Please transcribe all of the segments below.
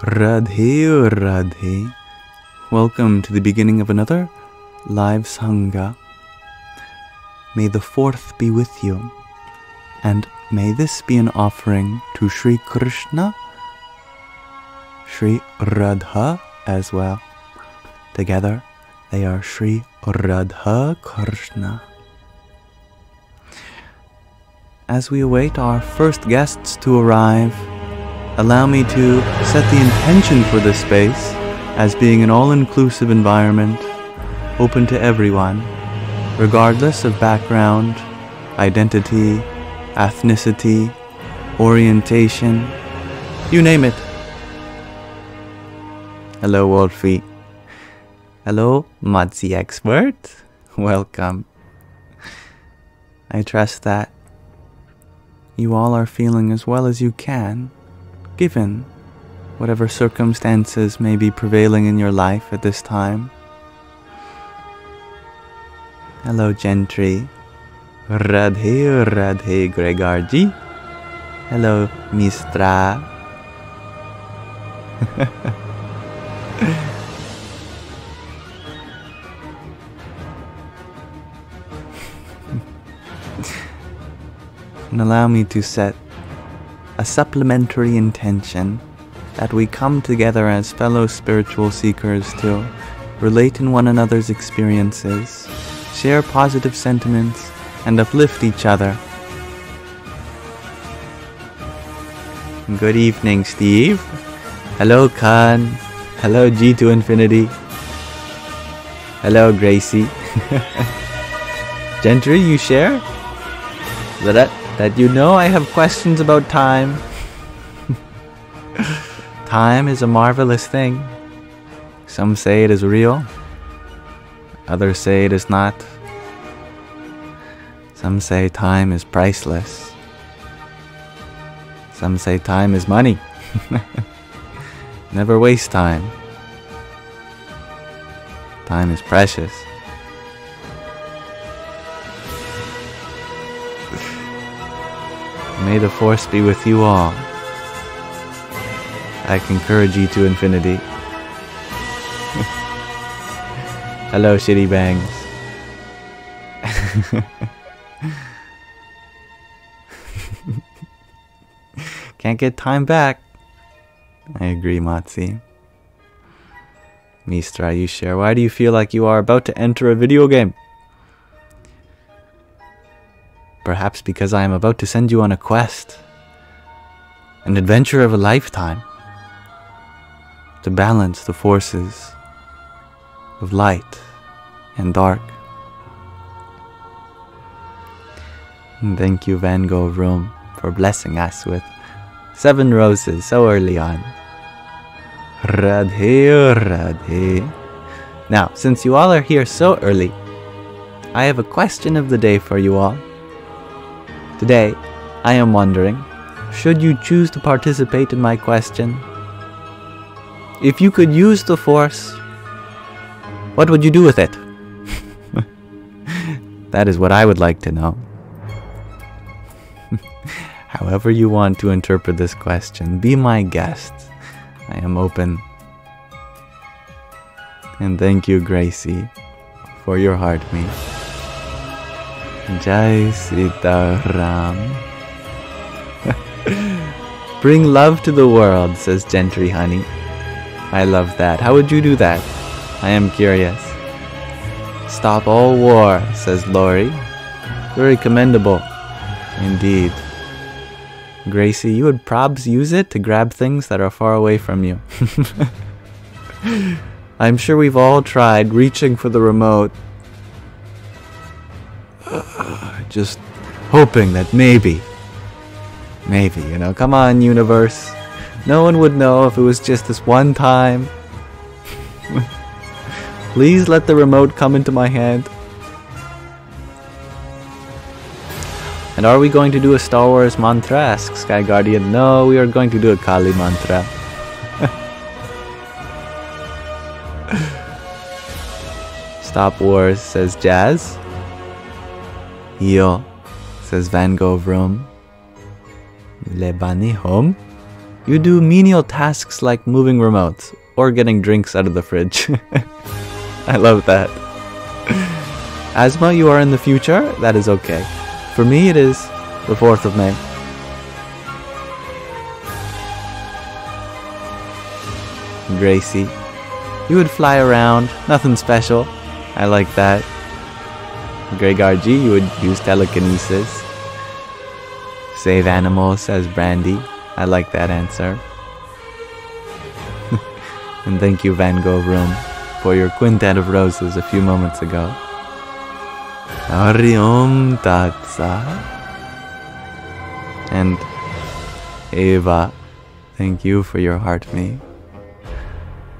Radhe Radhe. Welcome to the beginning of another live Sangha. May the fourth be with you, and may this be an offering to Sri Krishna, Sri Radha as well. Together they are Sri Radha Krishna. As we await our first guests to arrive, allow me to set the intention for this space as being an all-inclusive environment, open to everyone, regardless of background, identity, ethnicity, orientation, you name it. Hello, Wolfie. Hello, Madzi expert. Welcome. I trust that you all are feeling as well as you can, given whatever circumstances may be prevailing in your life at this time. Hello, Gentry. Radhe Radhe Gregorji. Hello, Mistra. And allow me to set a supplementary intention that we come together as fellow spiritual seekers to relate in one another's experiences, share positive sentiments, and uplift each other. Good evening, Steve. Hello, Khan. Hello, G to Infinity. Hello, Gracie. Gentry, you share? That you know I have questions about time. Time is a marvelous thing. Some say it is real. Others say it is not. Some say time is priceless. Some say time is money. Never waste time. Time is precious. May the force be with you all. I concur, G to Infinity. Hello, Shitty Bangs. Can't get time back. I agree, Matzi. Mistra, you share. Why do you feel like you are about to enter a video game? Perhaps because I am about to send you on a quest, an adventure of a lifetime, to balance the forces of light and dark. And thank you, Van Gogh Room, for blessing us with 7 roses so early on. Radhe Radhe. Now, since you all are here so early, I have a question of the day for you all. Today, I am wondering, should you choose to participate in my question, if you could use the Force, what would you do with it? That is what I would like to know. However you want to interpret this question, be my guest. I am open. And thank you, Gracie, for your heartmeat. Jai Sitaram. Bring love to the world, says Gentry Honey. I love that. How would you do that? I am curious. Stop all war, says Lori. Very commendable. Indeed. Gracie, you would probs use it to grab things that are far away from you. I'm sure we've all tried reaching for the remote, just hoping that maybe, you know, come on, universe. No one would know if it was just this one time. Please let the remote come into my hand. And are we going to do a Star Wars mantra? Asks Sky Guardian. No, we are going to do a Kali mantra. Stop wars, says Jazz. Yo, says Van Gogh Room. Le Bani Home. You do menial tasks like moving remotes or getting drinks out of the fridge. I love that. Asma, you are in the future? That is okay. For me, it is the 4th of May. Gracie, you would fly around, nothing special. I like that. Gregarji, you would use telekinesis. Save animals, says Brandy. I like that answer. And thank you, Van Gogh Room, for your quintet of roses a few moments ago. Hari Om Tat Sat. And Eva, thank you for your heart me.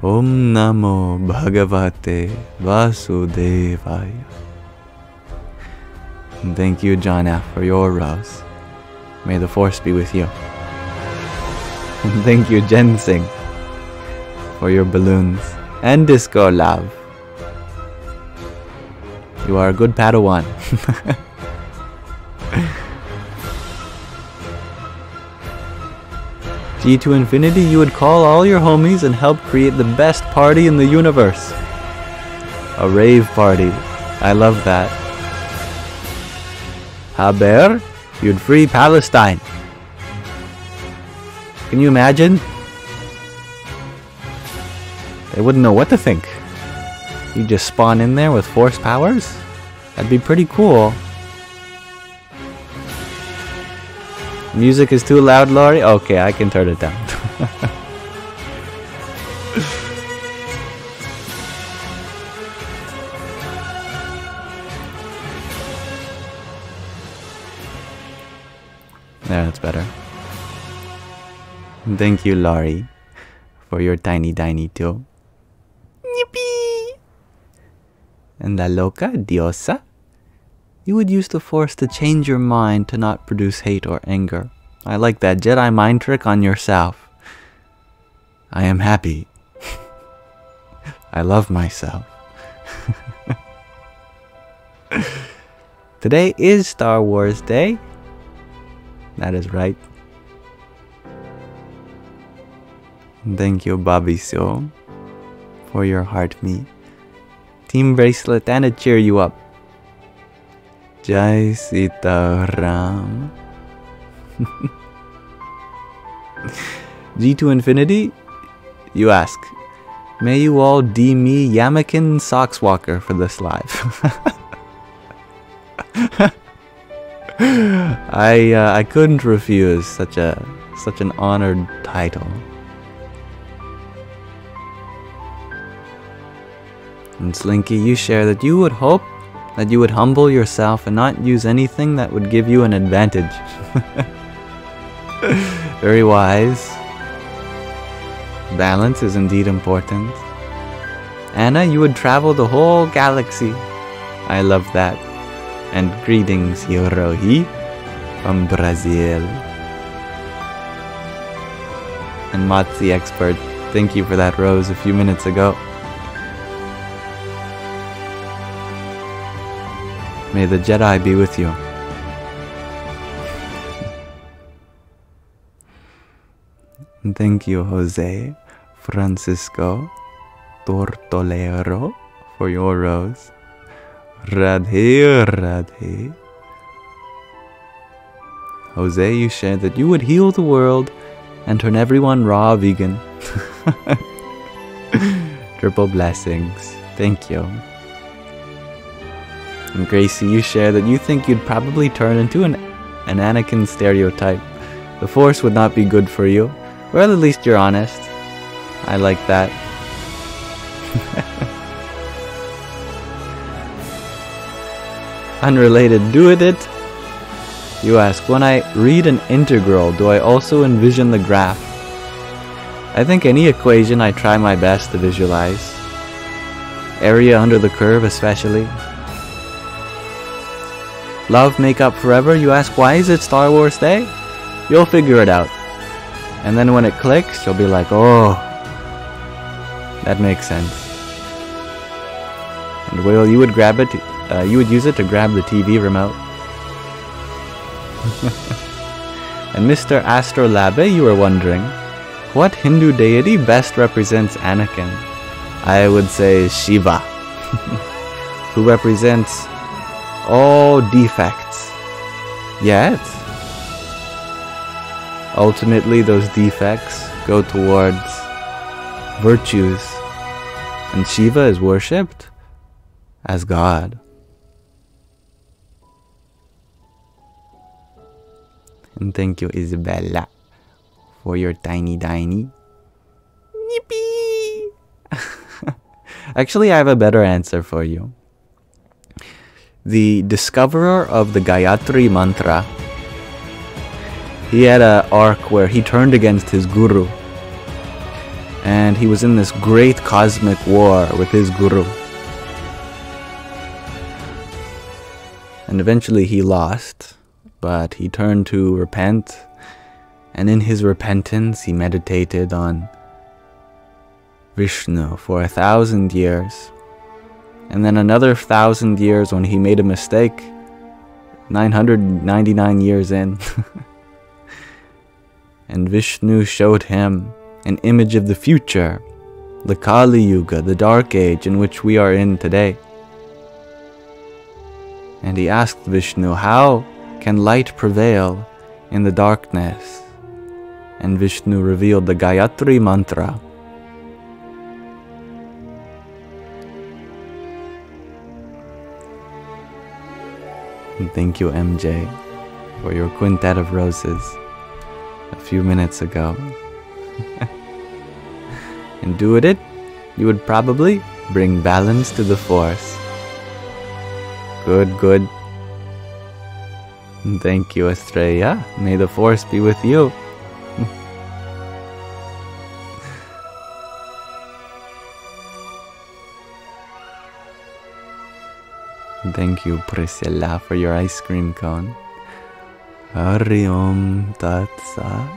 Om Namo Bhagavate Vasudevaya. And thank you, John F., for your rose. May the force be with you. And thank you, Jensing, for your balloons. And Disco Love. You are a good Padawan. G to infinity, you would call all your homies and help create the best party in the universe. A rave party. I love that. Haber, you'd free Palestine. Can you imagine? They wouldn't know what to think. You just spawn in there with force powers? That'd be pretty cool. Music is too loud, Laurie? Okay, I can turn it down. There, that's better. Thank you, Laurie, for your tiny too. Yippee! And La Loca Diosa, you would use the force to change your mind to not produce hate or anger. I like that Jedi mind trick on yourself. I am happy. I love myself. Today is Star Wars Day. That is right. Thank you, Bobby So, for your heart me. Team bracelet and to cheer you up. Jai Sita Ram. G to infinity, you ask, may you all deem me Yamakin Sockswalker for this live. I couldn't refuse such an honored title. And Slinky, you share that you would hope that you would humble yourself and not use anything that would give you an advantage. Very wise. Balance is indeed important. Anna, you would travel the whole galaxy. I love that. And greetings, Hirohi, from Brazil. And Matzi Expert, thank you for that rose a few minutes ago. May the Jedi be with you. And thank you, Jose Francisco Tortolero, for your rose. Radhe, Radhe. Jose, you shared that you would heal the world and turn everyone raw vegan. Triple blessings. Thank you. And Gracie, you share that you think you'd probably turn into an Anakin stereotype. The Force would not be good for you. Well, at least you're honest. I like that. Unrelated, do it. You ask, when I read an integral, do I also envision the graph? I think any equation I try my best to visualize. Area under the curve especially. Love make up forever, you ask, why is it Star Wars Day? You'll figure it out. And then when it clicks, you'll be like, oh, that makes sense. And Will, you would grab it, you would use it to grab the TV remote. And Mr. Astrolabe, you were wondering, What Hindu deity best represents Anakin? I would say Shiva, who represents all defects. Yet, ultimately those defects go towards virtues, and Shiva is worshipped as God. And thank you, Isabella, for your tiny. Yippee! Actually, I have a better answer for you. The discoverer of the Gayatri mantra, he had an arc where he turned against his guru. And he was in this great cosmic war with his guru. And eventually he lost, but he turned to repent. And in his repentance, he meditated on Vishnu for 1,000 years. And then another 1,000 years when he made a mistake, 999 years in. And Vishnu showed him an image of the future, the Kali Yuga, the dark age in which we are in today. And he asked Vishnu, how can light prevail in the darkness? And Vishnu revealed the Gayatri mantra. And thank you, MJ, for your quintet of roses a few minutes ago. And doing it, you would probably bring balance to the force. Good. And thank you, Estrella. May the force be with you. Thank you, Priscilla, for your ice cream cone. Hari Om Tat Sat.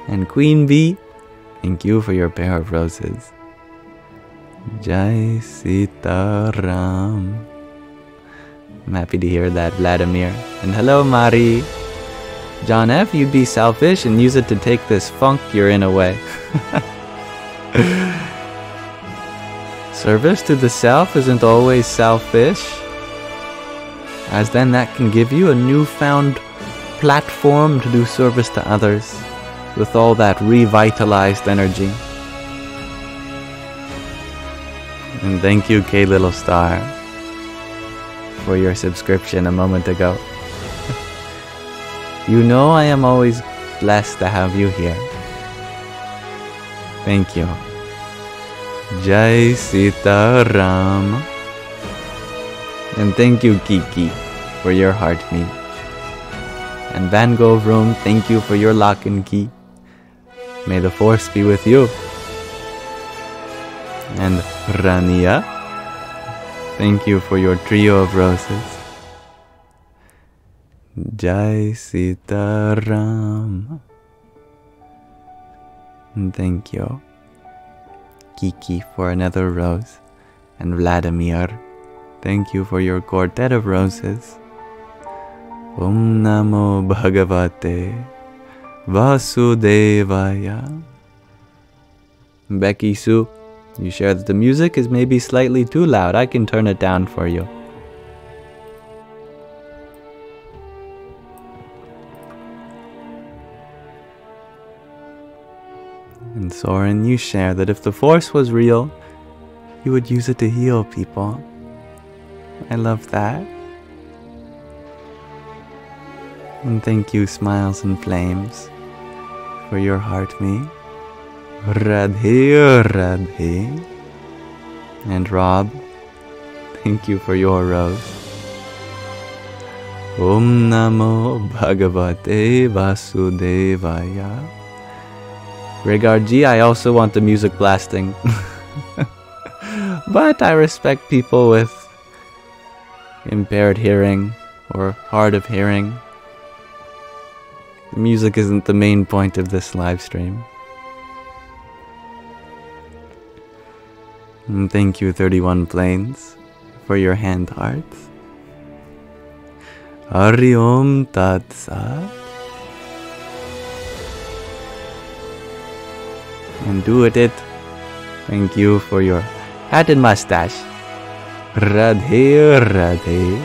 And Queen Bee, thank you for your pair of roses. Jai Sita Ram. I'm happy to hear that, Vladimir. And hello, Mari. John F., you'd be selfish and use it to take this funk you're in away. Service to the self isn't always selfish, as then that can give you a newfound platform to do service to others with all that revitalized energy. And thank you, K Little Star, for your subscription a moment ago. You know I am always blessed to have you here. Thank you. Jai Sita Ram. And thank you, Kiki, for your heart meat. And Van Gogh Room, thank you for your lock and key. May the force be with you. And Rania, thank you for your trio of roses. Jai Sita Ram. And thank you, Kiki, for another rose. And Vladimir, thank you for your quartet of roses. Om Namo Bhagavate Vasudevaya. Becky Sue, you share that the music is maybe slightly too loud. I can turn it down for you. And Soren, you share that if the force was real, you would use it to heal people. I love that. And thank you, Smiles and Flames, for your heart me. Radhe, Radhe. And Rob, thank you for your rose. Om Namo Bhagavate Vasudevaya. Regard G, I also want the music blasting. But I respect people with impaired hearing or hard of hearing. The music isn't the main point of this live stream. And thank you, 31 Planes, for your hand hearts. Hari Om Tat Sat. And do it. Thank you for your hat and mustache. Radhe, Radhe.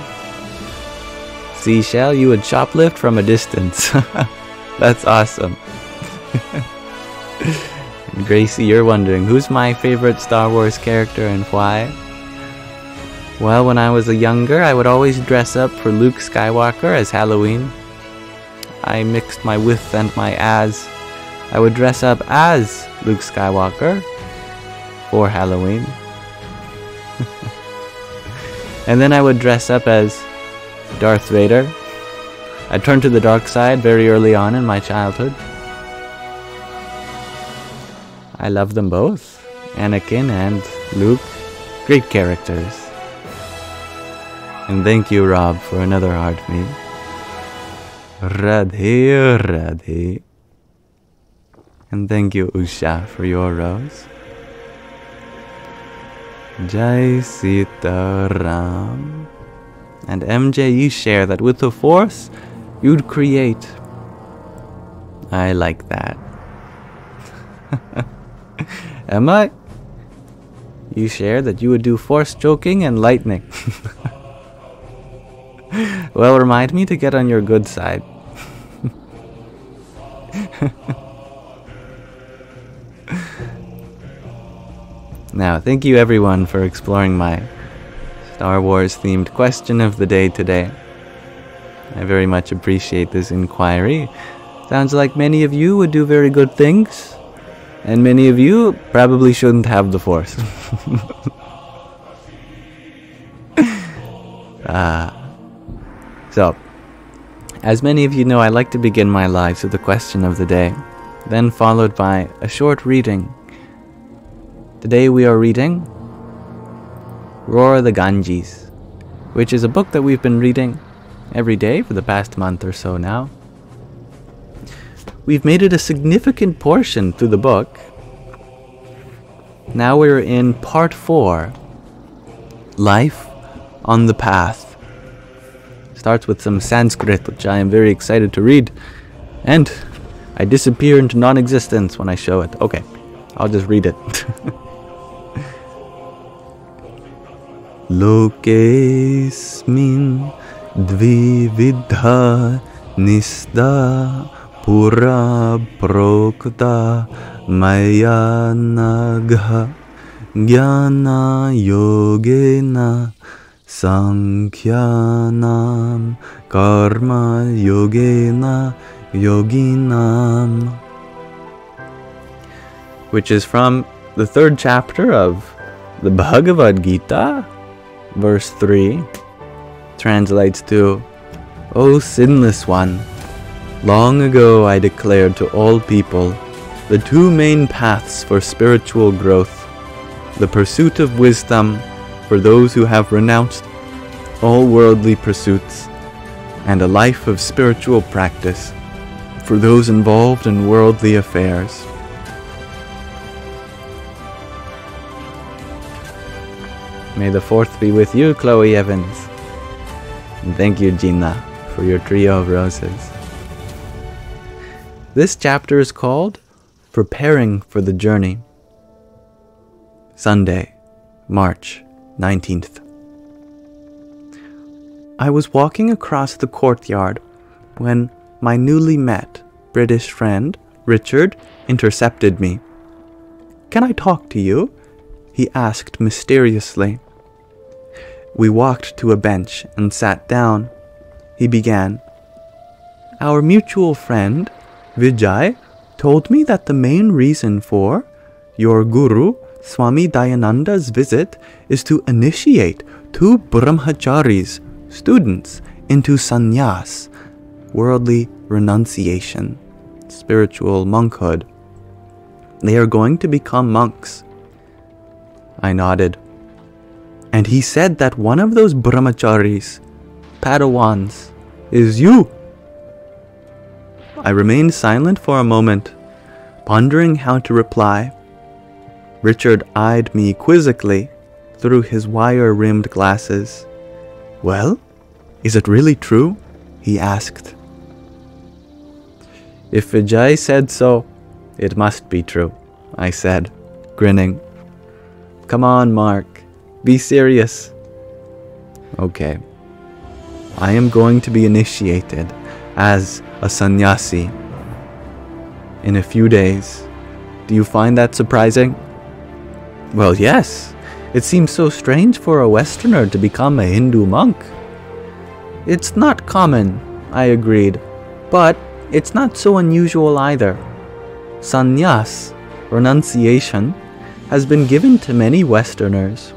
Seashell, you would shoplift from a distance. That's awesome. Gracie, you're wondering, who's my favorite Star Wars character and why? Well, when I was younger, I would always dress up for Luke Skywalker as Halloween. I mixed my with and my as. I would dress up as Luke Skywalker for Halloween. And then I would dress up as Darth Vader. I turned to the dark side very early on in my childhood. I love them both, Anakin and Luke. Great characters. And thank you, Rob, for another heart me. Radhe, Radhe. And thank you, Usha, for your rose. Jai Sita Ram. And MJ, you share that with the Force, you'd create. I like that. Emma, you share that you would do Force choking and lightning. Well, remind me to get on your good side. Now, thank you everyone for exploring my Star Wars themed question of the day today. I very much appreciate this inquiry. Sounds like many of you would do very good things, and many of you probably shouldn't have the Force. So, as many of you know, I like to begin my lives with the question of the day, then followed by a short reading. Today we are reading Roar the Ganges, which is a book that we've been reading every day for the past month or so now. We've made it a significant portion through the book. Now we're in part 4, Life on the Path. Starts with some Sanskrit, which I am very excited to read, and I disappear into non-existence when I show it. Okay, I'll just read it. Lokesmin dvividha nisda pura prokta maya nagha jnana yogena Sankhyanam Karma Yogena Yoginam, which is from the 3rd chapter of the Bhagavad Gita, verse 3, translates to, O sinless one, long ago I declared to all people the 2 main paths for spiritual growth, the pursuit of wisdom for those who have renounced all worldly pursuits, and a life of spiritual practice for those involved in worldly affairs. May the 4th be with you, Chloe Evans. And thank you, Gina, for your trio of roses. This chapter is called Preparing for the Journey. Sunday, March 19th. I was walking across the courtyard when my newly met British friend, Richard, intercepted me. "Can I talk to you?" he asked mysteriously. We walked to a bench and sat down. He began, "Our mutual friend, Vijay, told me that the main reason for your guru, Swami Dayananda's visit is to initiate 2 brahmacharis, students, into sannyas, worldly renunciation, spiritual monkhood. They are going to become monks." I nodded. "And he said that one of those brahmacharis, Padawans, is you." I remained silent for a moment, pondering how to reply. Richard eyed me quizzically through his wire-rimmed glasses. "Well, is it really true?" he asked. "If Vijay said so, it must be true," I said, grinning. Come on, Mark. Be serious. Okay. I am going to be initiated as a sannyasi in a few days. Do you find that surprising? Well, yes. It seems so strange for a Westerner to become a Hindu monk. It's not common, I agreed, but it's not so unusual either. Sannyas, renunciation, has been given to many Westerners.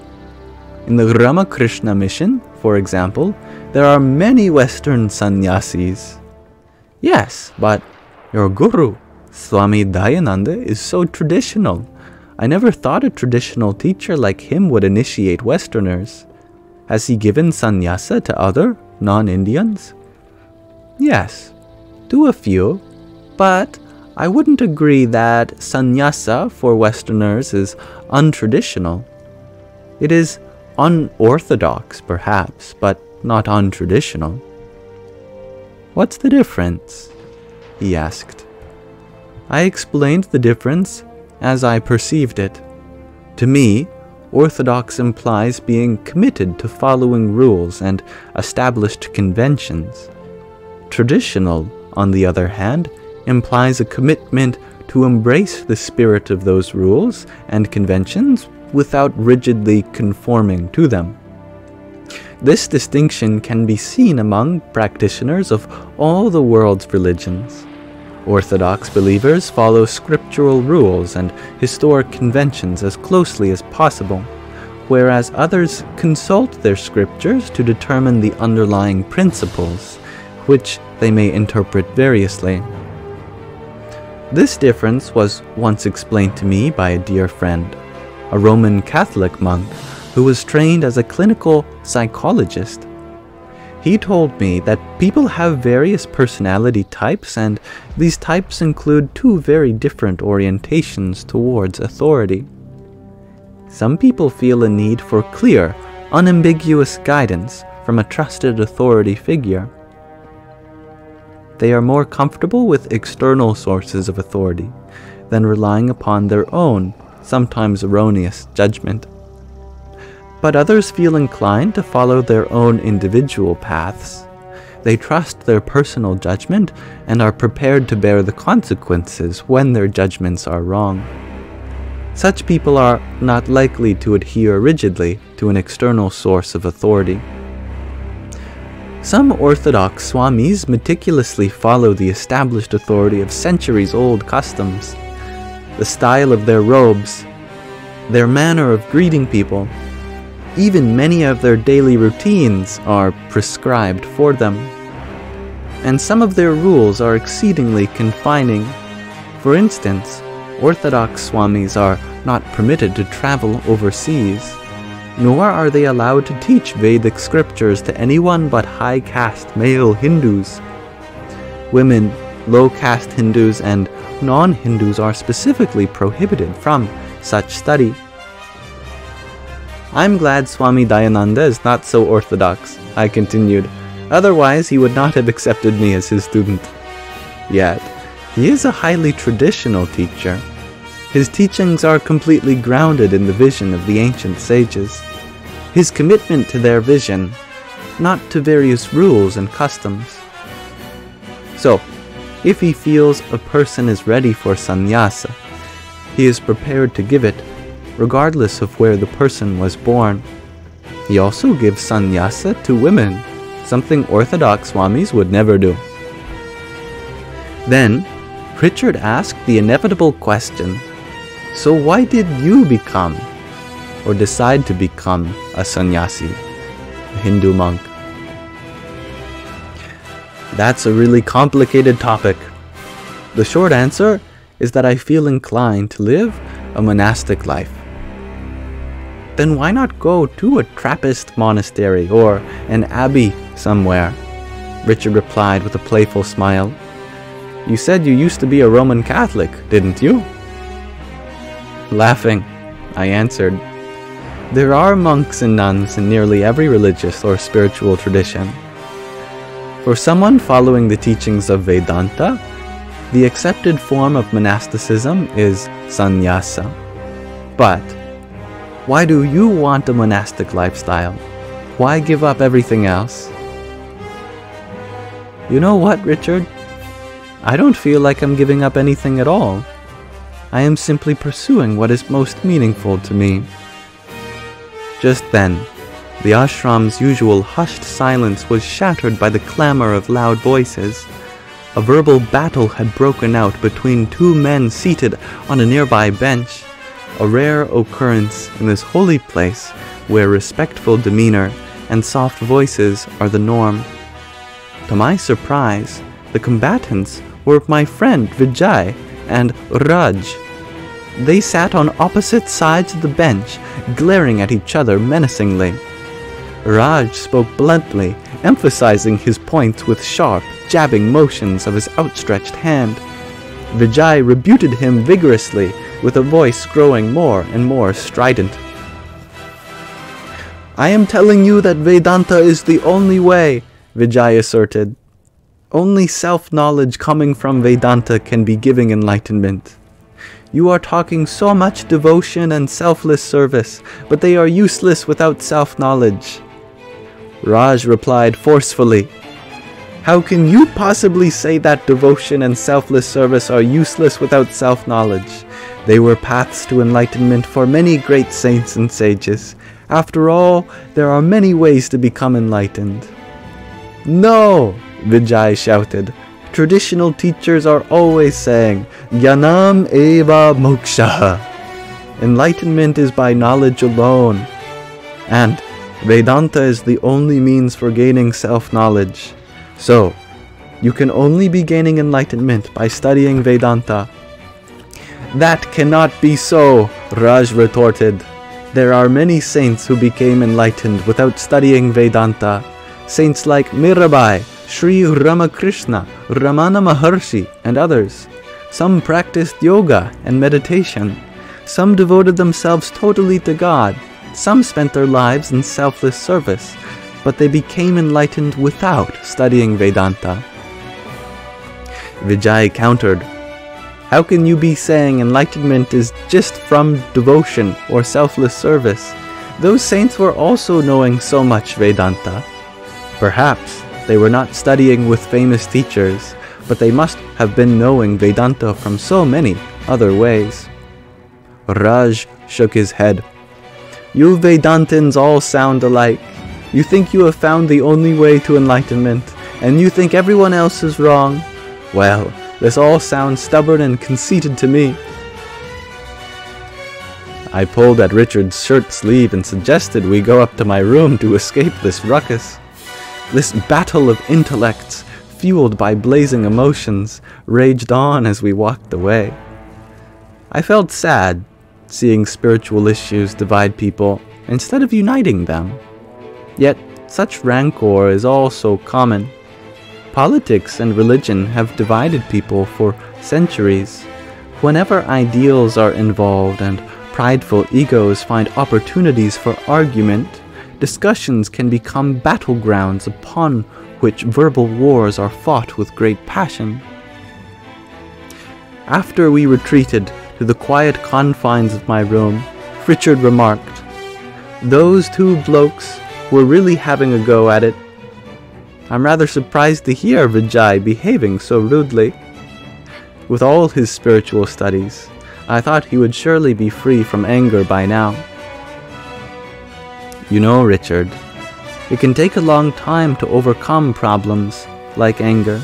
In the Ramakrishna mission, for example, there are many Western sannyasis. Yes, but your guru, Swami Dayananda, is so traditional. I never thought a traditional teacher like him would initiate Westerners. Has he given sannyasa to other non-Indians? Yes, to a few, but I wouldn't agree that sannyasa for Westerners is untraditional. It is unorthodox, perhaps, but not untraditional. What's the difference? He asked. I explained the difference as I perceived it. To me, orthodox implies being committed to following rules and established conventions. Traditional, on the other hand, implies a commitment to embrace the spirit of those rules and conventions without rigidly conforming to them. This distinction can be seen among practitioners of all the world's religions. Orthodox believers follow scriptural rules and historic conventions as closely as possible, whereas others consult their scriptures to determine the underlying principles, which they may interpret variously. This difference was once explained to me by a dear friend, a Roman Catholic monk who was trained as a clinical psychologist. He told me that people have various personality types, and these types include two very different orientations towards authority. Some people feel a need for clear, unambiguous guidance from a trusted authority figure. They are more comfortable with external sources of authority than relying upon their own, sometimes erroneous, judgment. But others feel inclined to follow their own individual paths. They trust their personal judgment and are prepared to bear the consequences when their judgments are wrong. Such people are not likely to adhere rigidly to an external source of authority. Some Orthodox swamis meticulously follow the established authority of centuries-old customs. The style of their robes, their manner of greeting people, even many of their daily routines are prescribed for them. And some of their rules are exceedingly confining. For instance, Orthodox swamis are not permitted to travel overseas, nor are they allowed to teach Vedic scriptures to anyone but high-caste male Hindus. Women, low-caste Hindus, and non-Hindus are specifically prohibited from such study. I'm glad Swami Dayananda is not so orthodox, I continued. Otherwise, he would not have accepted me as his student. Yet, he is a highly traditional teacher. His teachings are completely grounded in the vision of the ancient sages. His commitment to their vision, not to various rules and customs. So, if he feels a person is ready for sannyasa, he is prepared to give it, regardless of where the person was born. He also gives sannyasa to women, something Orthodox swamis would never do. Then, Richard asked the inevitable question, so why did you become, or decide to become, a sannyasi, a Hindu monk? That's a really complicated topic. The short answer is that I feel inclined to live a monastic life. Then why not go to a Trappist monastery or an abbey somewhere? Richard replied with a playful smile. You said you used to be a Roman Catholic, didn't you? Laughing, I answered, there are monks and nuns in nearly every religious or spiritual tradition. For someone following the teachings of Vedanta, The accepted form of monasticism is sannyasa. But why do you want a monastic lifestyle? Why give up everything else? You know what, Richard? I don't feel like I'm giving up anything at all. I am simply pursuing what is most meaningful to me. Just then, the ashram's usual hushed silence was shattered by the clamor of loud voices. A verbal battle had broken out between two men seated on a nearby bench, a rare occurrence in this holy place where respectful demeanor and soft voices are the norm. To my surprise, the combatants were my friend Vijay and Raj. They sat on opposite sides of the bench, glaring at each other menacingly. Raj spoke bluntly, emphasizing his points with sharp, jabbing motions of his outstretched hand. Vijay rebutted him vigorously, with a voice growing more and more strident. "I am telling you that Vedanta is the only way," Vijay asserted. "Only self-knowledge coming from Vedanta can be giving enlightenment. You are talking so much devotion and selfless service, but they are useless without self-knowledge." Raj replied forcefully, "How can you possibly say that devotion and selfless service are useless without self-knowledge? They were paths to enlightenment for many great saints and sages. After all, there are many ways to become enlightened." "No!" Vijay shouted. "Traditional teachers are always saying, Jnanam eva moksha. Enlightenment is by knowledge alone. And Vedanta is the only means for gaining self-knowledge. So, you can only be gaining enlightenment by studying Vedanta." "That cannot be so," Raj retorted. "There are many saints who became enlightened without studying Vedanta. Saints like Mirabai, Sri Ramakrishna, Ramana Maharshi, and others. Some practiced yoga and meditation. Some devoted themselves totally to God. Some spent their lives in selfless service, but they became enlightened without studying Vedanta." Vijay countered, "How can you be saying enlightenment is just from devotion or selfless service? Those saints were also knowing so much Vedanta. Perhaps they were not studying with famous teachers, but they must have been knowing Vedanta from so many other ways." Raj shook his head. "You Vedantins all sound alike. You think you have found the only way to enlightenment, and you think everyone else is wrong. Well, this all sounds stubborn and conceited to me." I pulled at Richard's shirt sleeve and suggested we go up to my room to escape this ruckus. This battle of intellects, fueled by blazing emotions, raged on as we walked away. I felt sad, seeing spiritual issues divide people instead of uniting them. Yet, such rancor is all so common. Politics and religion have divided people for centuries. Whenever ideals are involved and prideful egos find opportunities for argument, discussions can become battlegrounds upon which verbal wars are fought with great passion. After we retreated to the quiet confines of my room, Richard remarked, "Those two blokes were really having a go at it. I'm rather surprised to hear Vijay behaving so rudely. With all his spiritual studies, I thought he would surely be free from anger by now." "You know, Richard, it can take a long time to overcome problems like anger.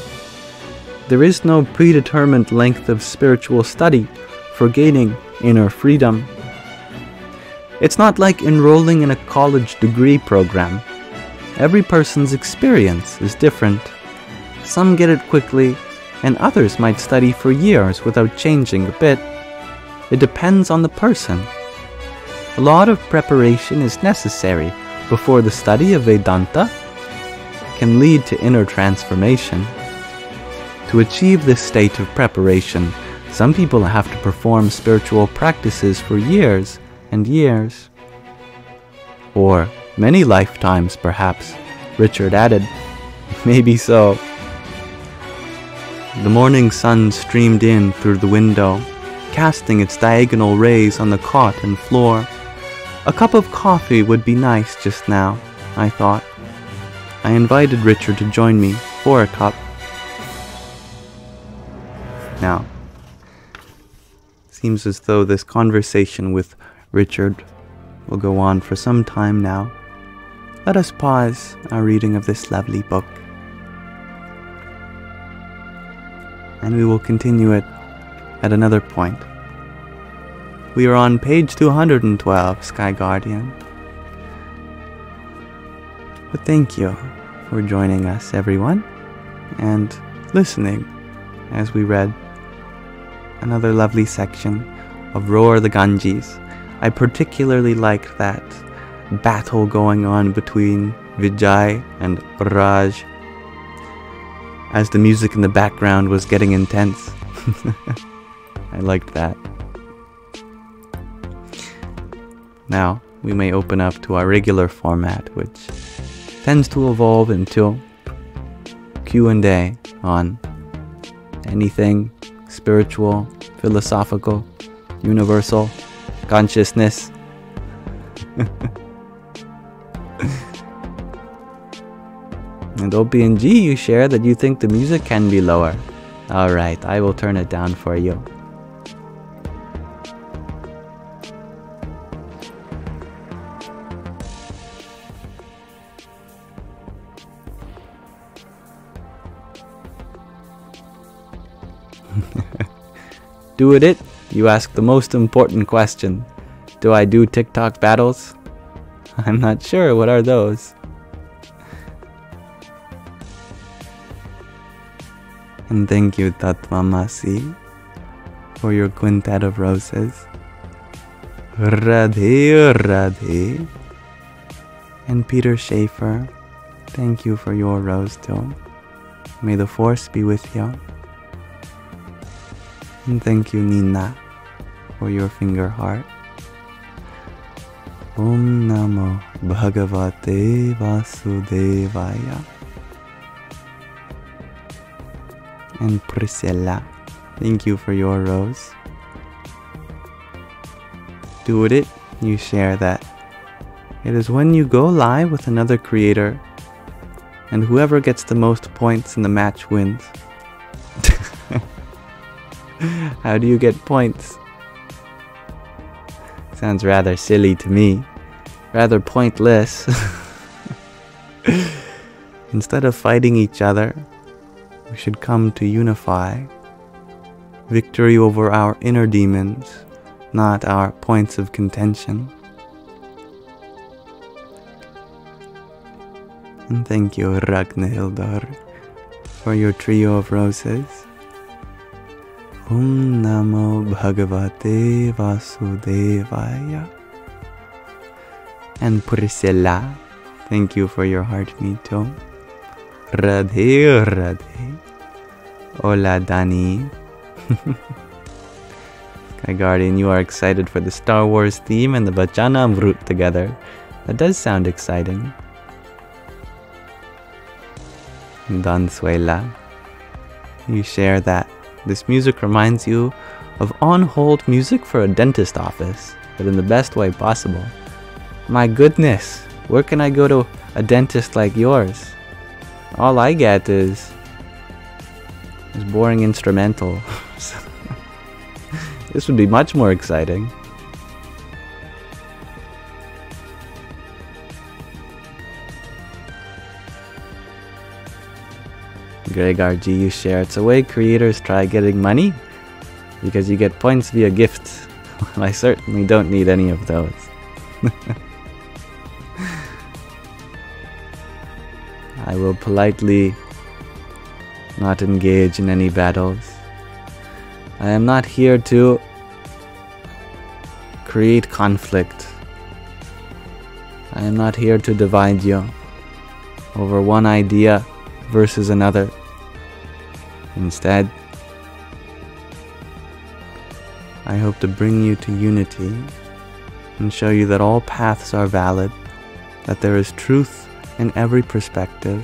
There is no predetermined length of spiritual study for gaining inner freedom. It's not like enrolling in a college degree program. Every person's experience is different. Some get it quickly, and others might study for years without changing a bit. It depends on the person. A lot of preparation is necessary before the study of Vedanta can lead to inner transformation. To achieve this state of preparation, some people have to perform spiritual practices for years and years. Or many lifetimes, perhaps," Richard added. "Maybe so." The morning sun streamed in through the window, casting its diagonal rays on the cot and floor. A cup of coffee would be nice just now, I thought. I invited Richard to join me for a cup. Now, seems as though this conversation with Richard will go on for some time now. Let us pause our reading of this lovely book, and we will continue it at another point. We are on page 212, Sky Guardian. But thank you for joining us, everyone, and listening as we read another lovely section of Roar the Ganges. I particularly liked that battle going on between Vijay and Raj as the music in the background was getting intense. I liked that. Now, we may open up to our regular format, which tends to evolve into Q&A on anything spiritual, philosophical, universal, consciousness. And OPNG, you share that you think the music can be lower. Alright, I will turn it down for you. Do it? You ask the most important question. Do I do TikTok battles? I'm not sure. What are those? And thank you, Tatvamasi, for your quintet of roses. Radhe Radhe. And Peter Schaefer, thank you for your rose too. May the force be with you. And thank you, Nina, for your finger heart. Om Namo Bhagavate Vasudevaya. And Priscilla, thank you for your rose. Do it, you share that. It is when you go live with another creator, and whoever gets the most points in the match wins. How do you get points? Sounds rather silly to me. Rather pointless. Instead of fighting each other, we should come to unify. Victory over our inner demons, not our points of contention. And thank you, Ragnhildr, for your trio of roses. Om Namo Bhagavate Vasudevaya. And Priscilla, thank you for your heart meet too. Radhe Radhe. Hola Dani. Sky Guardian, you are excited for the Star Wars theme and the Vachanamrut together. That does sound exciting. Dansuela, you share that this music reminds you of on-hold music for a dentist office, but in the best way possible. My goodness, where can I go to a dentist like yours? All I get is boring instrumental. This would be much more exciting. Greg RG, you share. It's a way creators try getting money because you get points via gifts. Well, I certainly don't need any of those. I will politely not engage in any battles. I am not here to create conflict. I am not here to divide you over one idea versus another. Instead, I hope to bring you to unity and show you that all paths are valid, that there is truth in every perspective,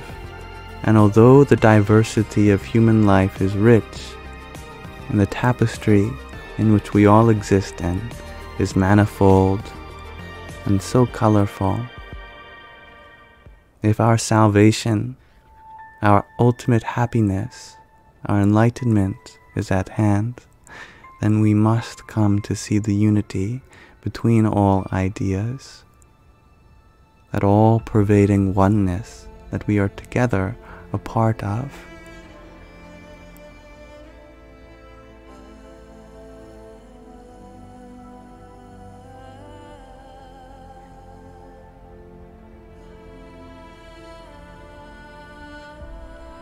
And although the diversity of human life is rich, and the tapestry in which we all exist in is manifold and so colorful, if our salvation, our ultimate happiness, our enlightenment is at hand, then we must come to see the unity between all ideas, that all-pervading oneness that we are together a part of.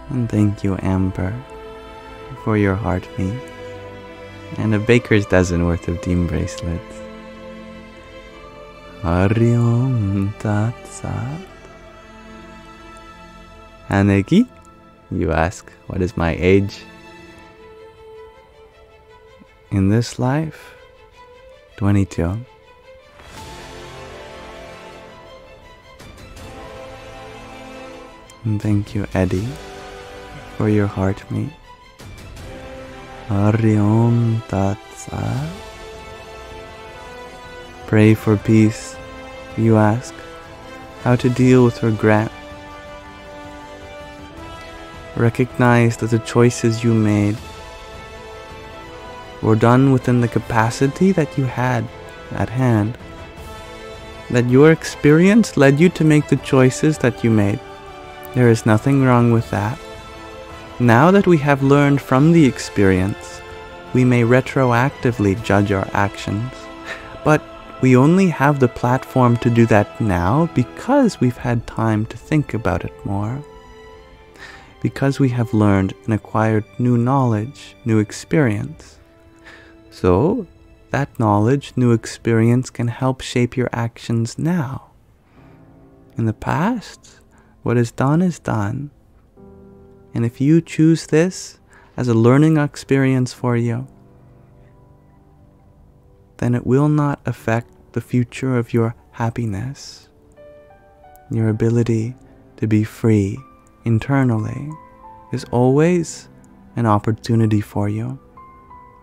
And thank you, Amber, for your heartbeat and a baker's dozen worth of Deem bracelets. Hari Om Tat Sat. Haneki, you ask, what is my age? In this life, 22. And thank you, Eddie, for your heartbeat. Hari Om Tat Sat. Pray for peace, you ask, how to deal with regret. Recognize that the choices you made were done within the capacity that you had at hand, that your experience led you to make the choices that you made. There is nothing wrong with that. Now that we have learned from the experience, we may retroactively judge our actions, but we only have the platform to do that now because we've had time to think about it more. Because we have learned and acquired new knowledge, new experience. So, that knowledge, new experience can help shape your actions now. In the past, what is done is done. And if you choose this as a learning experience for you, then it will not affect the future of your happiness, your ability to be free internally is always an opportunity for you.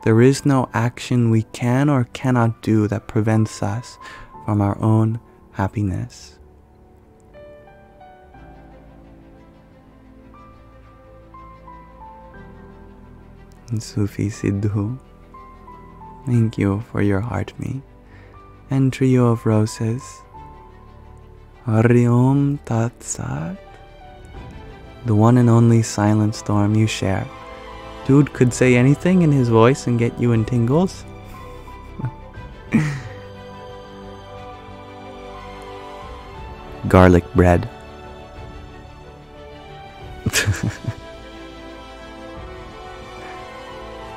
There is no action we can or cannot do that prevents us from our own happiness. And Sufi Siddhu, thank you for your heartbeat and trio of roses. Hari Om Tat Sat. The one and only silent storm you share. Dude could say anything in his voice and get you in tingles. Garlic bread.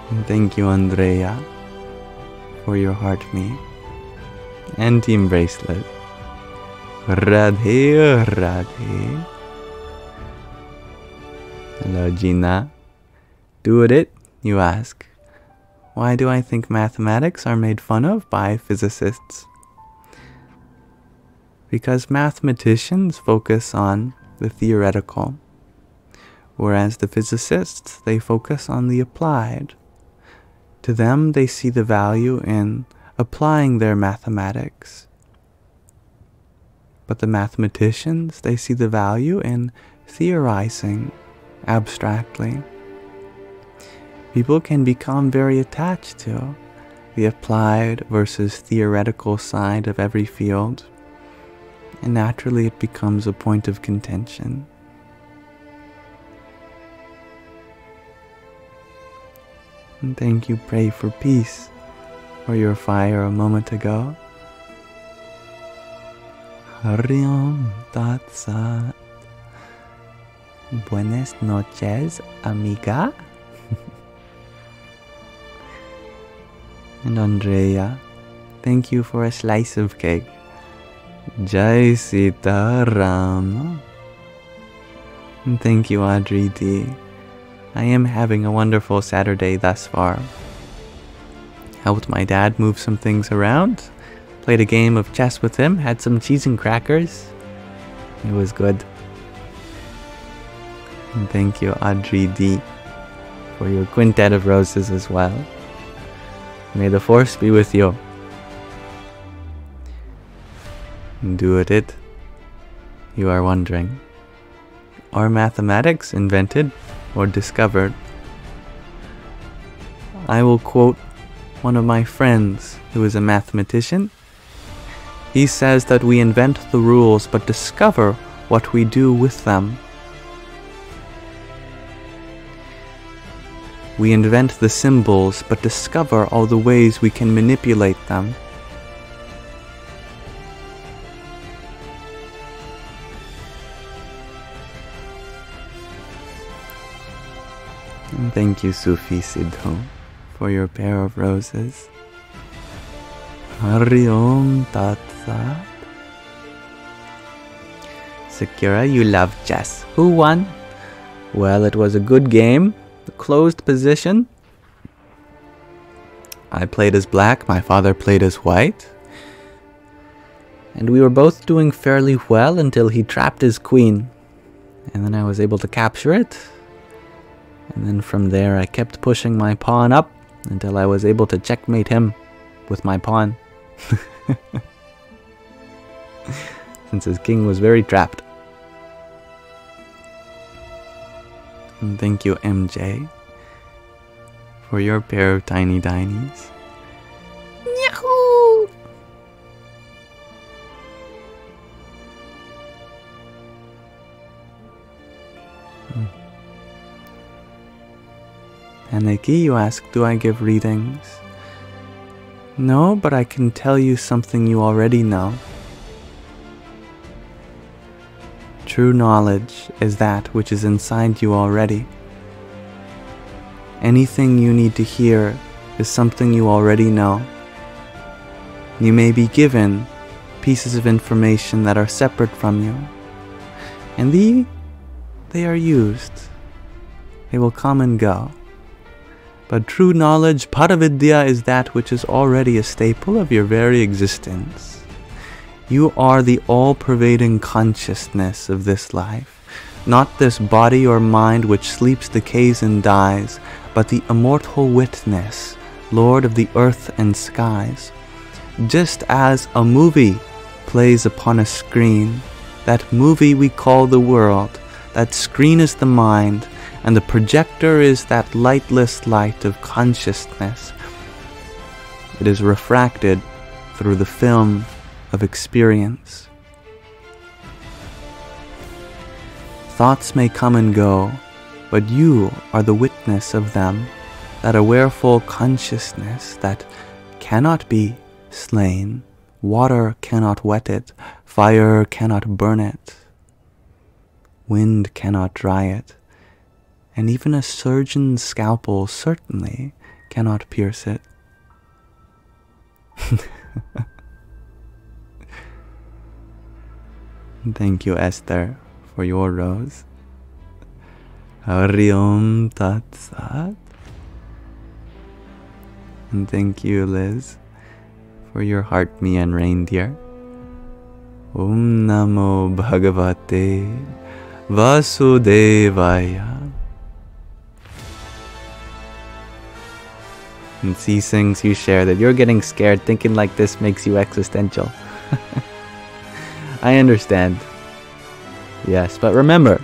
And thank you, Andrea, for your heartbeat and Team bracelet. Radhe Radhe. Hello, Gina. Do it, you ask. Why do I think mathematics are made fun of by physicists? Because mathematicians focus on the theoretical, whereas the physicists, they focus on the applied. To them, they see the value in applying their mathematics. But the mathematicians, they see the value in theorizing abstractly. People can become very attached to the applied versus theoretical side of every field, and naturally it becomes a point of contention. And thank you, Pray for Peace, for your fire a moment ago. Hari Om Tat Sat. Buenas noches, amiga. And Andrea, thank you for a slice of cake. Jai Sita Ram. And thank you, Audrey D. I am having a wonderful Saturday thus far. Helped my dad move some things around. Played a game of chess with him. Had some cheese and crackers. It was good. And thank you, Audrey D, for your quintet of roses as well. May the force be with you. Do it. You are wondering, are mathematics invented or discovered? I will quote one of my friends who is a mathematician. He says that we invent the rules but discover what we do with them. We invent the symbols but discover all the ways we can manipulate them. And thank you, Sufi Siddhu, for your pair of roses. Hari Om Tat Sat. Sakura, you love chess. Who won? Well, it was a good game. The closed position. I played as black, my father played as white. And we were both doing fairly well until he trapped his queen. And then I was able to capture it. And then from there I kept pushing my pawn up until I was able to checkmate him with my pawn. Since his king was very trapped. And thank you, MJ, for your pair of tiny dinies. Yahoo! Aniki, you ask, do I give readings? No, but I can tell you something you already know. True knowledge is that which is inside you already. Anything you need to hear is something you already know. You may be given pieces of information that are separate from you, and they are used. They will come and go. But true knowledge, Paravidya, is that which is already a staple of your very existence. You are the all-pervading consciousness of this life, not this body or mind which sleeps, decays, and dies, but the immortal witness, Lord of the earth and skies. Just as a movie plays upon a screen, that movie we call the world, that screen is the mind, and the projector is that lightless light of consciousness. It is refracted through the film of experience. Thoughts may come and go, but you are the witness of them, that awareful consciousness that cannot be slain. Water cannot wet it, fire cannot burn it, wind cannot dry it, and even a surgeon's scalpel certainly cannot pierce it. Thank you, Esther, for your rose. Hari Om Tat Sat. And thank you, Liz, for your heart me and reindeer. Om Namo Bhagavate Vasudevaya. And C Sings, you share that you're getting scared thinking like this makes you existential. I understand. Yes, but remember,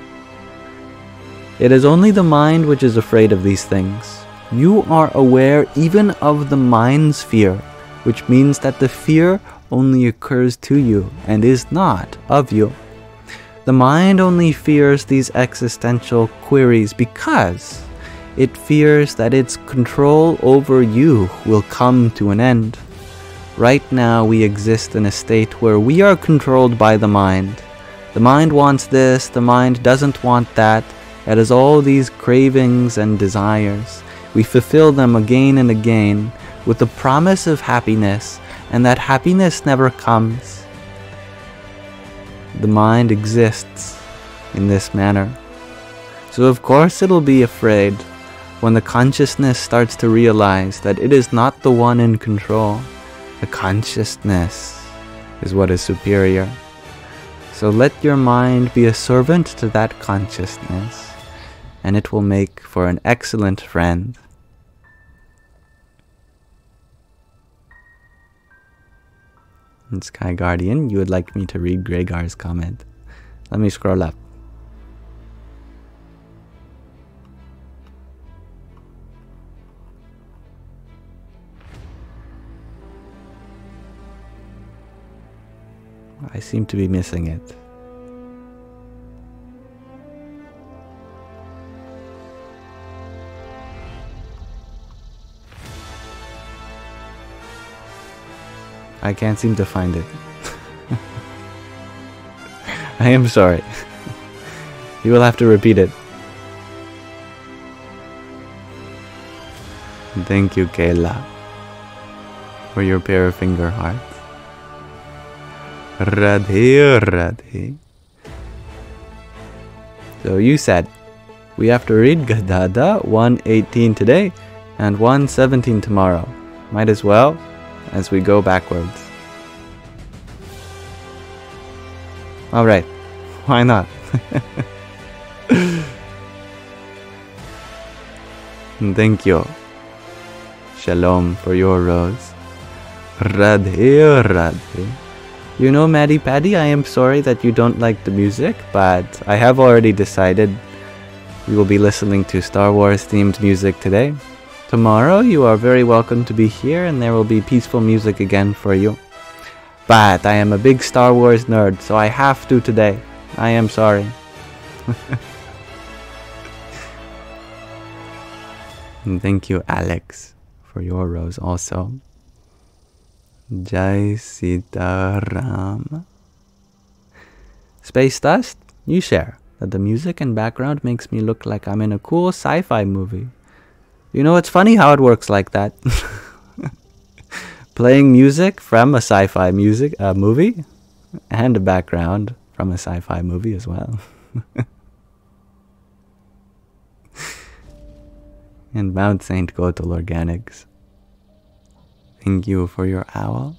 it is only the mind which is afraid of these things. You are aware even of the mind's fear, which means that the fear only occurs to you and is not of you. The mind only fears these existential queries because it fears that its control over you will come to an end. Right now we exist in a state where we are controlled by the mind. The mind wants this, the mind doesn't want that. It has all these cravings and desires. We fulfill them again and again with the promise of happiness, and that happiness never comes. The mind exists in this manner. So of course it'll be afraid when the consciousness starts to realize that it is not the one in control. The consciousness is what is superior. So let your mind be a servant to that consciousness, and it will make for an excellent friend. And Sky Guardian, you would like me to read Gregor's comment. Let me scroll up. I seem to be missing it. I can't seem to find it. I am sorry. You will have to repeat it. Thank you, Kayla, for your pair of finger hearts. Radhe, Radhe. So you said we have to read Gadada 1:18 today and 1:17 tomorrow. Might as well, as we go backwards. Alright, why not? Thank you, Shalom, for your rose. Radhe, Radhe. You know, Maddie Paddy, I am sorry that you don't like the music, but I have already decided we will be listening to Star Wars themed music today. Tomorrow you are very welcome to be here and there will be peaceful music again for you. But I am a big Star Wars nerd, so I have to today. I am sorry. And thank you, Alex, for your rose also. Jai Sitaram. Space Dust, you share that the music and background makes me look like I'm in a cool sci-fi movie. You know, it's funny how it works like that. Playing music from a sci-fi movie and a background from a sci-fi movie as well. And Mount St. Gothel Organics. Thank you for your owl.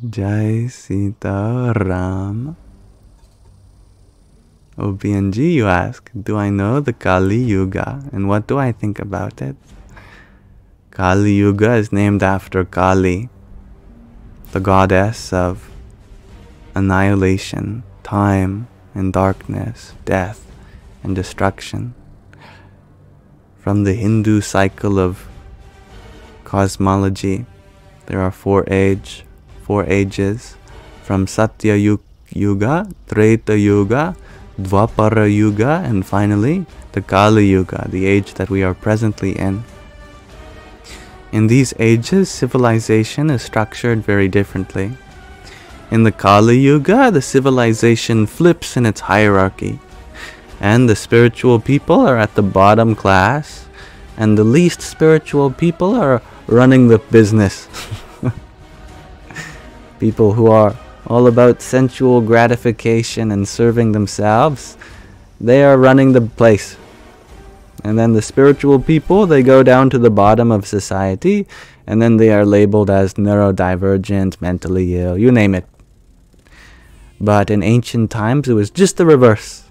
Jai Sita Ram. OBNG, you ask, do I know the Kali Yuga and what do I think about it? Kali Yuga is named after Kali, the goddess of annihilation, time and darkness, death and destruction. From the Hindu cycle of cosmology, there are four ages, from Satya Yuga, Treta Yuga, Dwapara Yuga, and finally the Kali Yuga, the age that we are presently in. In these ages, civilization is structured very differently. In the Kali Yuga, the civilization flips in its hierarchy, and the spiritual people are at the bottom class, and the least spiritual people are running the business. People who are all about sensual gratification and serving themselves, they are running the place. And then the spiritual people, they go down to the bottom of society, and then they are labeled as neurodivergent, mentally ill, you name it. But in ancient times, it was just the reverse.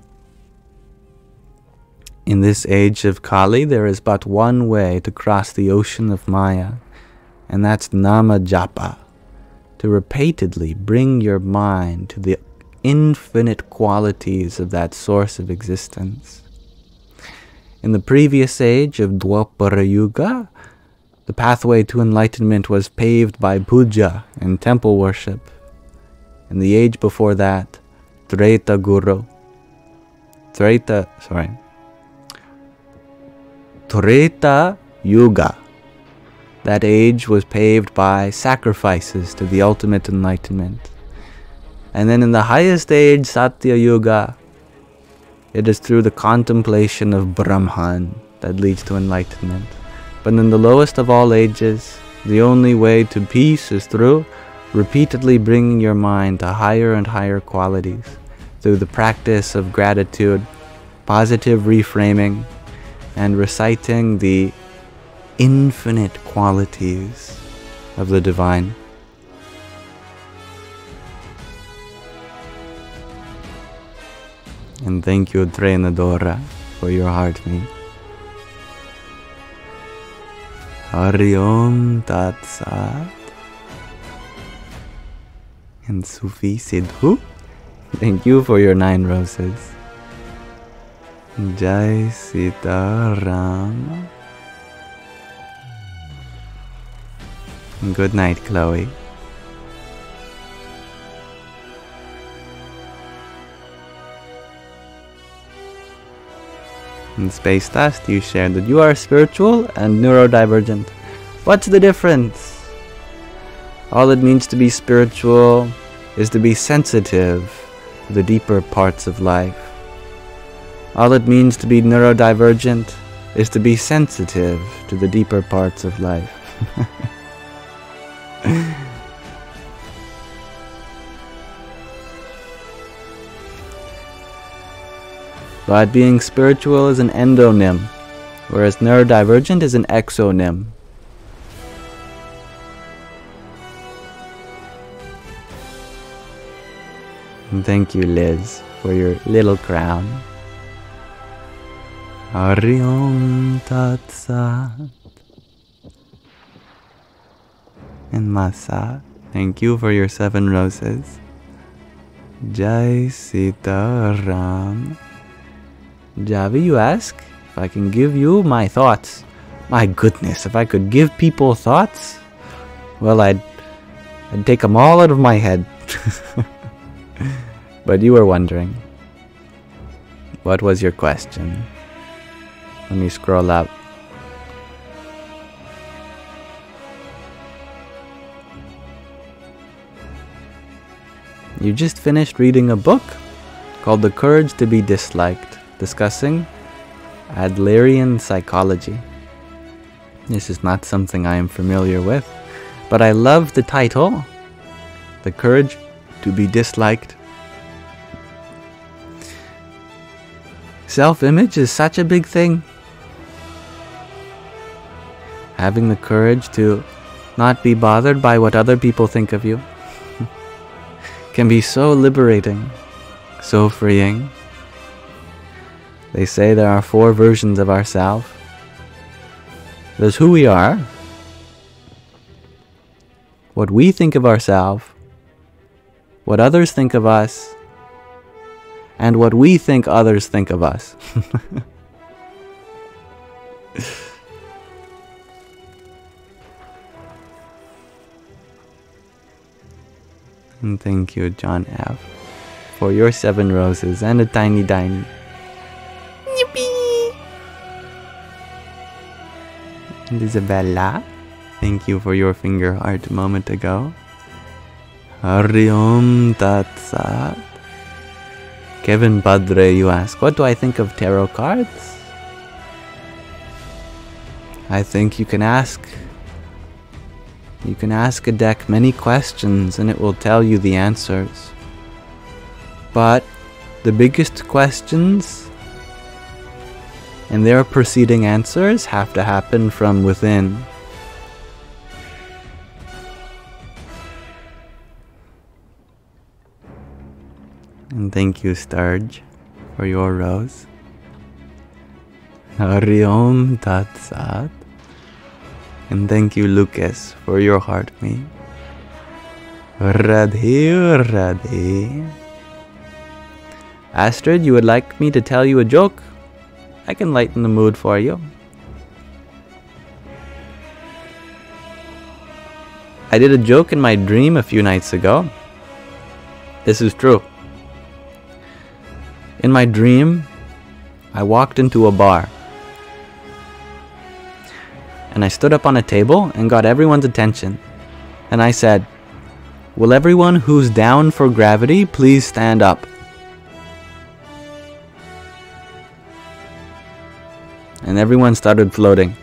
In this age of Kali, there is but one way to cross the ocean of Maya, and that's Nama Japa, to repeatedly bring your mind to the infinite qualities of that source of existence. In the previous age of Dwapara Yuga, the pathway to enlightenment was paved by puja and temple worship. In the age before that, Treta Yuga, that age was paved by sacrifices to the ultimate enlightenment. And then in the highest age, Satya Yuga, it is through the contemplation of Brahman that leads to enlightenment. But in the lowest of all ages, the only way to peace is through repeatedly bringing your mind to higher and higher qualities, through the practice of gratitude, positive reframing, and reciting the infinite qualities of the divine. And thank you, Trenadora, for your heart me. Hari Om Tat Sat. And Sufi Sidhu, thank you for your 9 roses. Jai Sita Ram. Good night, Chloe. In Space Dust, you shared that you are spiritual and neurodivergent. What's the difference? All it means to be spiritual is to be sensitive to the deeper parts of life. All it means to be neurodivergent is to be sensitive to the deeper parts of life. But being spiritual is an endonym, whereas neurodivergent is an exonym. And thank you, Liz, for your little crown. Hari Om Tat Sat. And Masa, thank you for your 7 roses. Jai Sita Ram. Javi, you ask if I can give you my thoughts. My goodness, if I could give people thoughts, well, I'd take them all out of my head. But you were wondering, what was your question? Let me scroll up. You just finished reading a book called The Courage to be Disliked, discussing Adlerian psychology. This is not something I am familiar with, but I love the title, The Courage to be Disliked. Self-image is such a big thing. Having the courage to not be bothered by what other people think of you can be so liberating, so freeing. They say there are 4 versions of ourselves. There's who we are, what we think of ourselves, what others think of us, and what we think others think of us. And thank you, John F., for your 7 roses and a tiny diny. Yippee! And Isabella, thank you for your finger heart a moment ago. Hari Om Tat Sat. Kevin Padre, you ask, what do I think of tarot cards? I think you can ask a deck many questions and it will tell you the answers. But the biggest questions and their preceding answers have to happen from within. And thank you, Sturge, for your rose. Hari Om Tat Sat. And thank you, Lucas, for your heart me. Radhe Radhe. Astrid, you would like me to tell you a joke? I can lighten the mood for you. I did a joke in my dream a few nights ago. This is true. In my dream, I walked into a bar. And I stood up on a table and got everyone's attention. And I said, "Will everyone who's down for gravity please stand up?" And everyone started floating.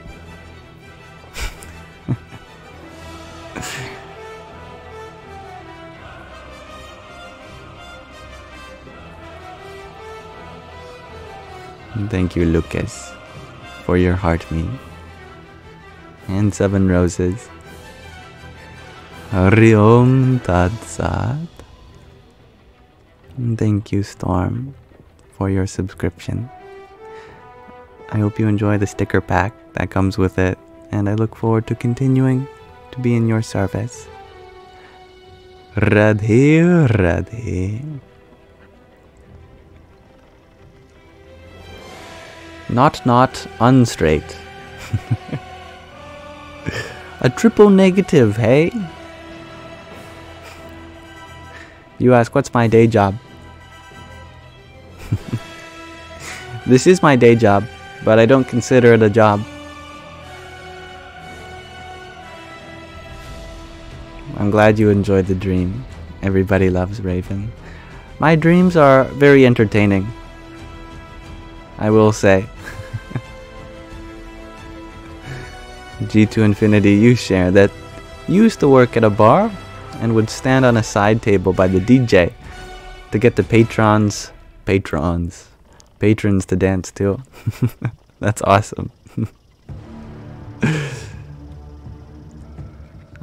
Thank you, Lucas, for your heart me. And 7 roses. Hari Om Tat Sat. And thank you, Storm, for your subscription. I hope you enjoy the sticker pack that comes with it, and I look forward to continuing to be in your service. Radhe Radhe. Not unstraight. A triple negative, hey? You ask, what's my day job? This is my day job, but I don't consider it a job. I'm glad you enjoyed the dream. Everybody loves Raven. My dreams are very entertaining, I will say. G2 Infinity, you share that you used to work at a bar and would stand on a side table by the DJ to get the patrons to dance too. That's awesome.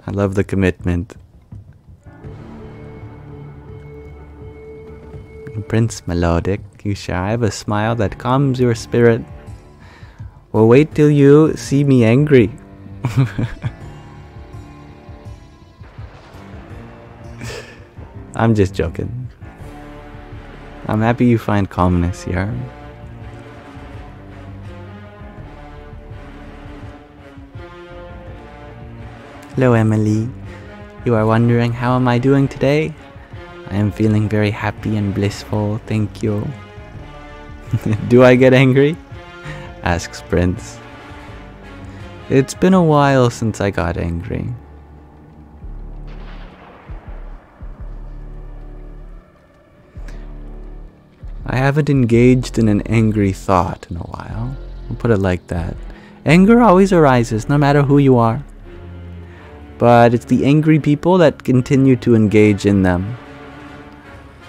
I love the commitment. Prince Melodic, you share, I have a smile that calms your spirit. Well, wait till you see me angry. I'm just joking. I'm happy you find calmness here. Hello Emily, you are wondering how am I doing today? I am feeling very happy and blissful, thank you. Do I get angry? Asks Prince. It's been a while since I got angry. I haven't engaged in an angry thought in a while. I'll put it like that. Anger always arises, no matter who you are. But it's the angry people that continue to engage in them.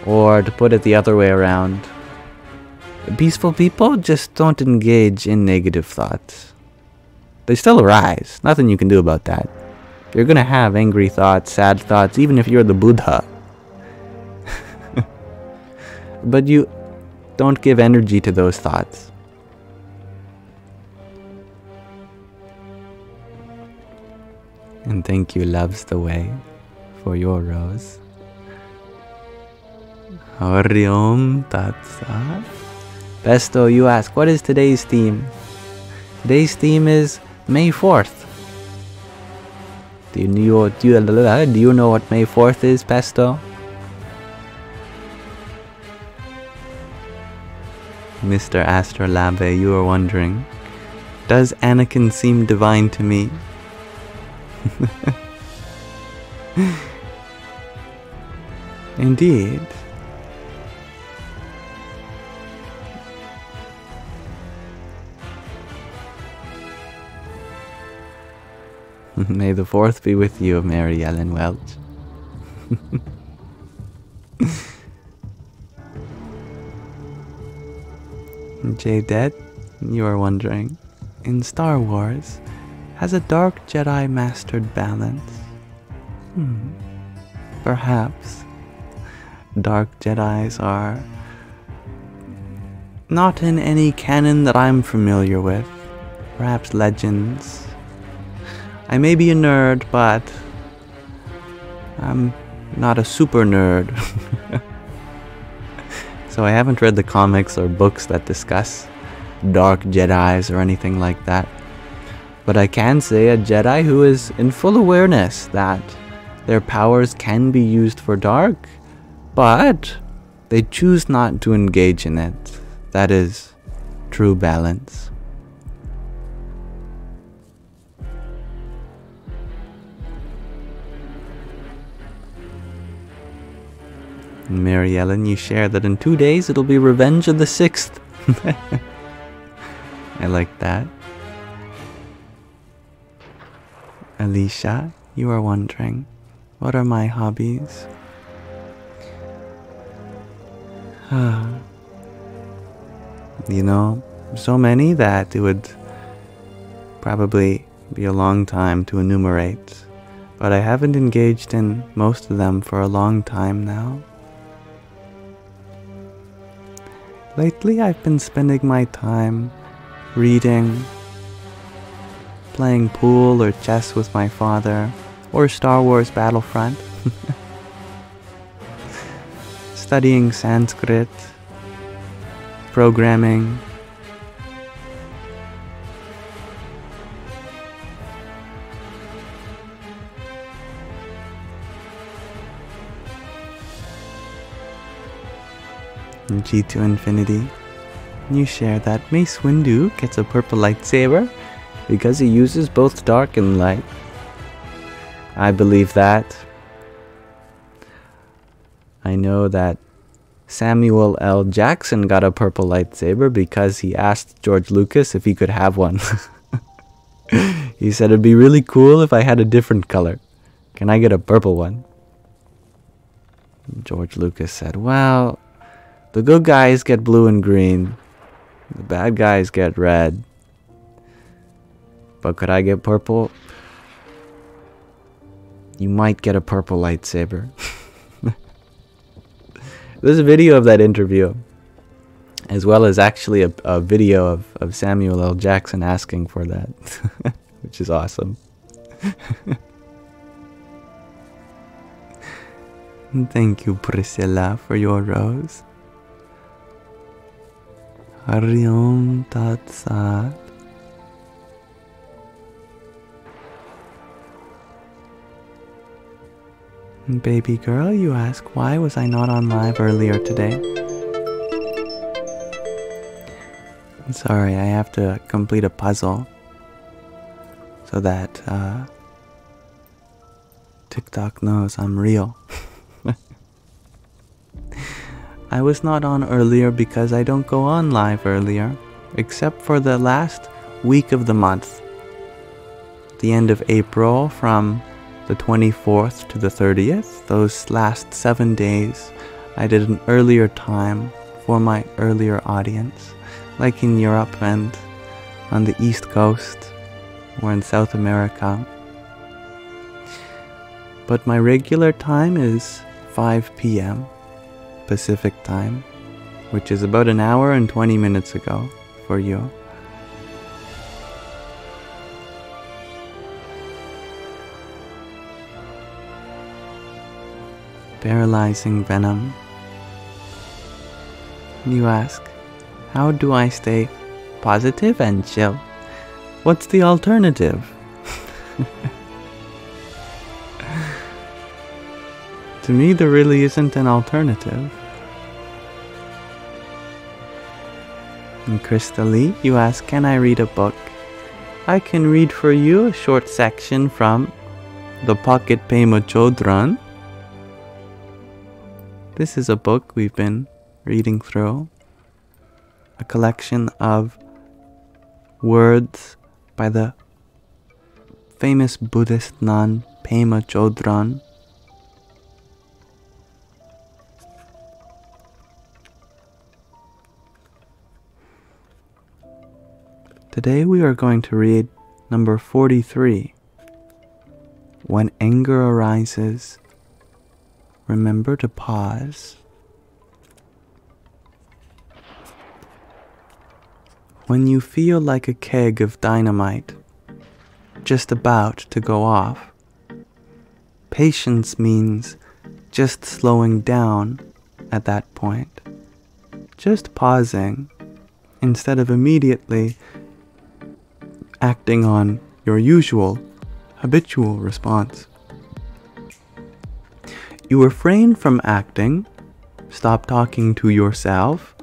Or to put it the other way around, peaceful people just don't engage in negative thoughts. They still arise. Nothing you can do about that. You're gonna have angry thoughts, sad thoughts, even if you're the Buddha. But you don't give energy to those thoughts. And thank you, Loves the Way, for your rose. Hari Om Tat Sat. Pesto, you ask, what is today's theme? Today's theme is May 4th. Do you know what May 4th is, Pesto? Mr. Astrolabe, you are wondering, does Anakin seem divine to me? Indeed. May the 4th be with you, Mary Ellen Welch. J-Det, you are wondering, in Star Wars, has a dark Jedi mastered balance? Perhaps. Dark Jedis are not in any canon that I'm familiar with. Perhaps legends. I may be a nerd, but I'm not a super nerd. So I haven't read the comics or books that discuss dark Jedis or anything like that. But I can say a Jedi who is in full awareness that their powers can be used for dark, but they choose not to engage in it. That is true balance. Mary Ellen, you share that in 2 days it'll be Revenge of the 6th. I like that. Alicia, you are wondering, what are my hobbies? You know, so many that it would probably be a long time to enumerate, but I haven't engaged in most of them for a long time now. Lately I've been spending my time reading, playing pool or chess with my father, or Star Wars Battlefront, studying Sanskrit, programming, and G to Infinity. You share that Mace Windu gets a purple lightsaber because he uses both dark and light. I believe that. I know that Samuel L. Jackson got a purple lightsaber because he asked George Lucas if he could have one. He said it'd be really cool if I had a different color. Can I get a purple one? George Lucas said, well, the good guys get blue and green. The bad guys get red. But could I get purple? You might get a purple lightsaber. There's a video of that interview, as well as actually a video of Samuel L. Jackson asking for that, which is awesome. Thank you, Priscilla, for your rose. Hari Om Tat Sat. Baby girl, you ask, why was I not on live earlier today? I'm sorry, I have to complete a puzzle so that TikTok knows I'm real. I was not on earlier because I don't go on live earlier, except for the last week of the month. The end of April, from the 24th to the 30th, those last 7 days, I did an earlier time for my earlier audience, like in Europe and on the East Coast or in South America. But my regular time is 5 p.m. Pacific time, which is about an hour and 20 minutes ago for you. Paralyzing venom. You ask, how do I stay positive and chill? What's the alternative? To me, there really isn't an alternative. And Crystally, you ask, can I read a book? I can read for you a short section from the Pocket Pema Chodron. This is a book we've been reading through, a collection of words by the famous Buddhist nun Pema Chodron. Today we are going to read number 43. When anger arises, remember to pause. When you feel like a keg of dynamite just about to go off, patience means just slowing down at that point, just pausing instead of immediately acting on your usual, habitual response. You refrain from acting, stop talking to yourself,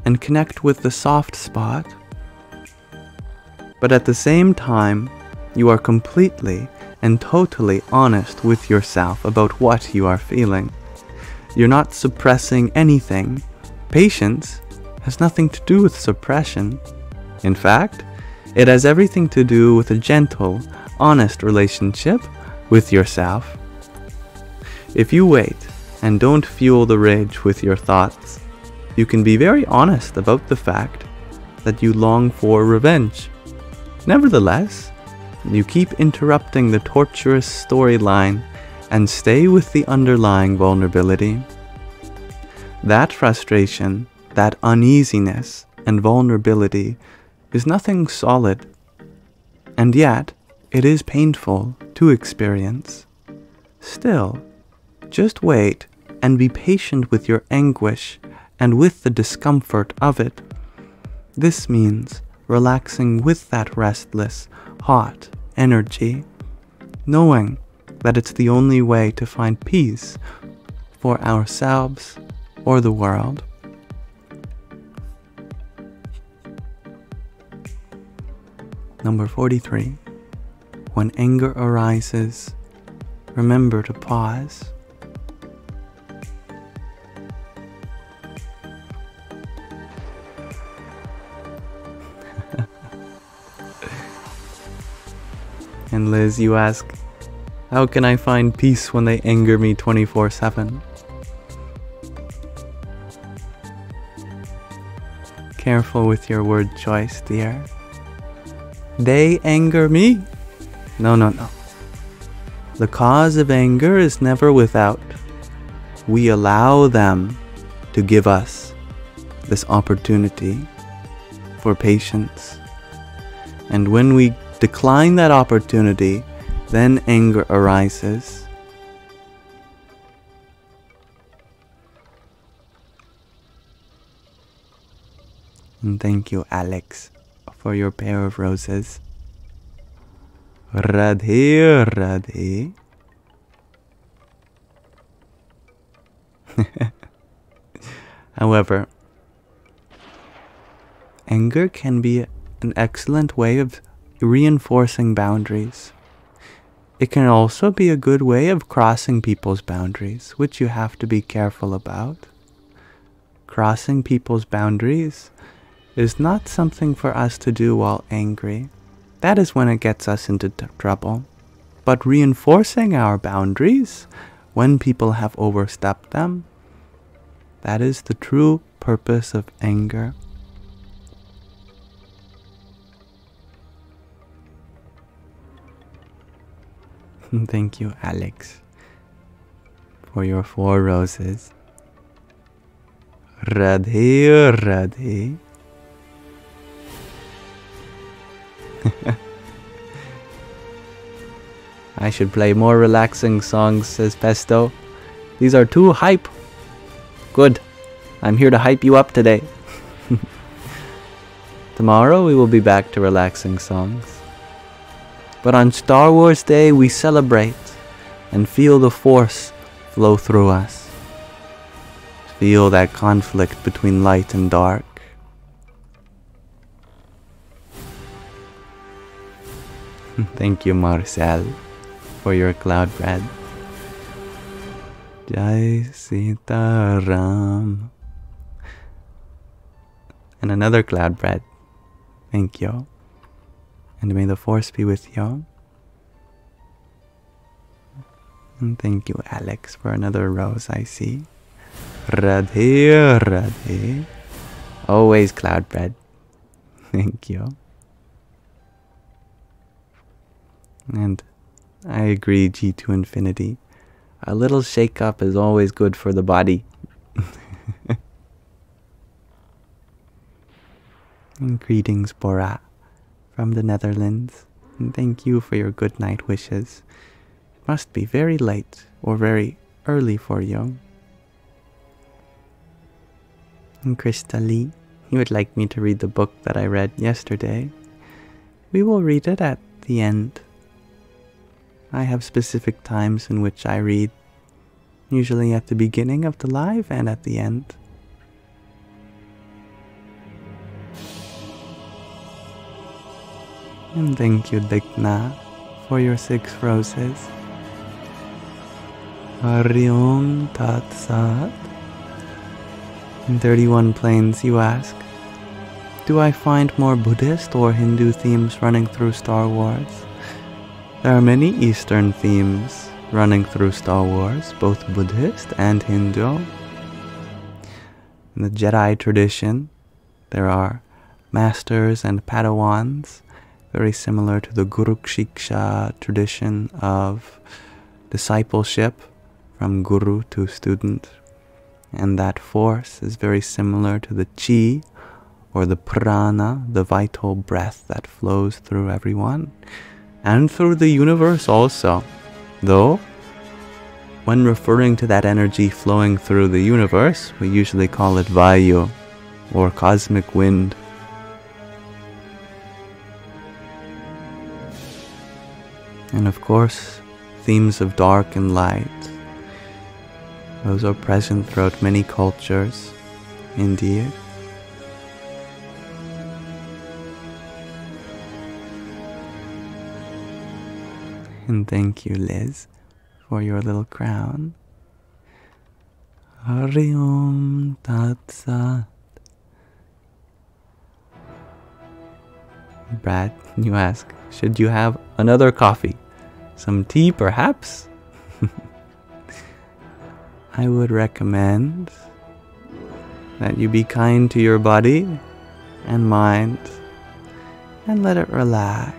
and connect with the soft spot. But at the same time, you are completely and totally honest with yourself about what you are feeling. You're not suppressing anything. Patience has nothing to do with suppression. In fact, it has everything to do with a gentle, honest relationship with yourself. If you wait and don't fuel the rage with your thoughts, you can be very honest about the fact that you long for revenge. Nevertheless, you keep interrupting the torturous storyline and stay with the underlying vulnerability. That frustration that uneasiness and vulnerability is nothing solid, and yet it is painful to experience. Still, just wait and be patient with your anguish and with the discomfort of it. This means relaxing with that restless, hot energy, knowing that it's the only way to find peace for ourselves or the world. Number 43. When anger arises, remember to pause. And Liz, you ask, how can I find peace when they anger me 24/7? Careful with your word choice, dear. They anger me? No. The cause of anger is never without. We allow them to give us this opportunity for patience. And when we decline that opportunity, then anger arises. And thank you, Alex, for your pair of roses. Radhe, Radhe. However, anger can be an excellent way of reinforcing boundaries. It can also be a good way of crossing people's boundaries, which you have to be careful about. Crossing people's boundaries is not something for us to do while angry. That is when it gets us into trouble. But reinforcing our boundaries when people have overstepped them, that is the true purpose of anger. Thank you, Alex, for your 4 roses. Radhe, Radhe. I should play more relaxing songs, says Pesto. These are too hype. Good. I'm here to hype you up today. Tomorrow we will be back to relaxing songs. But on Star Wars Day we celebrate and feel the Force flow through us. Feel that conflict between light and dark. Thank you, Marcel, for your cloud bread. Jai Sita Ram. And another cloud bread. Thank you. And may the Force be with you. And thank you, Alex, for another rose I see. Radhe, Radhe. Always cloud bread. Thank you. And I agree, G to infinity. A little shake-up is always good for the body. And greetings, Bora, from the Netherlands. And thank you for your good night wishes. It must be very late or very early for you. And Krista Lee, you would like me to read the book that I read yesterday. We will read it at the end. I have specific times in which I read, usually at the beginning of the live and at the end. And thank you, Digna, for your 6 roses. Hari Om Tat Sat. In 31 Planes, you ask, do I find more Buddhist or Hindu themes running through Star Wars? There are many Eastern themes running through Star Wars, both Buddhist and Hindu. In the Jedi tradition, there are masters and Padawans, very similar to the Guru Shiksha tradition of discipleship from guru to student. And that force is very similar to the chi, or the prana, the vital breath that flows through everyone, and through the universe also. Though, when referring to that energy flowing through the universe, we usually call it Vayu, or cosmic wind. And of course, themes of dark and light, those are present throughout many cultures, indeed. And thank you, Liz, for your little crown. Hari Om Tat Sat. Brad, you ask, should you have another coffee? Some tea, perhaps? I would recommend that you be kind to your body and mind and let it relax.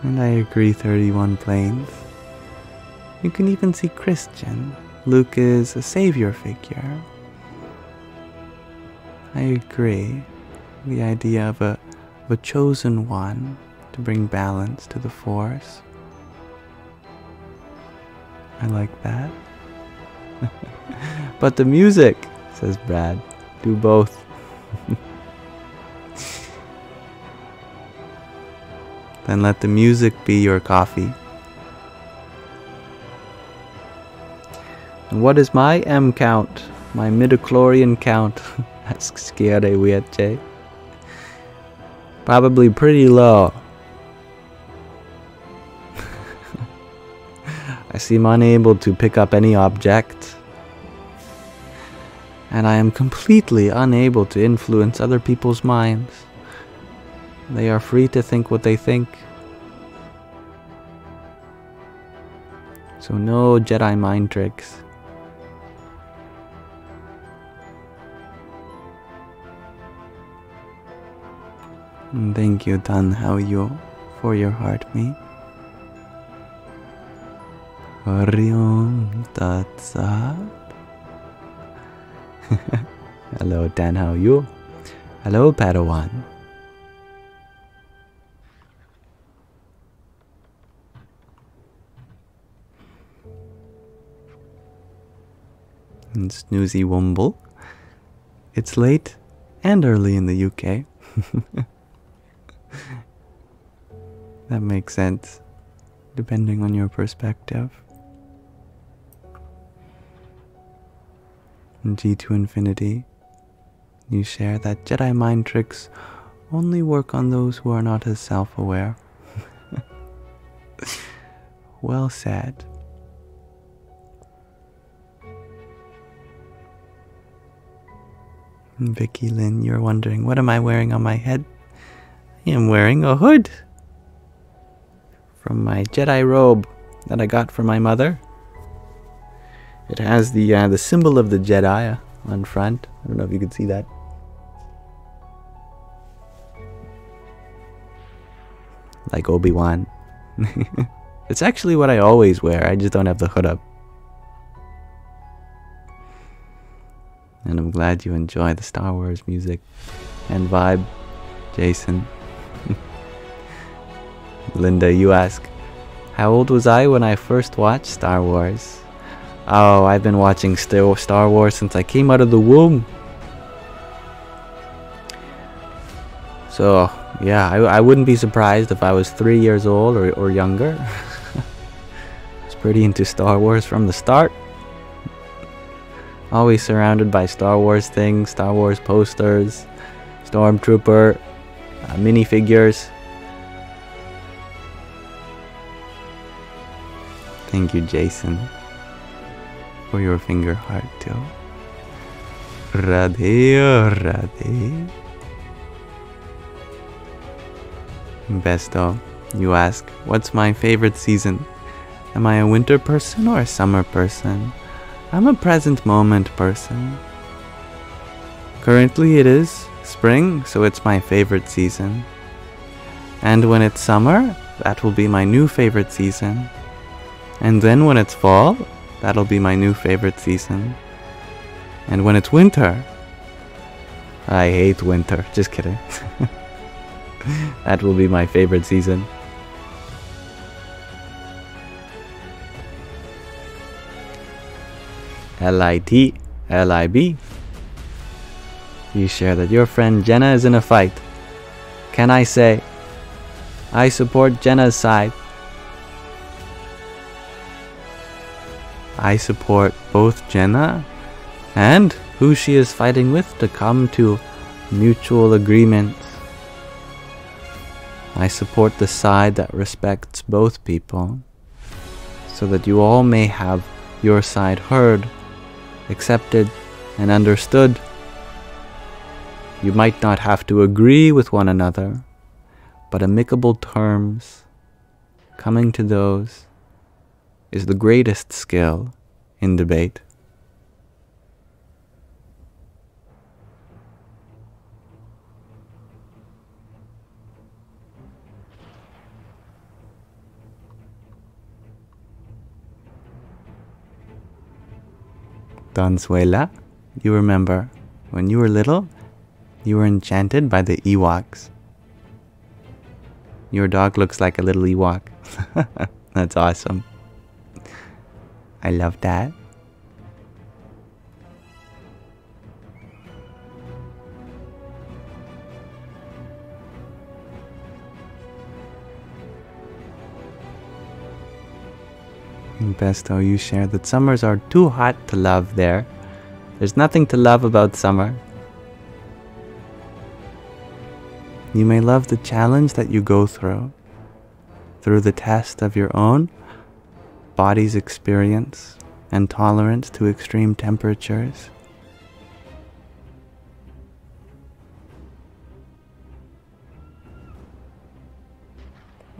And I agree, 31 planes. You can even see Christian. Luke is a savior figure. I agree. The idea of a chosen one to bring balance to the force. I like that. But the music, says Brad. Do both. Then let the music be your coffee. And what is my M count? My midichlorian count? Asks Gayatri. Probably pretty low. I seem unable to pick up any object. And I am completely unable to influence other people's minds. They are free to think what they think. So no Jedi mind tricks. And thank you, Tan Hao Yo, for your heart me. Hari Om Tat Sat. Hello, Tan Hao Yo. Hello, Padawan. And Snoozy Wumble. It's late and early in the UK. That makes sense, depending on your perspective. And G2 Infinity, you share that Jedi mind tricks only work on those who are not as self-aware. Well said. And Vicky Lynn, you're wondering, what am I wearing on my head? I am wearing a hood from my Jedi robe that I got from my mother. It has the symbol of the Jedi on front. I don't know if you can see that. Like Obi-Wan. It's actually what I always wear. I just don't have the hood up. And I'm glad you enjoy the Star Wars music and vibe, Jason. Linda, you ask, how old was I when I first watched Star Wars? Oh, I've been watching Star Wars since I came out of the womb. So, yeah, I wouldn't be surprised if I was 3 years old or younger. I was pretty into Star Wars from the start. Always surrounded by Star Wars things, Star Wars posters, Stormtrooper, minifigures. Thank you, Jason, for your finger heart too. Radhe, Radhe. Besto, you ask, what's my favorite season? Am I a winter person or a summer person? I'm a present moment person. Currently it is spring, so it's my favorite season. And when it's summer, that will be my new favorite season. And then when it's fall, that'll be my new favorite season. And when it's winter, I hate winter. Just kidding. That will be my favorite season. LIT, LIB. You share that your friend Jenna is in a fight. Can I say, I support Jenna's side. I support both Jenna and who she is fighting with to come to mutual agreement. I support the side that respects both people, so that you all may have your side heard, accepted, and understood. You might not have to agree with one another, but amicable terms, coming to those, is the greatest skill in debate. Donzuela, you remember, when you were little, you were enchanted by the Ewoks. Your dog looks like a little Ewok. That's awesome. I love that. And Besto, you share that summers are too hot to love there. There's nothing to love about summer. You may love the challenge that you go through the test of your own body's experience and tolerance to extreme temperatures.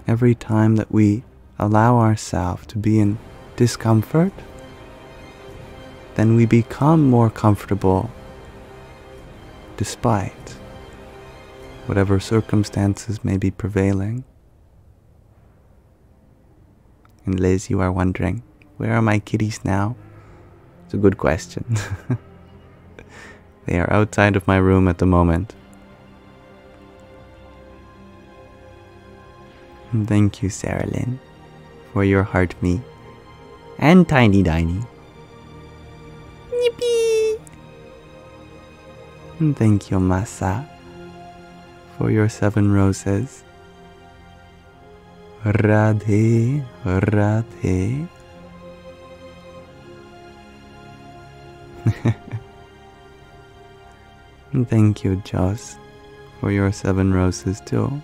Every time that we allow ourselves to be in discomfort, then we become more comfortable despite whatever circumstances may be prevailing. And Liz, you are wondering, where are my kitties now? It's a good question. They are outside of my room at the moment. And thank you, Sarah Lynn, for your heart me and Tiny Diny. Yippee! And thank you, Masa, for your 7 roses. Radhe, Radhe. And thank you, Joss, for your 7 roses too.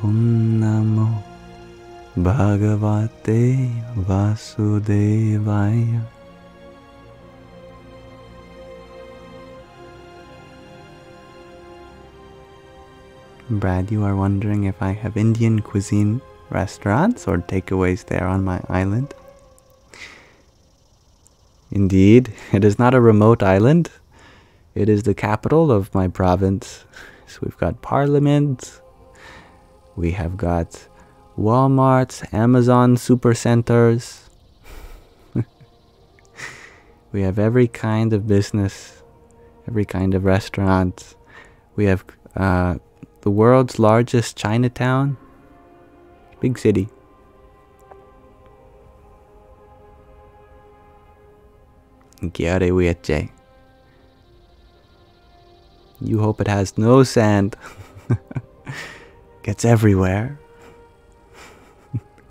Om Namo Bhagavate Vasudevaya. Brad, you are wondering if I have Indian cuisine restaurants or takeaways there on my island. Indeed, it is not a remote island. It is the capital of my province. So we've got Parliament, we have got Walmarts, Amazon supercenters. We have every kind of business, every kind of restaurant. We have the world's largest Chinatown. Big city. Gayatri. You hope it has no sand. Gets everywhere.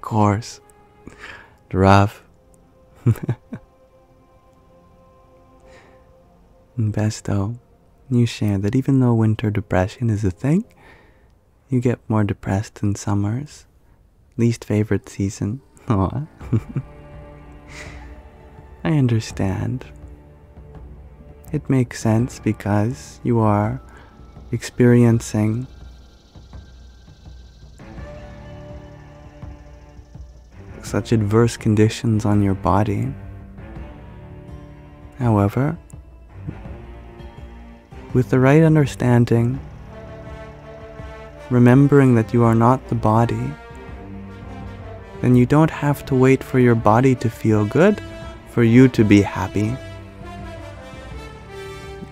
Coarse. Rough. Besto, you share that even though winter depression is a thing, you get more depressed in summers. Least favorite season. Aw. I understand. It makes sense because you are experiencing such adverse conditions on your body. However, with the right understanding remembering that you are not the body, then you don't have to wait for your body to feel good for you to be happy.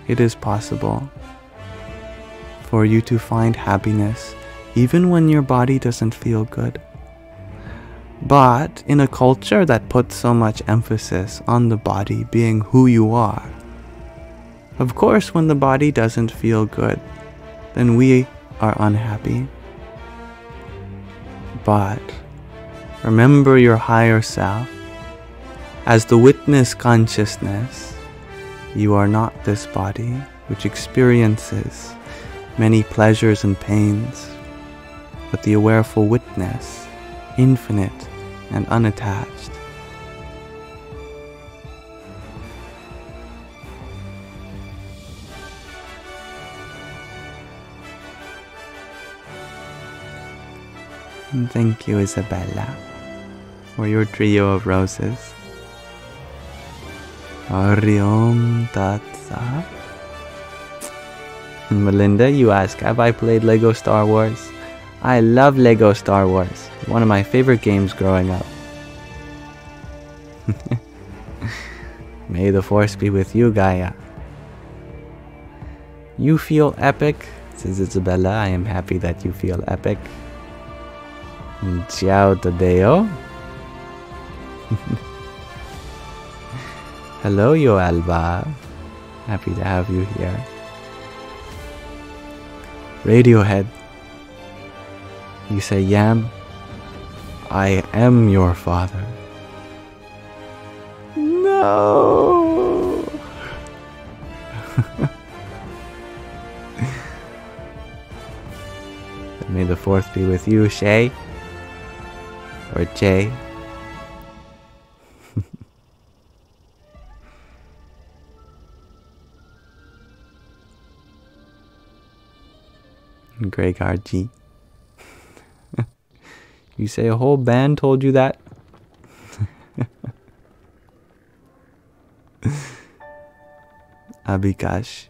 It is possible for you to find happiness even when your body doesn't feel good. But in a culture that puts so much emphasis on the body being who you are, of course when the body doesn't feel good, then we are unhappy. But remember your higher self. As the witness consciousness, you are not this body which experiences many pleasures and pains, but the awareful witness, infinite and unattached. And thank you, Isabella, for your trio of roses. Hari Om Tat Sat. Melinda, you ask, have I played Lego Star Wars? I love Lego Star Wars. One of my favorite games growing up. May the Force be with you, Gaia. You feel epic, says Isabella. I am happy that you feel epic. Ciao Tadeo. Hello, Yo Alba. Happy to have you here. Radiohead. You say, Yam, I am your father. No. May the fourth be with you, Shay. Or Jay. Greg RG. You say a whole band told you that? Abhikash.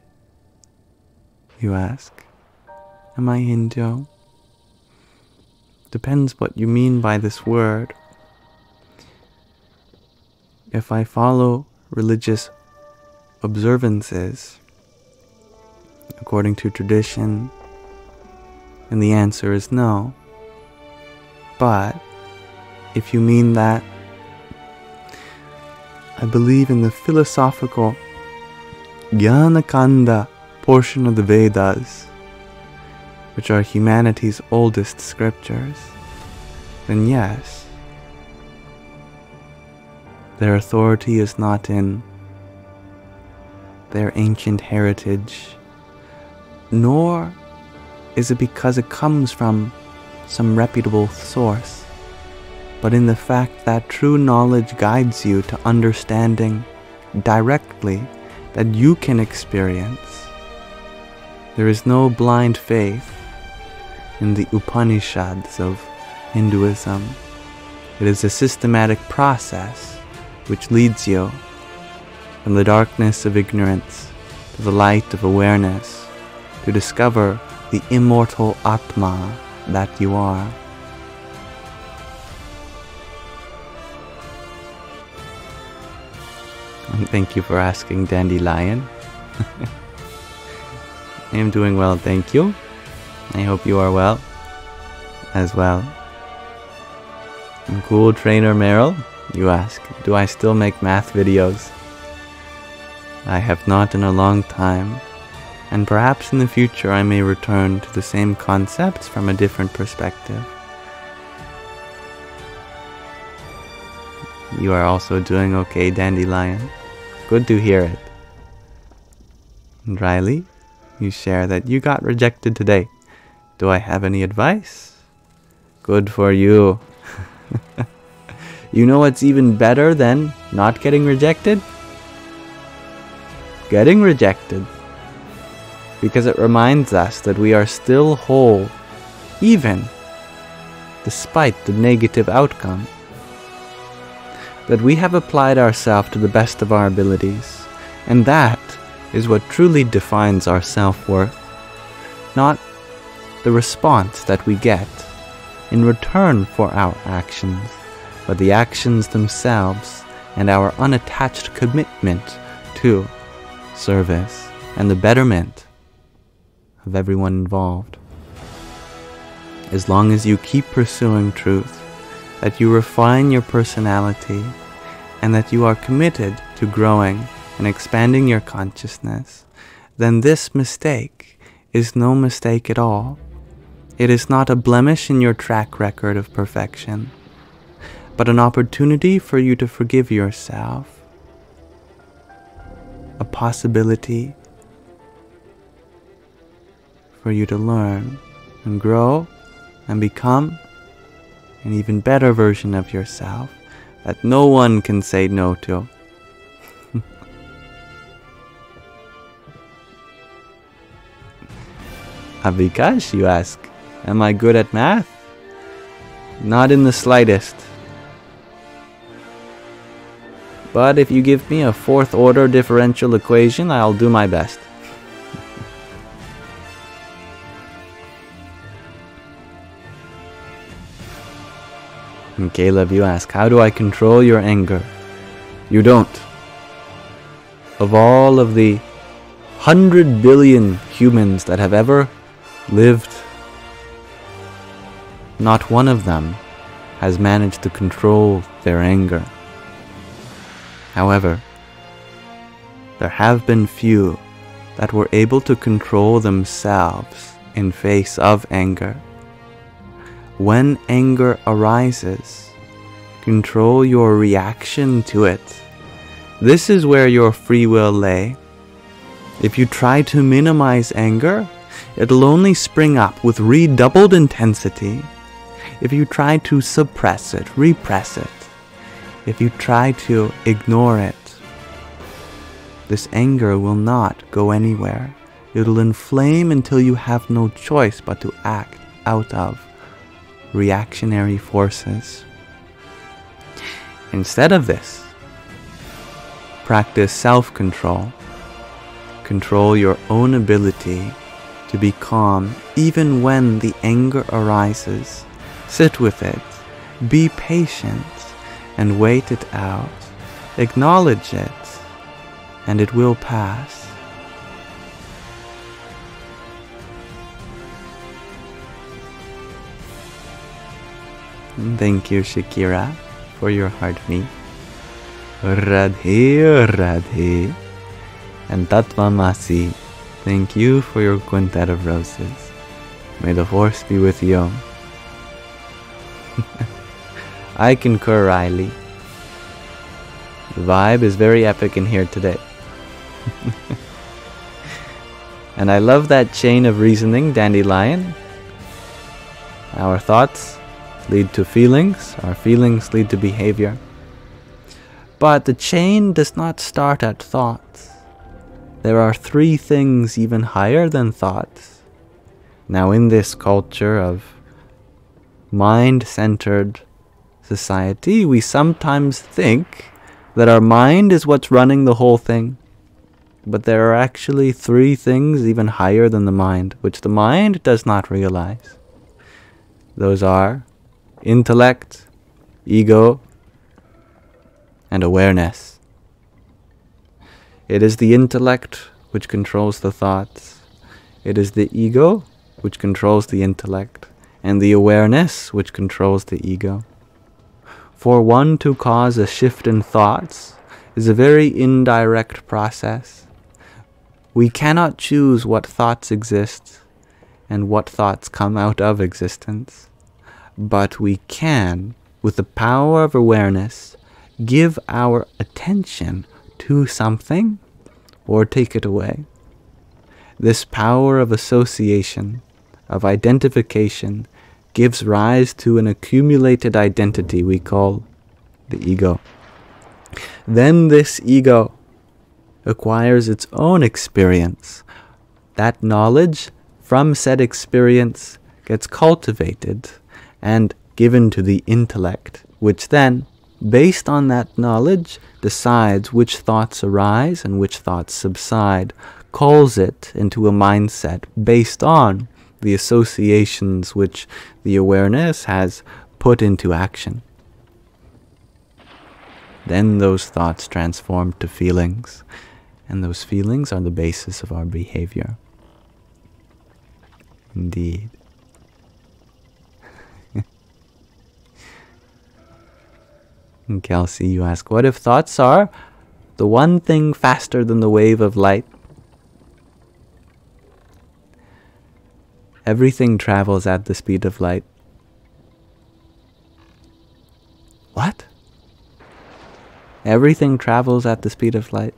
You ask, am I Hindu? Depends what you mean by this word. If I follow religious observances according to tradition, then the answer is no. But if you mean that I believe in the philosophical Jnana-kanda portion of the Vedas, which are humanity's oldest scriptures, then yes, their authority is not in their ancient heritage, nor is it because it comes from some reputable source, but in the fact that true knowledge guides you to understanding directly that you can experience. There is no blind faith in the Upanishads of Hinduism. It is a systematic process which leads you from the darkness of ignorance to the light of awareness to discover the immortal Atma that you are. And thank you for asking, Dandelion. I am doing well, thank you. I hope you are well as well. And cool trainer Meryl, you ask, do I still make math videos? I have not in a long time, and perhaps in the future I may return to the same concepts from a different perspective. You are also doing okay, Dandelion. Good to hear it. And Riley, you share that you got rejected today. Do I have any advice? Good for you. You know what's even better than not getting rejected? Getting rejected. Because it reminds us that we are still whole, even despite the negative outcome. That we have applied ourselves to the best of our abilities, and that is what truly defines our self-worth. Not the response that we get in return for our actions, but the actions themselves and our unattached commitment to service and the betterment of everyone involved. As long as you keep pursuing truth, that you refine your personality, and that you are committed to growing and expanding your consciousness, then this mistake is no mistake at all. It is not a blemish in your track record of perfection, but an opportunity for you to forgive yourself, a possibility for you to learn and grow and become an even better version of yourself that no one can say no to. Avikash, you ask, am I good at math? Not in the slightest. But if you give me a fourth order differential equation, I'll do my best. And Caleb, you ask, how do I control your anger? You don't. Of all of the 100 billion humans that have ever lived, not one of them has managed to control their anger. However, there have been few that were able to control themselves in face of anger. When anger arises, control your reaction to it. This is where your free will lay. If you try to minimize anger, it'll only spring up with redoubled intensity. If you try to suppress it, repress it, if you try to ignore it, this anger will not go anywhere. It'll inflame until you have no choice but to act out of reactionary forces. Instead of this, practice self-control. Control your own ability to be calm even when the anger arises. Sit with it, be patient, and wait it out. Acknowledge it, and it will pass. Thank you, Shakira, for your heartbeat. Radhe, Radhe. And Tatvamasi, thank you for your quintet of roses. May the force be with you. I concur, Riley. The vibe is very epic in here today. And I love that chain of reasoning, Dandelion. Our thoughts lead to feelings, our feelings lead to behavior. But the chain does not start at thoughts. There are three things even higher than thoughts. Now, in this culture of mind-centered society, we sometimes think that our mind is what's running the whole thing. But there are actually three things even higher than the mind, which the mind does not realize. Those are intellect, ego, and awareness. It is the intellect which controls the thoughts. It is the ego which controls the intellect, and the awareness which controls the ego. For one to cause a shift in thoughts is a very indirect process. We cannot choose what thoughts exist and what thoughts come out of existence. But we can, with the power of awareness, give our attention to something or take it away. This power of association, of identification, gives rise to an accumulated identity we call the ego. Then this ego acquires its own experience. That knowledge from said experience gets cultivated and given to the intellect, which then, based on that knowledge, decides which thoughts arise and which thoughts subside, calls it into a mindset based on the associations which the awareness has put into action. Then those thoughts transform to feelings, and those feelings are the basis of our behavior. Indeed. And Kelsey, you ask, what if thoughts are the one thing faster than the wave of light? Everything travels at the speed of light. What? Everything travels at the speed of light.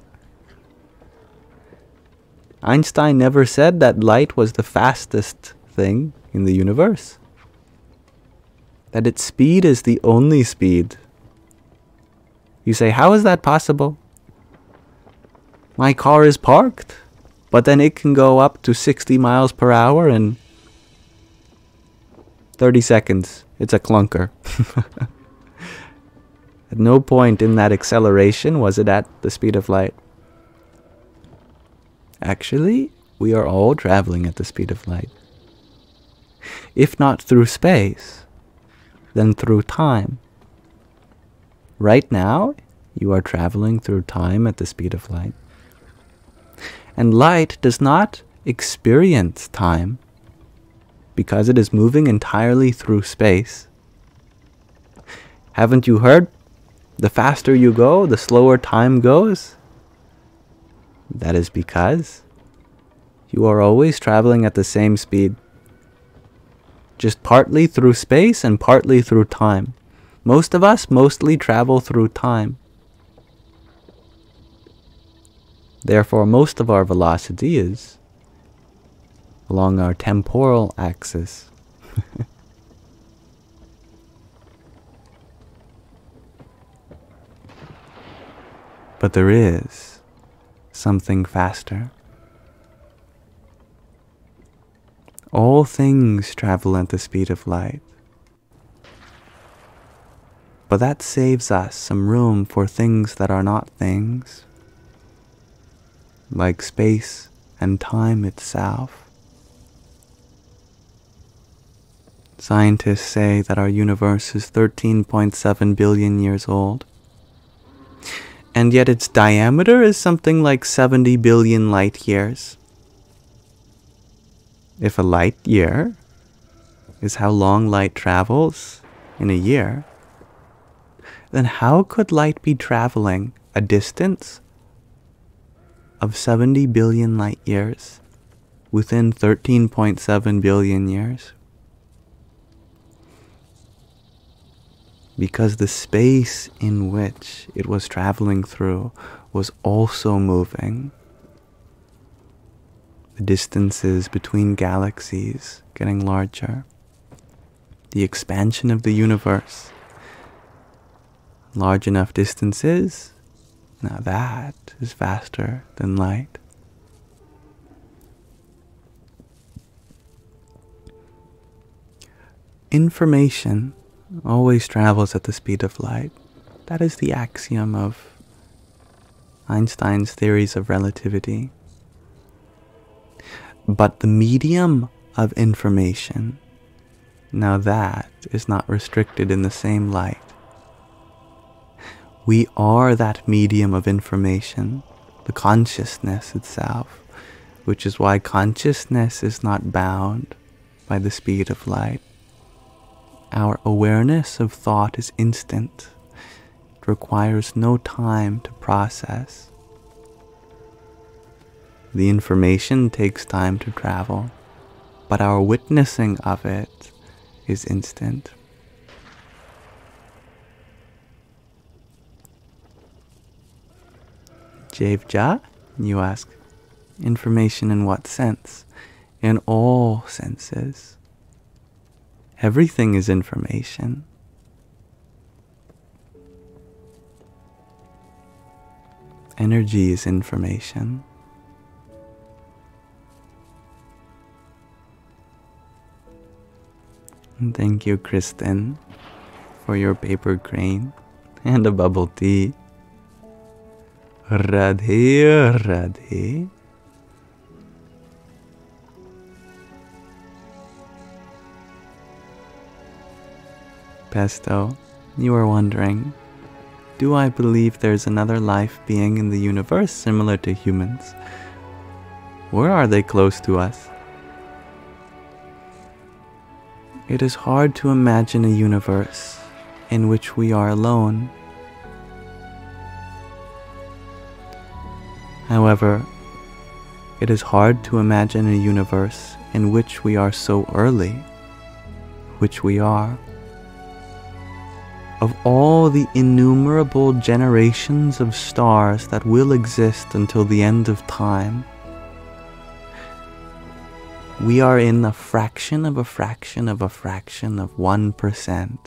Einstein never said that light was the fastest thing in the universe. That its speed is the only speed. You say, how is that possible? My car is parked, but then it can go up to 60 miles per hour in 30 seconds. It's a clunker. At no point in that acceleration was it at the speed of light. Actually, we are all traveling at the speed of light. If not through space, then through time. Right now, you are traveling through time at the speed of light. And light does not experience time because it is moving entirely through space. Haven't you heard? The faster you go, the slower time goes. That is because you are always traveling at the same speed. Just partly through space and partly through time. Most of us mostly travel through time. Therefore, most of our velocity is along our temporal axis. But there is something faster. All things travel at the speed of light. But that saves us some room for things that are not things, like space and time itself. Scientists say that our universe is 13.7 billion years old, and yet its diameter is something like 70 billion light years. If a light year is how long light travels in a year, then how could light be traveling a distance of 70 billion light years within 13.7 billion years? Because the space in which it was traveling through was also moving. The distances between galaxies getting larger. The expansion of the universe. Large enough distances, now that is faster than light. Information always travels at the speed of light. That is the axiom of Einstein's theories of relativity. But the medium of information, now that is not restricted in the same light. We are that medium of information, the consciousness itself, which is why consciousness is not bound by the speed of light. Our awareness of thought is instant. It requires no time to process. The information takes time to travel, but our witnessing of it is instant. Javja, you ask, information in what sense? In all senses. Everything is information. Energy is information. And thank you, Kristen, for your paper crane and a bubble tea. Radhe, Radhe. Pesto, you are wondering, do I believe there's another life being in the universe similar to humans? Where are they close to us? It is hard to imagine a universe in which we are alone. However, it is hard to imagine a universe in which we are so early, which we are. Of all the innumerable generations of stars that will exist until the end of time, we are in a fraction of a fraction of a fraction of 1%.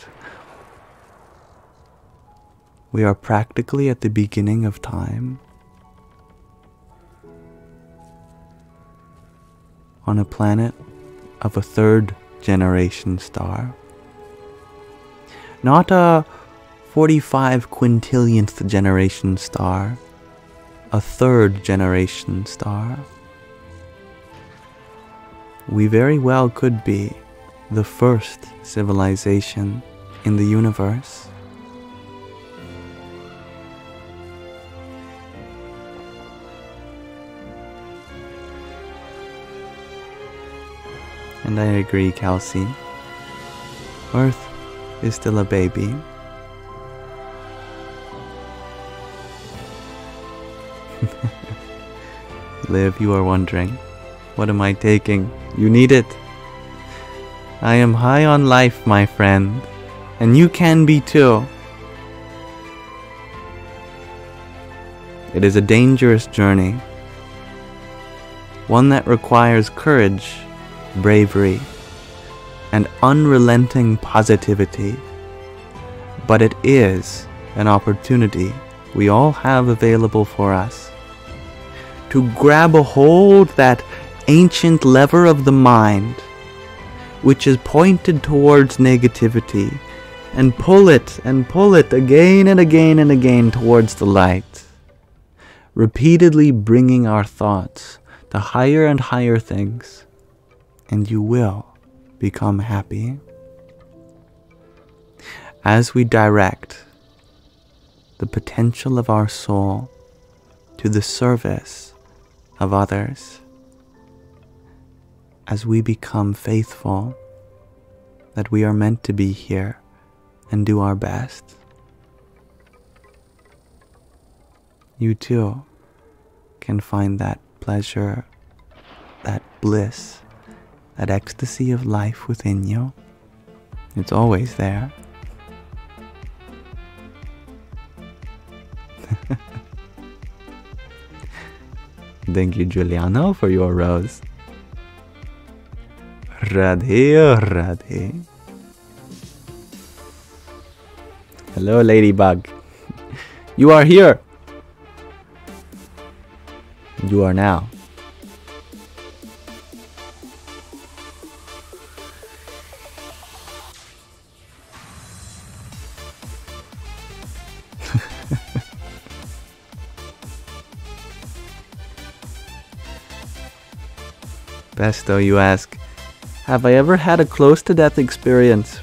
We are practically at the beginning of time, on a planet of a third generation star. Not a 45 quintillionth generation star, a third generation star. We very well could be the first civilization in the universe. And I agree, Kelsey. Earth is still a baby. Liv, you are wondering, what am I taking? You need it. I am high on life, my friend, and you can be too. It is a dangerous journey, one that requires courage, bravery, and unrelenting positivity, but it is an opportunity we all have available for us to grab a hold that ancient lever of the mind which is pointed towards negativity and pull it again and again and again towards the light, repeatedly bringing our thoughts to higher and higher things, and you will become happy. As we direct the potential of our soul to the service of others, as we become faithful that we are meant to be here and do our best, you too can find that pleasure, that bliss, that ecstasy of life within you. It's always there. Thank you, Giuliano, for your rose. Radhe, Radhe. Hello, Ladybug. You are here. You are now. Pesto, you ask, have I ever had a close-to-death experience?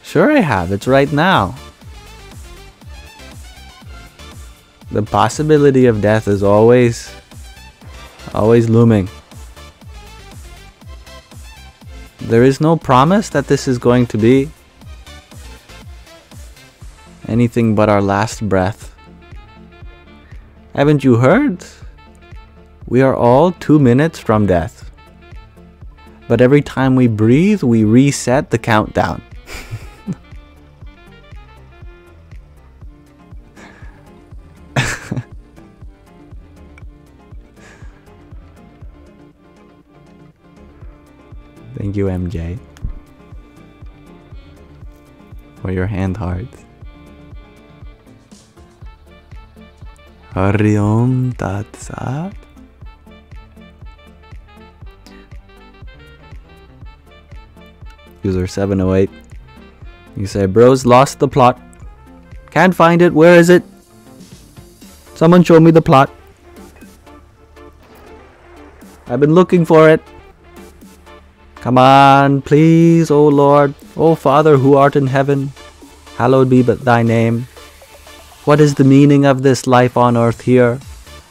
Sure I have, it's right now. The possibility of death is always looming. There is no promise that this is going to be anything but our last breath. Haven't you heard? We are all 2 minutes from death. But every time we breathe, we reset the countdown. Thank you, MJ, for your hand hearts. Hari Om Tat Sat. User 708. You say, bros, lost the plot. Can't find it. Where is it? Someone show me the plot. I've been looking for it. Come on, please, O Lord, O Father who art in heaven, hallowed be but thy name. What is the meaning of this life on earth here?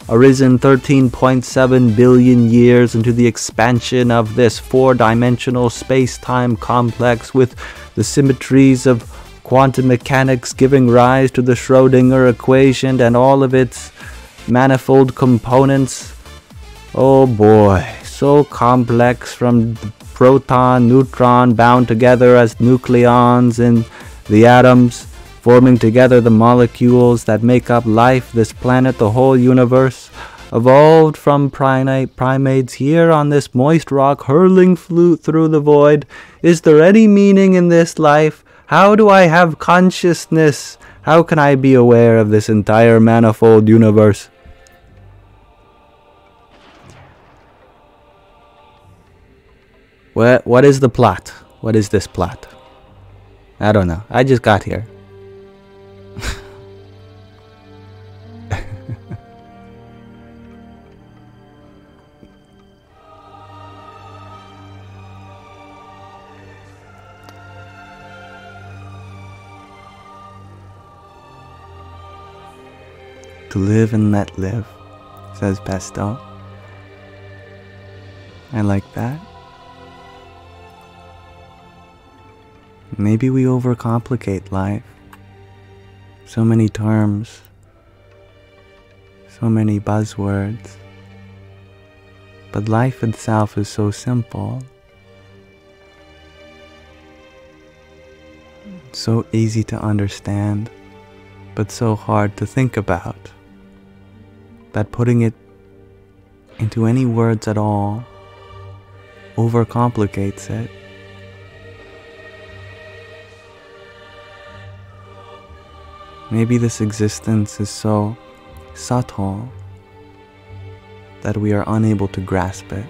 Arisen 13.7 billion years into the expansion of this four-dimensional space-time complex with the symmetries of quantum mechanics giving rise to the Schrödinger equation and all of its manifold components. Oh boy, so complex, from the proton, neutron bound together as nucleons in the atoms, forming together the molecules that make up life, this planet, the whole universe, evolved from primates here on this moist rock, hurling through the void. Is there any meaning in this life? How do I have consciousness? How can I be aware of this entire manifold universe? What is the plot? What is this plot? I don't know. I just got here. To live and let live, says Pesto. I like that. Maybe we overcomplicate life. So many terms, so many buzzwords. But life itself is so simple. So easy to understand, but so hard to think about, that putting it into any words at all overcomplicates it. Maybe this existence is so subtle that we are unable to grasp it.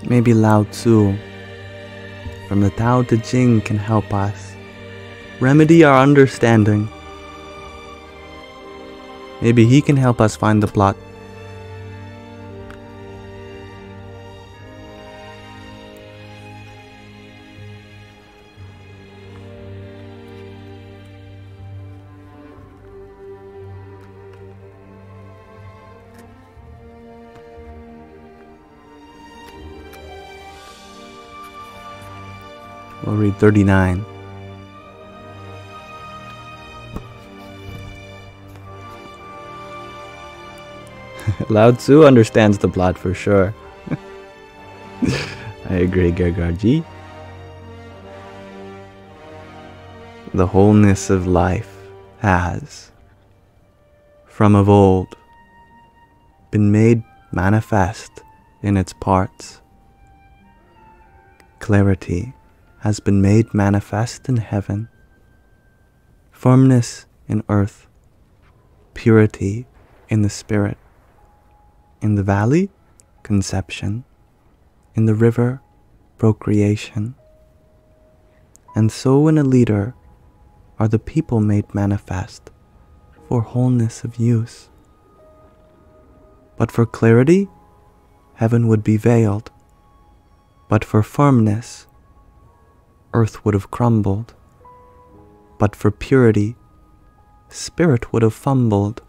Maybe Lao Tzu from the Tao Te Ching can help us remedy our understanding. Maybe he can help us find the plot. We'll read 39. Lao Tzu understands the plot for sure. I agree, Gergarji. The wholeness of life has, from of old, been made manifest in its parts. Clarity has been made manifest in heaven, firmness in earth, purity in the spirit, in the valley, conception, in the river, procreation. And so in a leader are the people made manifest for wholeness of use. But for clarity, heaven would be veiled. But for firmness, earth would have crumbled. But for purity, spirit would have fumbled.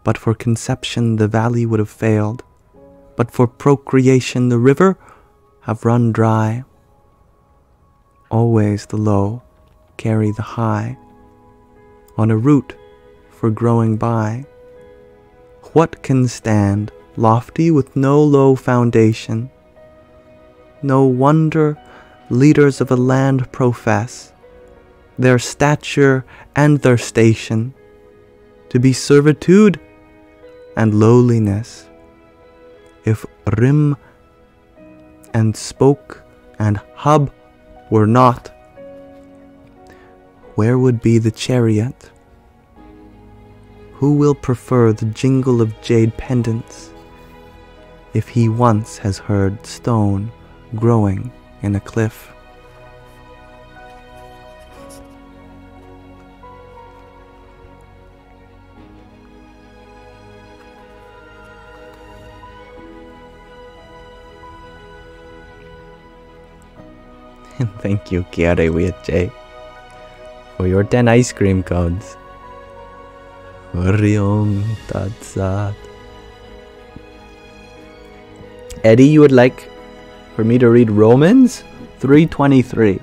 But for conception, the valley would have failed. But for procreation, the river have run dry. Always the low carry the high, on a route for growing by. What can stand lofty with no low foundation? No wonder leaders of a land profess their stature and their station to be servitude and lowliness. If rim and spoke and hub were not, where would be the chariot? Who will prefer the jingle of jade pendants if he once has heard stone growing in a cliff? And thank you, Gayatri, for your 10 ice cream cones. Hariom Tatsat. Eddie, you would like for me to read Romans 3:23.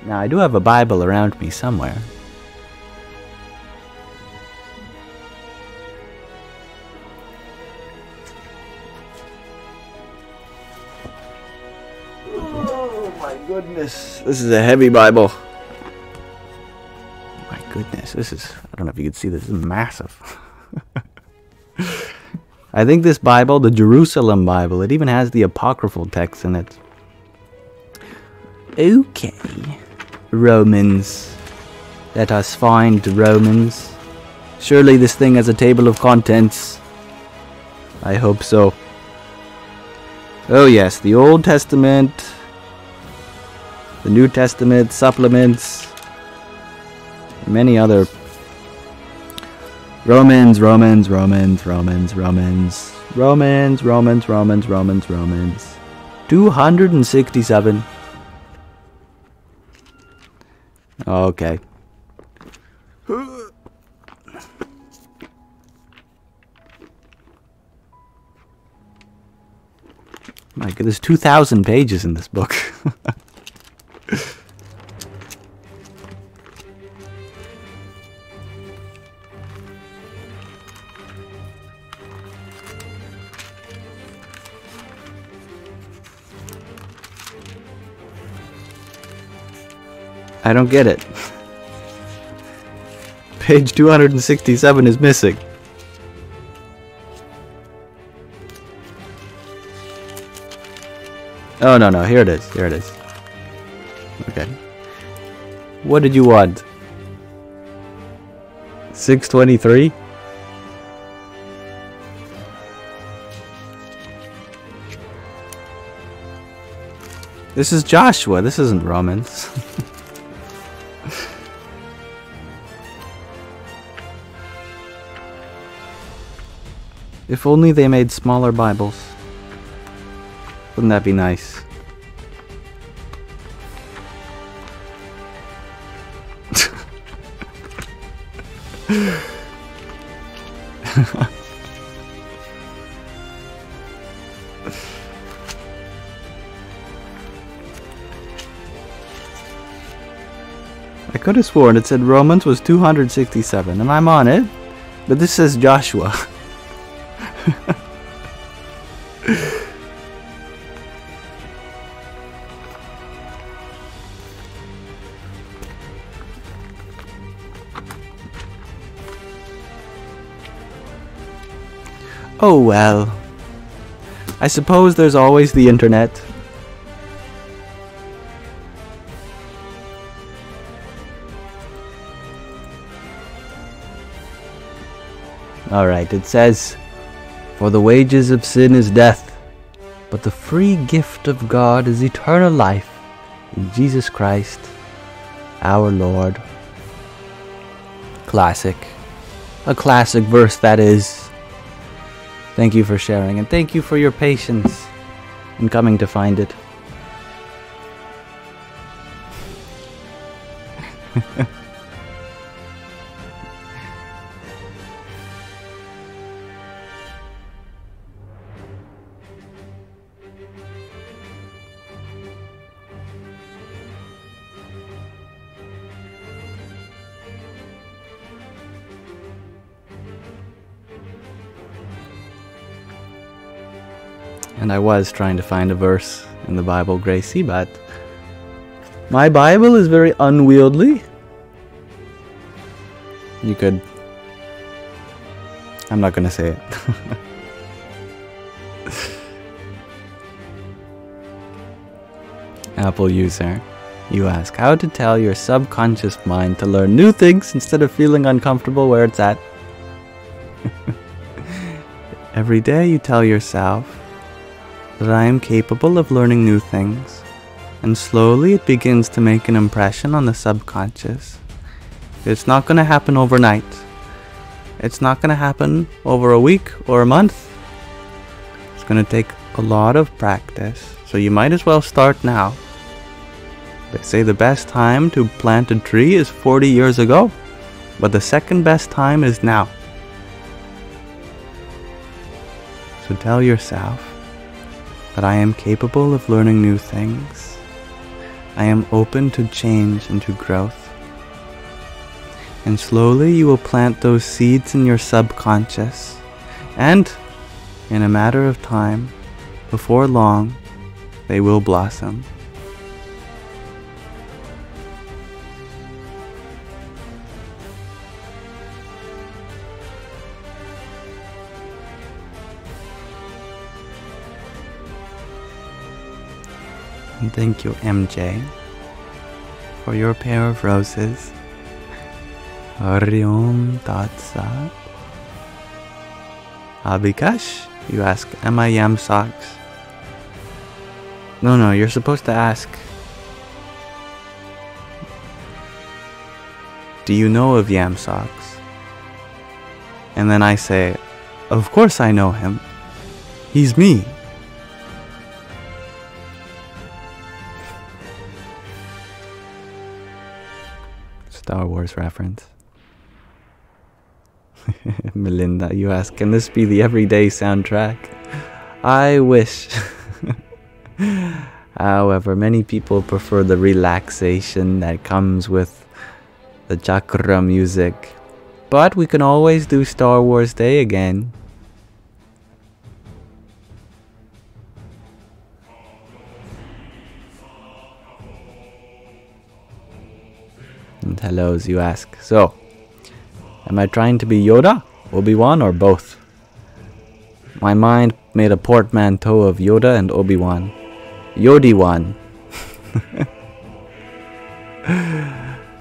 Now, I do have a Bible around me somewhere. Goodness, this is a heavy Bible. My goodness, this is, I don't know if you can see this, is massive. I think this Bible, the Jerusalem Bible, it even has the apocryphal text in it. Okay, Romans. Let us find Romans. Surely this thing has a table of contents. I hope so. Oh yes, the Old Testament, the New Testament, supplements, many other. Romans. 267. Okay. My God, there's 2,000 pages in this book. I don't get it. Page 267 is missing. Oh, no, here it is. Here it is. Okay. What did you want? 623? This is Joshua. This isn't Romans. If only they made smaller Bibles. Wouldn't that be nice? I could have sworn it said Romans was 267, and I'm on it, but this says Joshua. Oh well. I suppose there's always the internet. Alright, it says, "For the wages of sin is death, but the free gift of God is eternal life in Jesus Christ, our Lord." Classic. A classic verse, that is. Thank you for sharing, and thank you for your patience in coming to find it. And I was trying to find a verse in the Bible, Gracie, but my Bible is very unwieldy. You could... I'm not going to say it. Apple user, you ask how to tell your subconscious mind to learn new things instead of feeling uncomfortable where it's at. Every day you tell yourself that I am capable of learning new things, and slowly it begins to make an impression on the subconscious. It's not going to happen overnight. It's not going to happen over a week or a month. It's going to take a lot of practice, so you might as well start now. They say the best time to plant a tree is 40 years ago, but the second best time is now. So tell yourself that I am capable of learning new things. I am open to change and to growth. And slowly you will plant those seeds in your subconscious, and in a matter of time, before long, they will blossom. And thank you, MJ, for your pair of roses. Hari Om Tat Sat. Abhikash, you ask, am I Yamsox? No, you're supposed to ask, do you know of Yamsox? And then I say, of course I know him. He's me. Star Wars reference. Melinda, you ask, can this be the everyday soundtrack? I wish. However, many people prefer the relaxation that comes with the chakra music. But we can always do Star Wars Day again. And hellos, you ask. So, am I trying to be Yoda, Obi-Wan, or both? My mind made a portmanteau of Yoda and Obi-Wan. Yodi-Wan.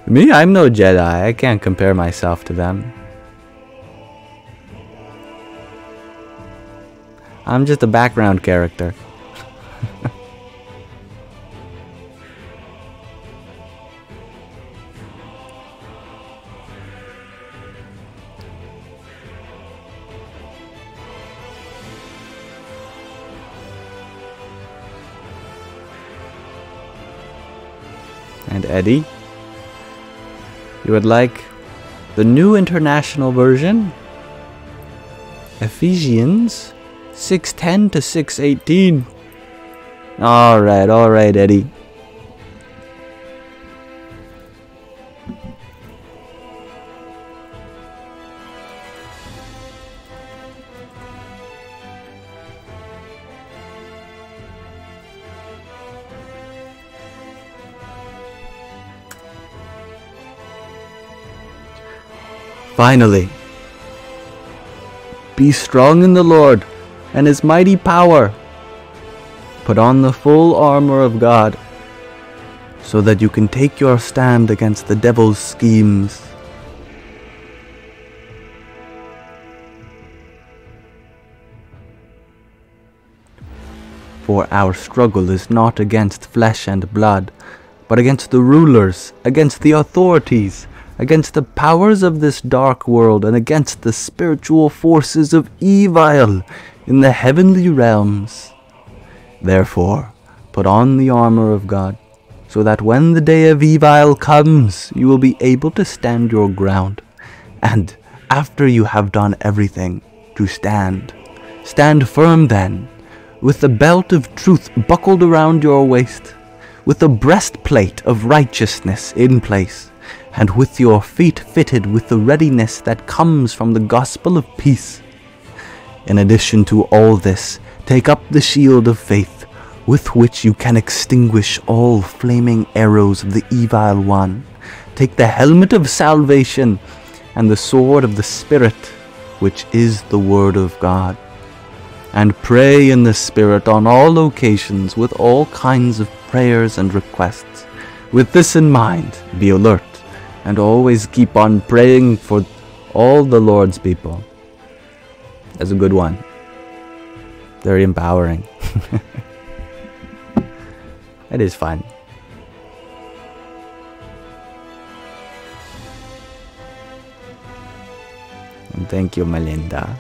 Me? I'm no Jedi. I can't compare myself to them. I'm just a background character. And Eddie, you would like the New International Version? Ephesians 6:10 to 6:18. Alright, Eddie. Finally, be strong in the Lord and His mighty power. Put on the full armor of God, so that you can take your stand against the devil's schemes. For our struggle is not against flesh and blood, but against the rulers, against the authorities, against the powers of this dark world, and against the spiritual forces of evil in the heavenly realms. Therefore, put on the armor of God, so that when the day of evil comes, you will be able to stand your ground. And after you have done everything, to stand. Stand firm then, with the belt of truth buckled around your waist, with the breastplate of righteousness in place, and with your feet fitted with the readiness that comes from the gospel of peace. In addition to all this, take up the shield of faith, with which you can extinguish all flaming arrows of the evil one. Take the helmet of salvation, and the sword of the Spirit, which is the word of God. and pray in the Spirit on all occasions with all kinds of prayers and requests. With this in mind, be alert, and always keep on praying for all the Lord's people. That's a good one. Very empowering. It is fun. And thank you, Melinda,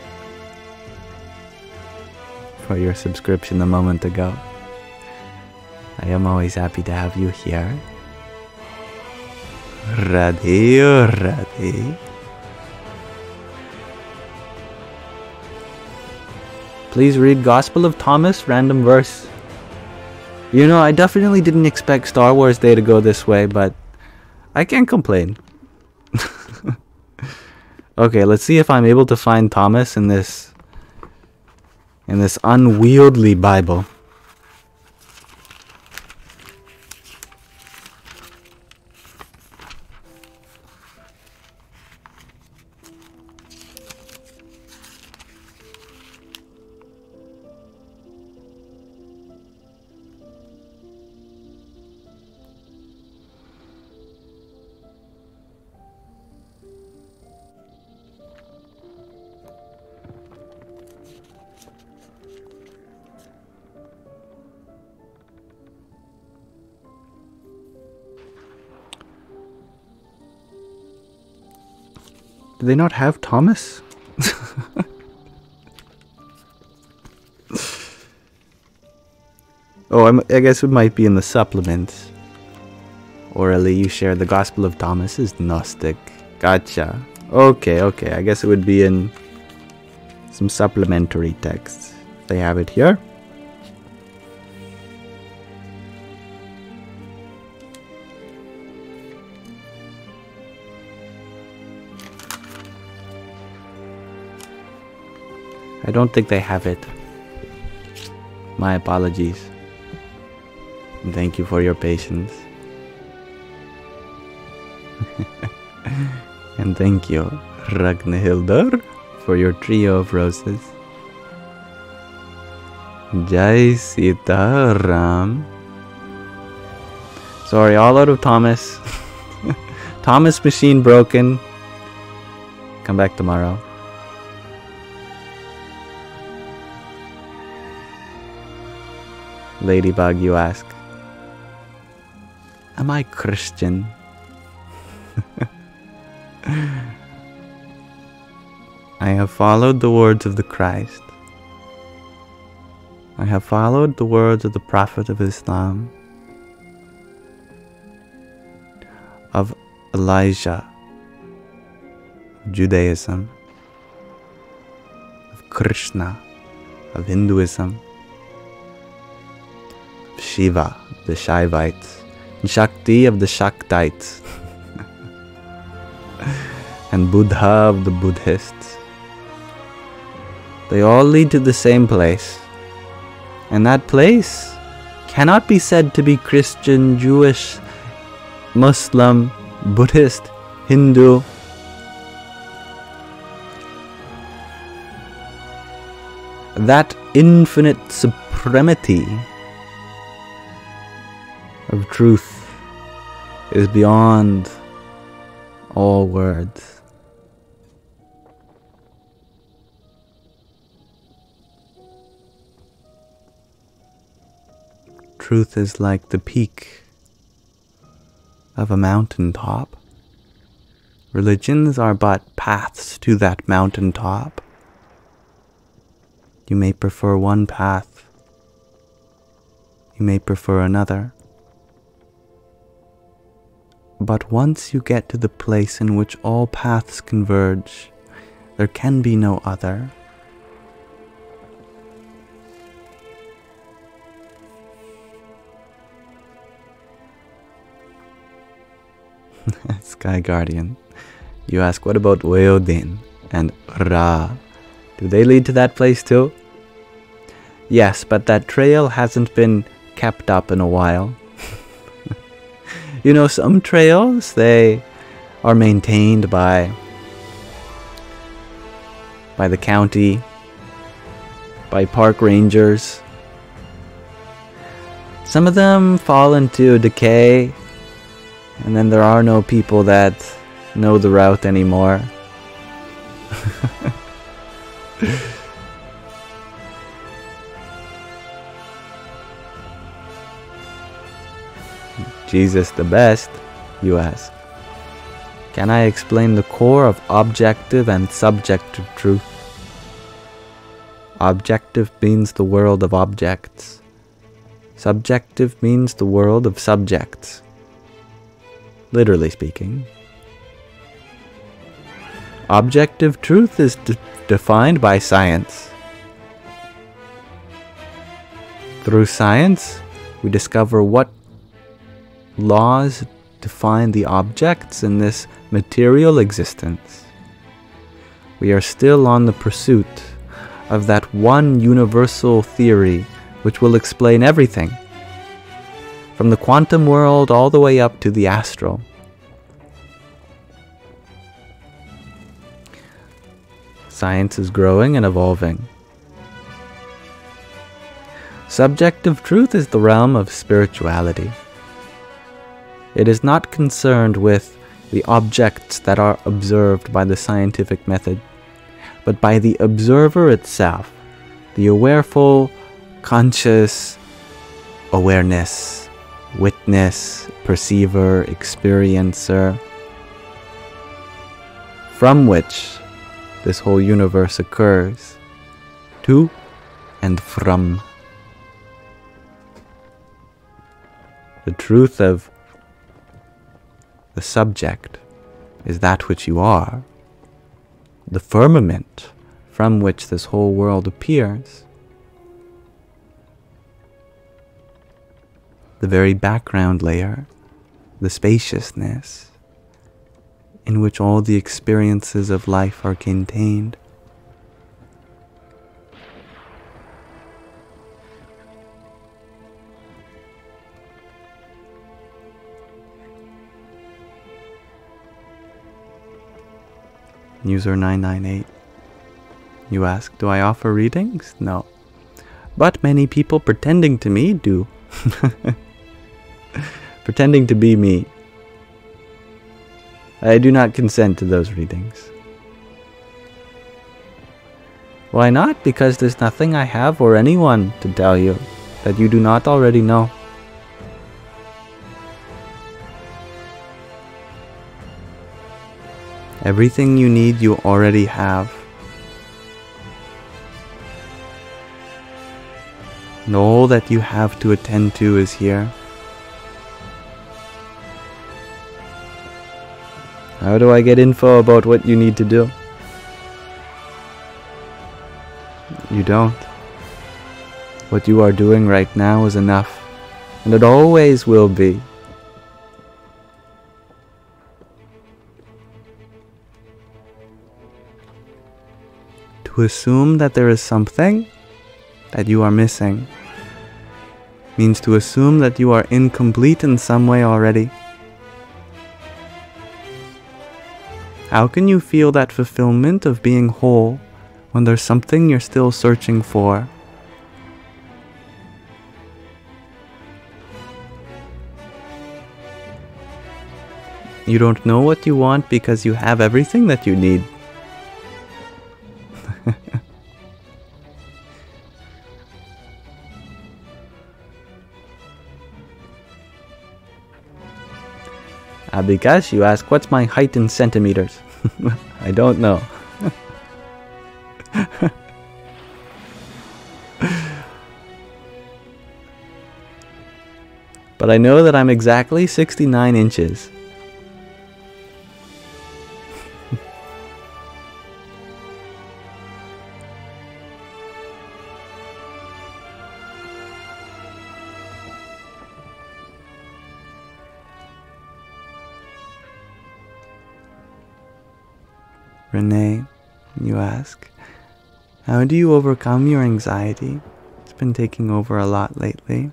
for your subscription a moment ago. I am always happy to have you here. Ready. Please read Gospel of Thomas, random verse. You know, I definitely didn't expect Star Wars Day to go this way, but I can't complain. Okay, let's see if I'm able to find Thomas in this unwieldy Bible. Do they not have Thomas? Oh, I guess it might be in the supplements. Orally, you share the Gospel of Thomas is Gnostic. Gotcha. Okay. I guess it would be in some supplementary texts. They have it here. I don't think they have it. My apologies. And thank you for your patience. And thank you, Ragnhildur, for your trio of roses. Jai Sita Ram. Sorry, all out of Thomas. Thomas machine broken. Come back tomorrow. Ladybug, you ask. Am I Christian? I have followed the words of the Christ. I have followed the words of the Prophet of Islam, of Elijah, of Judaism, of Krishna, of Hinduism, of Shiva, the Shaivites, and Shakti of the Shaktites, and Buddha of the Buddhists. They all lead to the same place, and that place cannot be said to be Christian, Jewish, Muslim, Buddhist, Hindu. That infinite supremacy of truth is beyond all words. Truth is like the peak of a mountain top. Religions are but paths to that mountain top. You may prefer one path. You may prefer another. But once you get to the place in which all paths converge, there can be no other. Sky Guardian, you ask, what about Weodin and Ra? Do they lead to that place too? Yes, but that trail hasn't been kept up in a while. You know, some trails, they are maintained by the county, by park rangers. Some of them fall into decay, and then there are no people that know the route anymore. Jesus the best, you ask. Can I explain the core of objective and subjective truth? Objective means the world of objects. Subjective means the world of subjects. Literally speaking. Objective truth is defined by science. Through science, we discover what laws define the objects in this material existence. We are still on the pursuit of that one universal theory which will explain everything, from the quantum world all the way up to the astral. Science is growing and evolving. Subjective truth is the realm of spirituality. It is not concerned with the objects that are observed by the scientific method, but by the observer itself, the awareful, conscious awareness, witness, perceiver, experiencer, from which this whole universe occurs, to and from. The truth of the subject is that which you are, the firmament from which this whole world appears, the very background layer, the spaciousness in which all the experiences of life are contained. User 998. You ask, do I offer readings? No. But many people pretending to me do. Pretending to be me. I do not consent to those readings. Why not? Because there's nothing I have or anyone to tell you that you do not already know. Everything you need, you already have. And all that you have to attend to is here. How do I get info about what you need to do? You don't. What you are doing right now is enough, and it always will be. To assume that there is something that you are missing means to assume that you are incomplete in some way already. How can you feel that fulfillment of being whole when there's something you're still searching for? You don't know what you want because you have everything that you need. Because you ask, what's my height in centimeters? I don't know. But I know that I'm exactly 69 inches. Renee, you ask, how do you overcome your anxiety? It's been taking over a lot lately.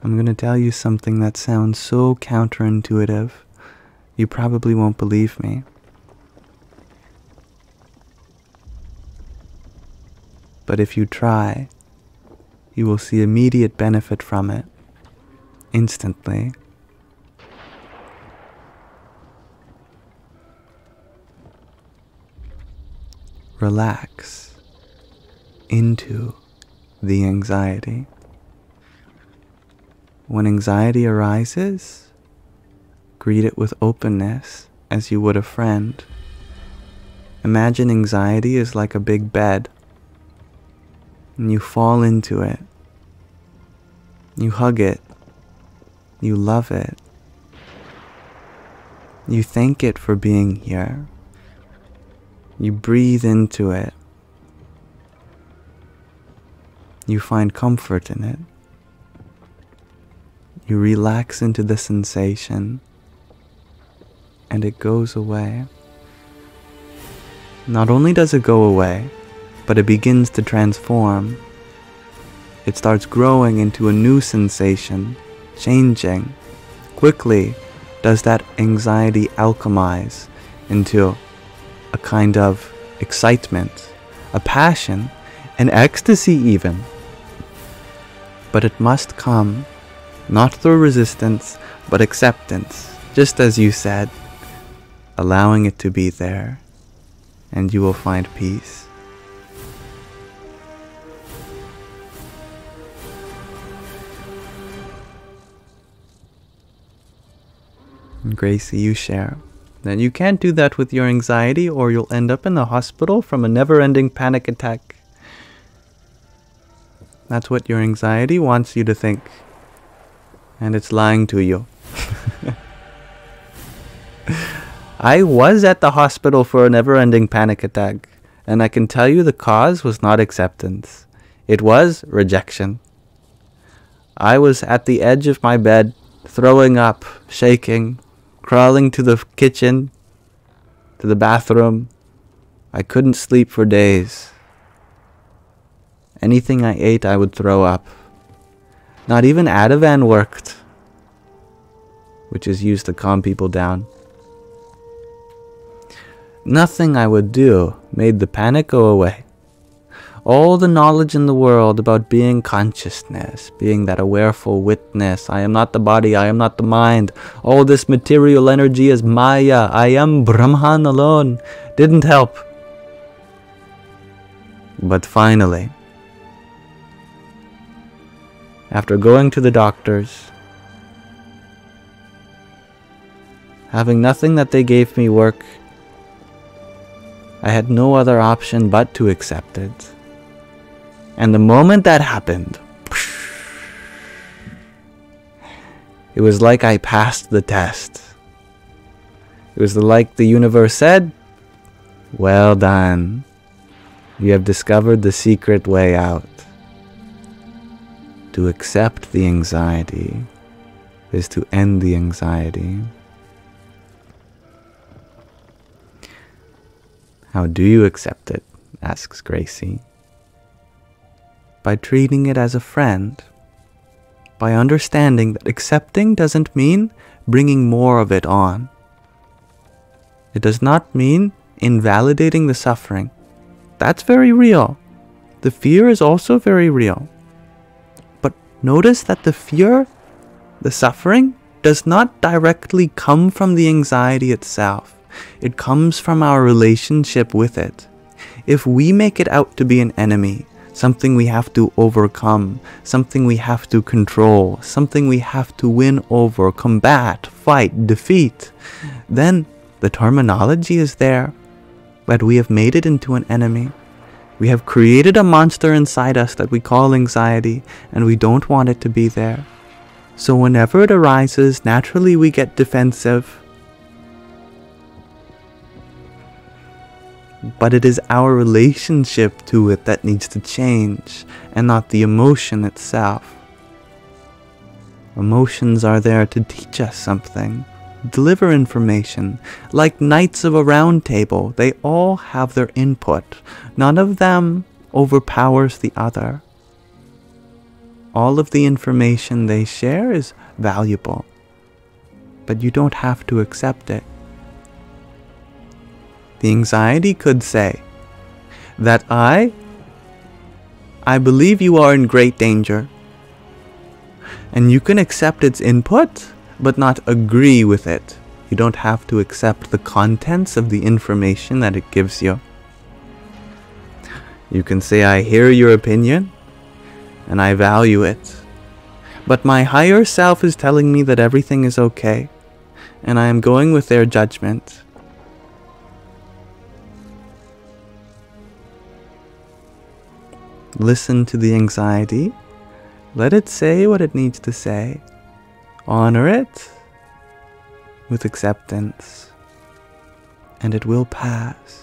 I'm going to tell you something that sounds so counterintuitive, you probably won't believe me. But if you try, you will see immediate benefit from it, instantly. Relax into the anxiety. When anxiety arises, greet it with openness as you would a friend. Imagine anxiety is like a big bed, and you fall into it. You hug it. You love it. You thank it for being here. You breathe into it. You find comfort in it. You relax into the sensation, and it goes away. Not only does it go away, but it begins to transform. It starts growing into a new sensation, changing. Quickly does that anxiety alchemize into a kind of excitement, a passion, an ecstasy even. But it must come not through resistance, but acceptance, just as you said, allowing it to be there, and you will find peace. And Gracie, you share that you can't do that with your anxiety, or you'll end up in the hospital from a never-ending panic attack. That's what your anxiety wants you to think. And it's lying to you. I was at the hospital for a never-ending panic attack, and I can tell you the cause was not acceptance. It was rejection. I was at the edge of my bed, throwing up, shaking, crawling to the kitchen, to the bathroom. I couldn't sleep for days. Anything I ate, I would throw up. Not even Ativan worked, which is used to calm people down. Nothing I would do made the panic go away. All the knowledge in the world about being consciousness, being that awareful witness, I am not the body, I am not the mind, all this material energy is Maya, I am Brahman alone, didn't help. But finally, after going to the doctors, having nothing that they gave me work, I had no other option but to accept it. And the moment that happened, it was like I passed the test. It was like the universe said, well done. You have discovered the secret way out. To accept the anxiety is to end the anxiety. How do you accept it? Asks Gracie. By treating it as a friend. By understanding that accepting doesn't mean bringing more of it on. It does not mean invalidating the suffering. That's very real. The fear is also very real. But notice that the fear, the suffering, does not directly come from the anxiety itself. It comes from our relationship with it. If we make it out to be an enemy, something we have to overcome, something we have to control, something we have to win over, combat, fight, defeat, then the terminology is there, but we have made it into an enemy. We have created a monster inside us that we call anxiety, and we don't want it to be there. So whenever it arises, naturally we get defensive. But it is our relationship to it that needs to change, and not the emotion itself. Emotions are there to teach us something, deliver information. Like knights of a round table, they all have their input. None of them overpowers the other. all of the information they share is valuable, but you don't have to accept it. The anxiety could say that I believe you are in great danger, and you can accept its input, but not agree with it. You don't have to accept the contents of the information that it gives you. You can say, I hear your opinion, and I value it, but my higher self is telling me that everything is okay, and I am going with their judgment. Listen to the anxiety. Let it say what it needs to say. Honor it with acceptance, and it will pass.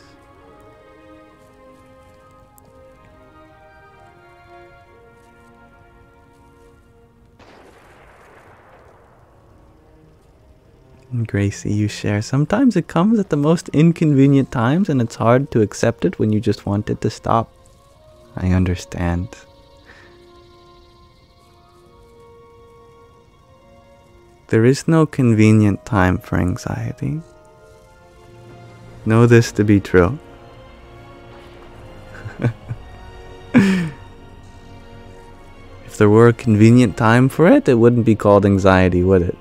And Gracie, you share. Sometimes it comes at the most inconvenient times, and it's hard to accept it when you just want it to stop. I understand. There is no convenient time for anxiety. Know this to be true. If there were a convenient time for it, it wouldn't be called anxiety, would it?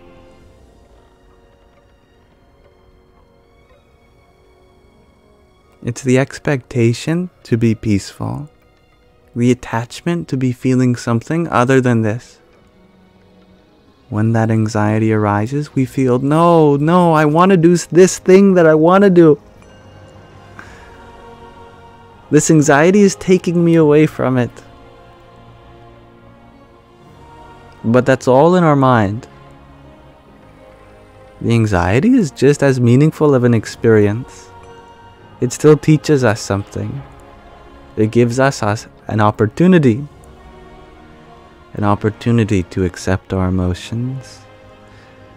It's the expectation to be peaceful. The attachment to be feeling something other than this. When that anxiety arises, we feel, no, I want to do this thing that I want to do. This anxiety is taking me away from it. But that's all in our mind. The anxiety is just as meaningful of an experience. It still teaches us something. It gives us an opportunity to accept our emotions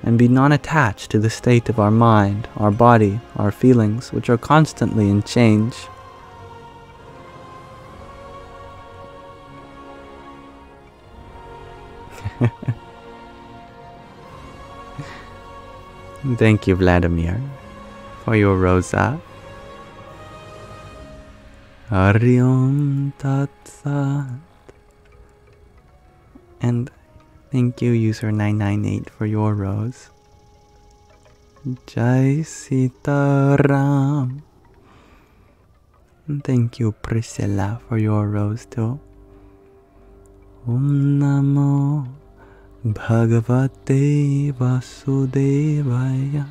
and be non-attached to the state of our mind, our body, our feelings, which are constantly in change. Thank you, Vladimir, for your rosa. Hari Om Tat Sat. And thank you, user 998, for your rose. Jai Sita Ram. And thank you, Priscilla, for your rose too. Om Namo Bhagavate Vasudevaya.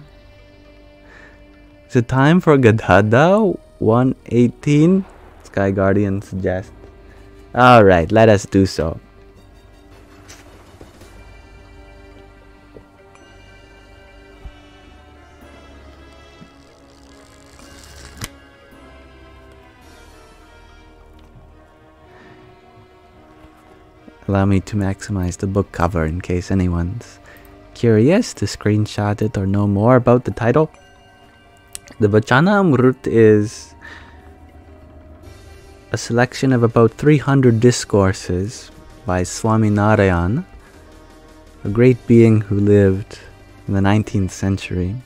Is it time for Gadhada 118? Sky Guardian suggests. Alright, let us do so. Allow me to maximize the book cover in case anyone's curious to screenshot it or know more about the title. The Vachanamrut is a selection of about 300 discourses by Swami Narayan, a great being who lived in the 19th century.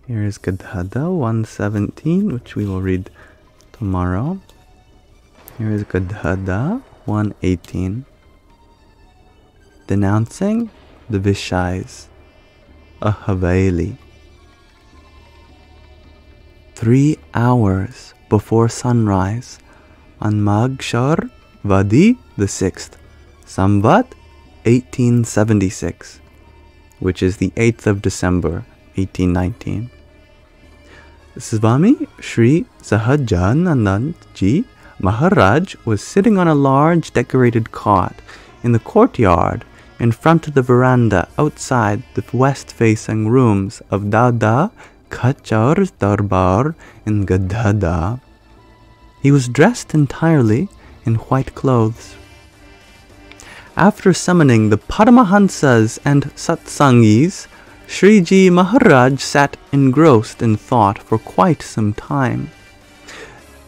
Here is Gadhada 117, which we will read tomorrow. Here is Gadhada 118. Denouncing the Vishais, a Haveli. 3 hours before sunrise on Magshar Vadi the 6th, Samvat 1876, which is the 8th of December, 1819. Swami Sri Sahajanand Ji Maharaj was sitting on a large decorated cot in the courtyard in front of the veranda outside the west-facing rooms of Dada Kachar's Darbar in Gadhada. He was dressed entirely in white clothes. After summoning the Paramahansas and Satsangis, Sriji Maharaj sat engrossed in thought for quite some time.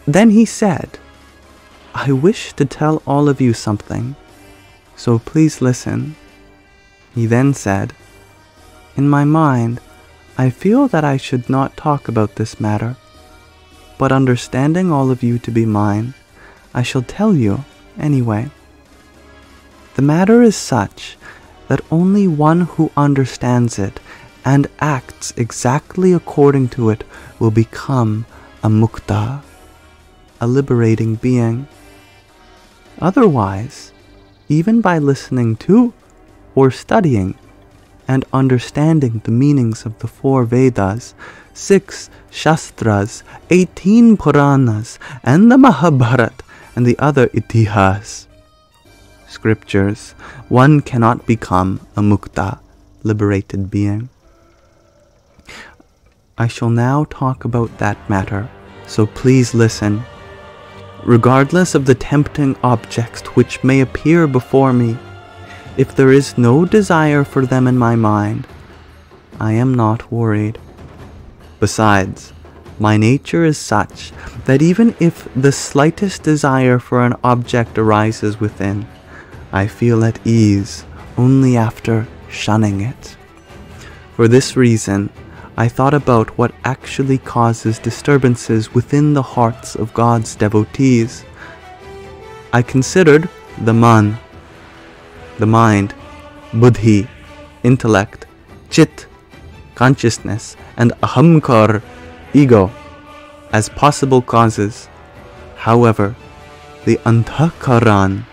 Then he said, "I wish to tell all of you something, so please listen." He then said, "In my mind, I feel that I should not talk about this matter, but understanding all of you to be mine, I shall tell you anyway. The matter is such that only one who understands it and acts exactly according to it will become a mukta, a liberating being. Otherwise, even by listening to or studying and understanding the meanings of the 4 Vedas, 6 Shastras, 18 Puranas, and the Mahabharata and the other Itihas, scriptures, one cannot become a mukta, liberated being. I shall now talk about that matter, so please listen. Regardless of the tempting objects which may appear before me, if there is no desire for them in my mind, I am not worried. Besides, my nature is such that even if the slightest desire for an object arises within, I feel at ease only after shunning it. For this reason, I thought about what actually causes disturbances within the hearts of God's devotees. I considered the man, the mind, buddhi, intellect, chit, consciousness, and ahamkar, ego, as possible causes. However, the antahkaran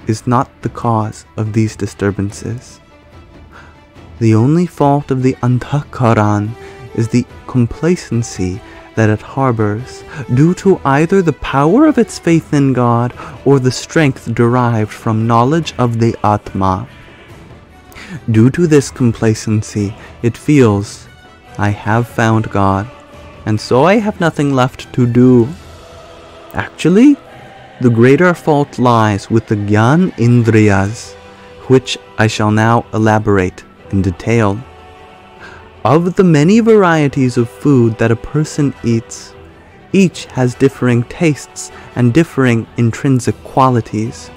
is not the cause of these disturbances. The only fault of the antahkaran is the complacency that it harbors, due to either the power of its faith in God or the strength derived from knowledge of the Atma. Due to this complacency, it feels, I have found God, and so I have nothing left to do. Actually, the greater fault lies with the Gyan Indriyas, which I shall now elaborate in detail. Of the many varieties of food that a person eats, each has differing tastes and differing intrinsic qualities.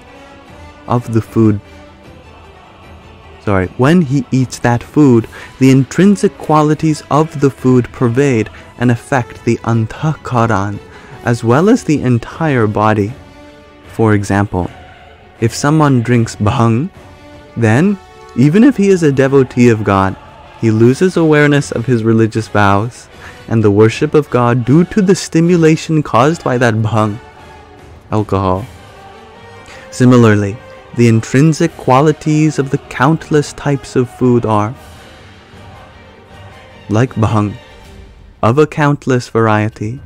When he eats that food, the intrinsic qualities of the food pervade and affect the antahkaran, as well as the entire body. For example, if someone drinks bhang, then, even if he is a devotee of God, he loses awareness of his religious vows and the worship of God due to the stimulation caused by that bhang, alcohol. Similarly, the intrinsic qualities of the countless types of food are, like bhang, of a countless variety,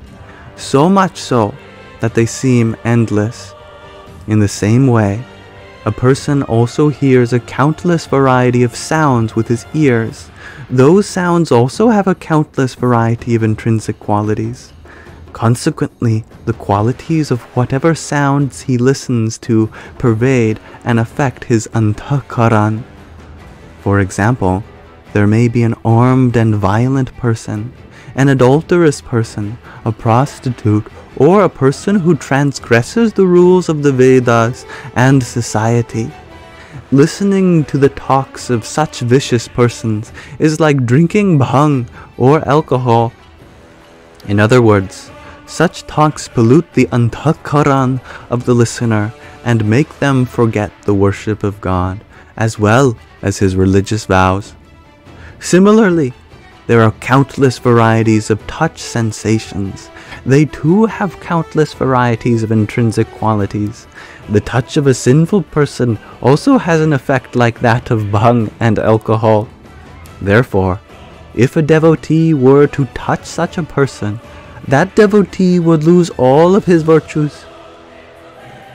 so much so that they seem endless. In the same way, a person also hears a countless variety of sounds with his ears. Those sounds also have a countless variety of intrinsic qualities. Consequently, the qualities of whatever sounds he listens to pervade and affect his antahkaran. For example, there may be an armed and violent person, an adulterous person, a prostitute, or a person who transgresses the rules of the Vedas and society. Listening to the talks of such vicious persons is like drinking bhang or alcohol. In other words, such talks pollute the antahkaran of the listener and make them forget the worship of God, as well as his religious vows. Similarly, there are countless varieties of touch sensations. They too have countless varieties of intrinsic qualities. The touch of a sinful person also has an effect like that of bhang and alcohol. Therefore, if a devotee were to touch such a person, that devotee would lose all of his virtues.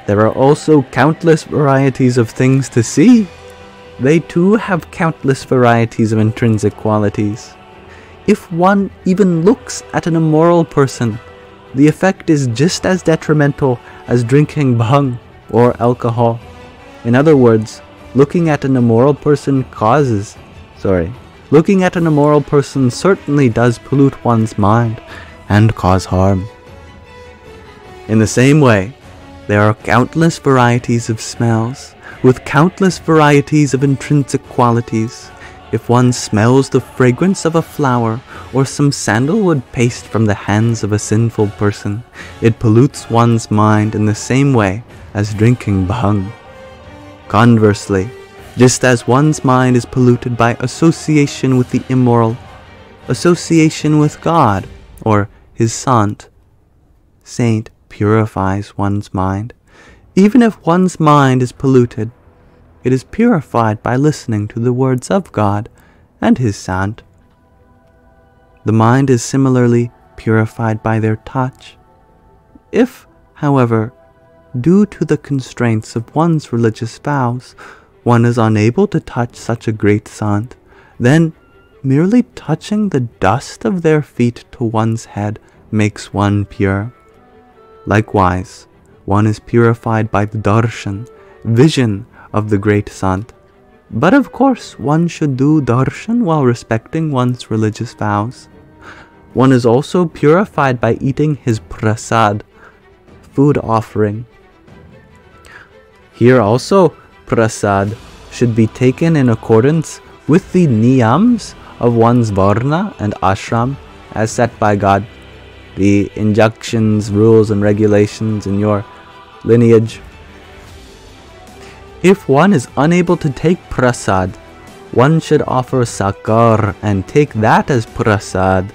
There are also countless varieties of things to see. They too have countless varieties of intrinsic qualities. If one even looks at an immoral person, the effect is just as detrimental as drinking bhang or alcohol. In other words, Looking at an immoral person certainly does pollute one's mind and cause harm. In the same way, there are countless varieties of smells, with countless varieties of intrinsic qualities. If one smells the fragrance of a flower or some sandalwood paste from the hands of a sinful person, it pollutes one's mind in the same way as drinking bhang. Conversely, just as one's mind is polluted by association with the immoral, association with God or his saint purifies one's mind. Even if one's mind is polluted, it is purified by listening to the words of God and his saint. The mind is similarly purified by their touch. If, however, due to the constraints of one's religious vows, one is unable to touch such a great saint, then merely touching the dust of their feet to one's head makes one pure. Likewise, one is purified by the darshan, vision of the great saint. But of course, one should do darshan while respecting one's religious vows. One is also purified by eating his prasad, food offering. Here also, prasad should be taken in accordance with the niyams of one's varna and ashram as set by God, the injunctions, rules, and regulations in your lineage. If one is unable to take prasad, one should offer sakar and take that as prasad.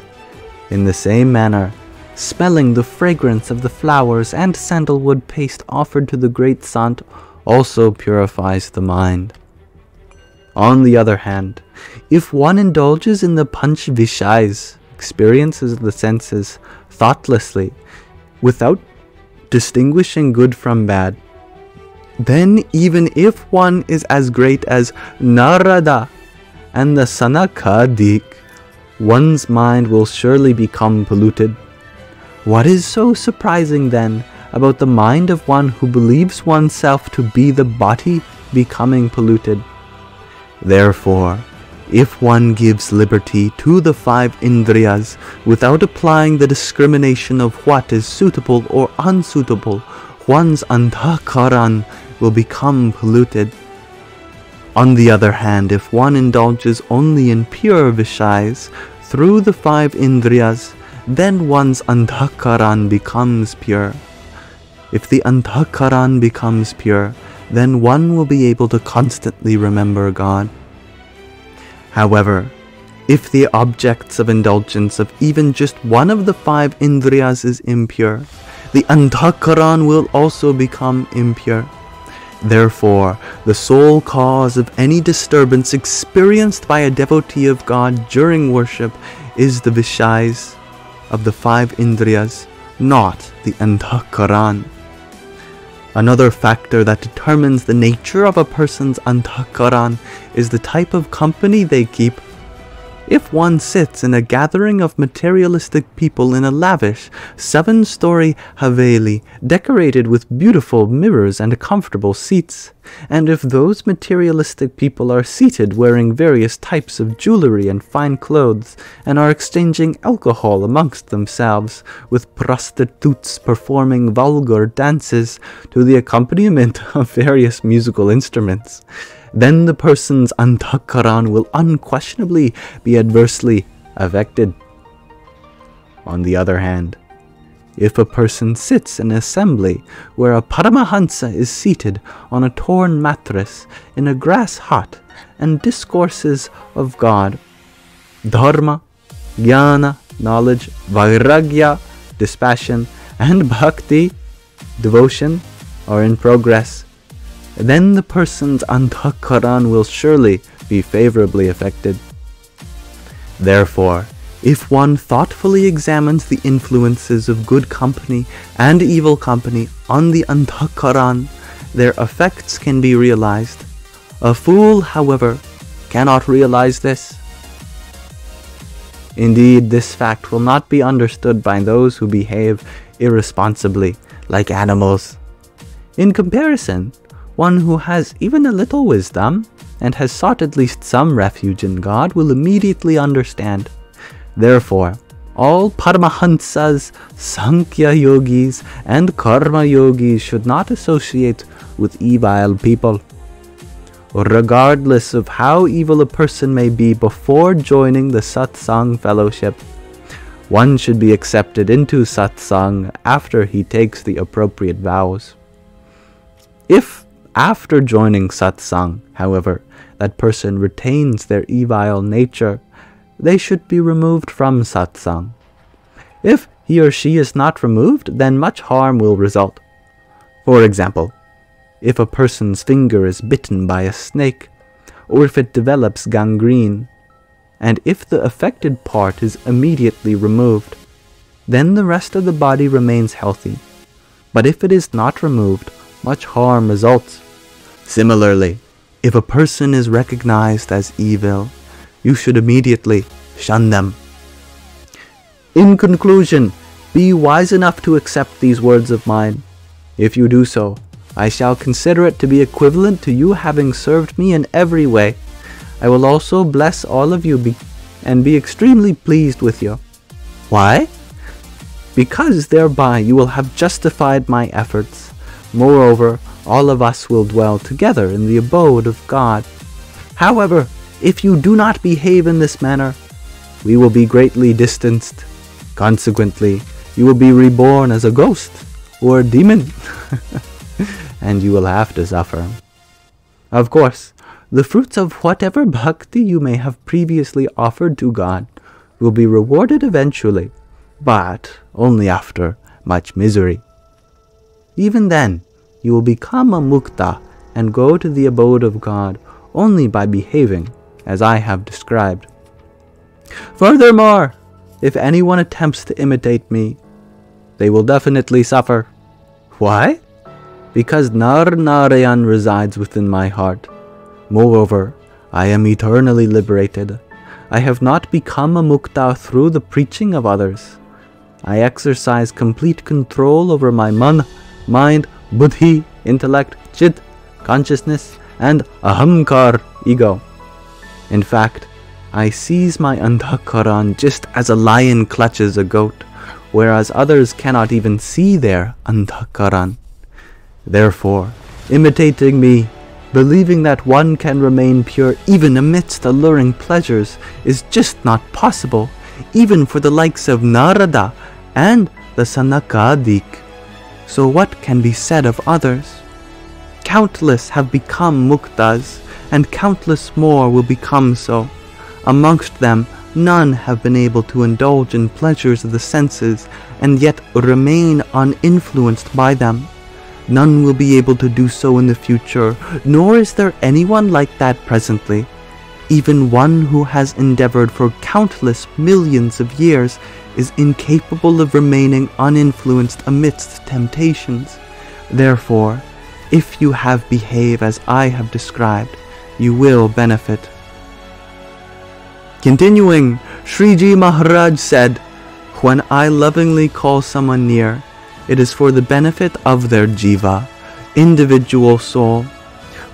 In the same manner, smelling the fragrance of the flowers and sandalwood paste offered to the great saint also purifies the mind. On the other hand, if one indulges in the panch vishais, experiences of the senses, thoughtlessly, without distinguishing good from bad, then even if one is as great as Narada and the Sanakadik, one's mind will surely become polluted. What is so surprising then about the mind of one who believes oneself to be the body becoming polluted? Therefore, if one gives liberty to the 5 indriyas without applying the discrimination of what is suitable or unsuitable, one's antakaran will become polluted. On the other hand, if one indulges only in pure vishais through the 5 indriyas, then one's antakaran becomes pure. If the antakaran becomes pure, then one will be able to constantly remember God. However, if the objects of indulgence of even just one of the 5 indriyas is impure, the antakaran will also become impure. Therefore, the sole cause of any disturbance experienced by a devotee of God during worship is the vishais of the 5 indriyas, not the antakaran. Another factor that determines the nature of a person's antakaran is the type of company they keep. If one sits in a gathering of materialistic people in a lavish 7-story haveli decorated with beautiful mirrors and comfortable seats, and if those materialistic people are seated wearing various types of jewelry and fine clothes, and are exchanging alcohol amongst themselves, with prostitutes performing vulgar dances to the accompaniment of various musical instruments, then the person's antakaran will unquestionably be adversely affected. On the other hand, if a person sits in an assembly where a Paramahansa is seated on a torn mattress in a grass hut and discourses of God, Dharma, Jnana, knowledge, Vairagya, dispassion, and Bhakti, devotion, are in progress, then the person's antakaran will surely be favorably affected. Therefore, if one thoughtfully examines the influences of good company and evil company on the antakaran, their effects can be realized. A fool, however, cannot realize this. Indeed, this fact will not be understood by those who behave irresponsibly like animals. In comparison, One who has even a little wisdom, and has sought at least some refuge in God, will immediately understand. Therefore, all Paramahansas, Sankhya yogis, and Karma yogis should not associate with evil people. Regardless of how evil a person may be before joining the satsang fellowship, one should be accepted into satsang after he takes the appropriate vows. If, after joining satsang, however, that person retains their evil nature, they should be removed from satsang. If he or she is not removed, then much harm will result. For example, if a person's finger is bitten by a snake, or if it develops gangrene, and if the affected part is immediately removed, then the rest of the body remains healthy. But if it is not removed, much harm results. Similarly, if a person is recognized as evil, you should immediately shun them. In conclusion, be wise enough to accept these words of mine. If you do so, I shall consider it to be equivalent to you having served me in every way. I will also bless all of you and be extremely pleased with you. Why? Because thereby you will have justified my efforts. Moreover, all of us will dwell together in the abode of God. However, if you do not behave in this manner, we will be greatly distanced. Consequently, you will be reborn as a ghost or a demon, and you will have to suffer. Of course, the fruits of whatever bhakti you may have previously offered to God will be rewarded eventually, but only after much misery. Even then, you will become a mukta and go to the abode of God only by behaving as I have described. Furthermore, if anyone attempts to imitate me, they will definitely suffer. Why? Because Narayan resides within my heart. Moreover, I am eternally liberated. I have not become a mukta through the preaching of others. I exercise complete control over my mind, buddhi, intellect, chit, consciousness, and ahamkar, ego. In fact, I seize my antakaran just as a lion clutches a goat, whereas others cannot even see their antakaran. Therefore, imitating me, believing that one can remain pure even amidst alluring pleasures is just not possible, even for the likes of Narada and the Sanakadik. So what can be said of others? Countless have become muktas, and countless more will become so. Amongst them, none have been able to indulge in pleasures of the senses, and yet remain uninfluenced by them. None will be able to do so in the future, nor is there anyone like that presently. Even one who has endeavored for countless millions of years is incapable of remaining uninfluenced amidst temptations. Therefore, if you have behaved as I have described, you will benefit. Continuing, Sriji Maharaj said, "When I lovingly call someone near, it is for the benefit of their jiva, individual soul.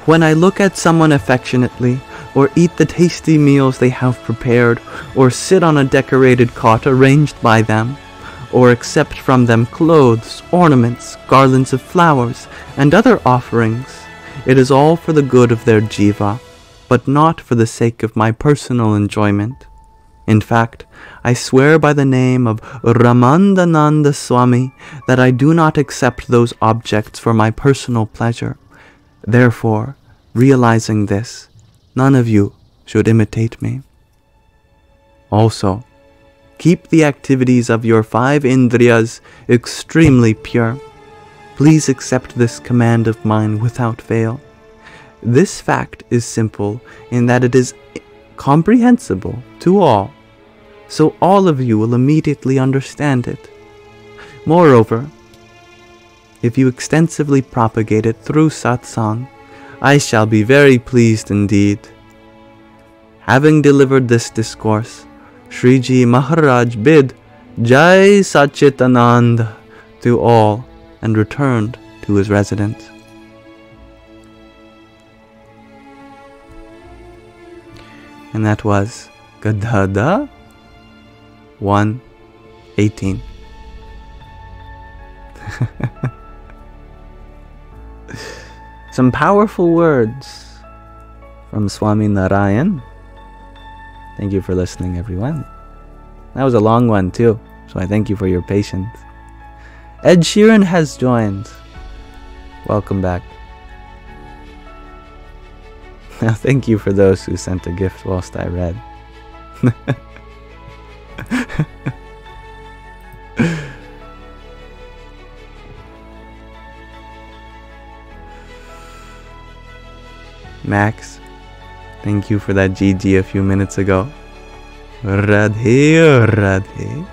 When I look at someone affectionately, or eat the tasty meals they have prepared, or sit on a decorated cot arranged by them, or accept from them clothes, ornaments, garlands of flowers, and other offerings, it is all for the good of their jiva, but not for the sake of my personal enjoyment. In fact, I swear by the name of Ramandananda Swami that I do not accept those objects for my personal pleasure. Therefore, realizing this, none of you should imitate me. Also, keep the activities of your 5 indriyas extremely pure. Please accept this command of mine without fail. This fact is simple in that it is comprehensible to all, so all of you will immediately understand it. Moreover, if you extensively propagate it through satsang, I shall be very pleased indeed." Having delivered this discourse, Sriji Maharaj bid Jai Sachitanand to all and returned to his residence. And that was Gadada 1:18. Some powerful words from Swami Narayan. Thank you for listening, everyone. That was a long one too, so I thank you for your patience. Ed Sheeran has joined. Welcome back. Now thank you for those who sent a gift whilst I read. Max, thank you for that GG a few minutes ago. Radhe, Radhe.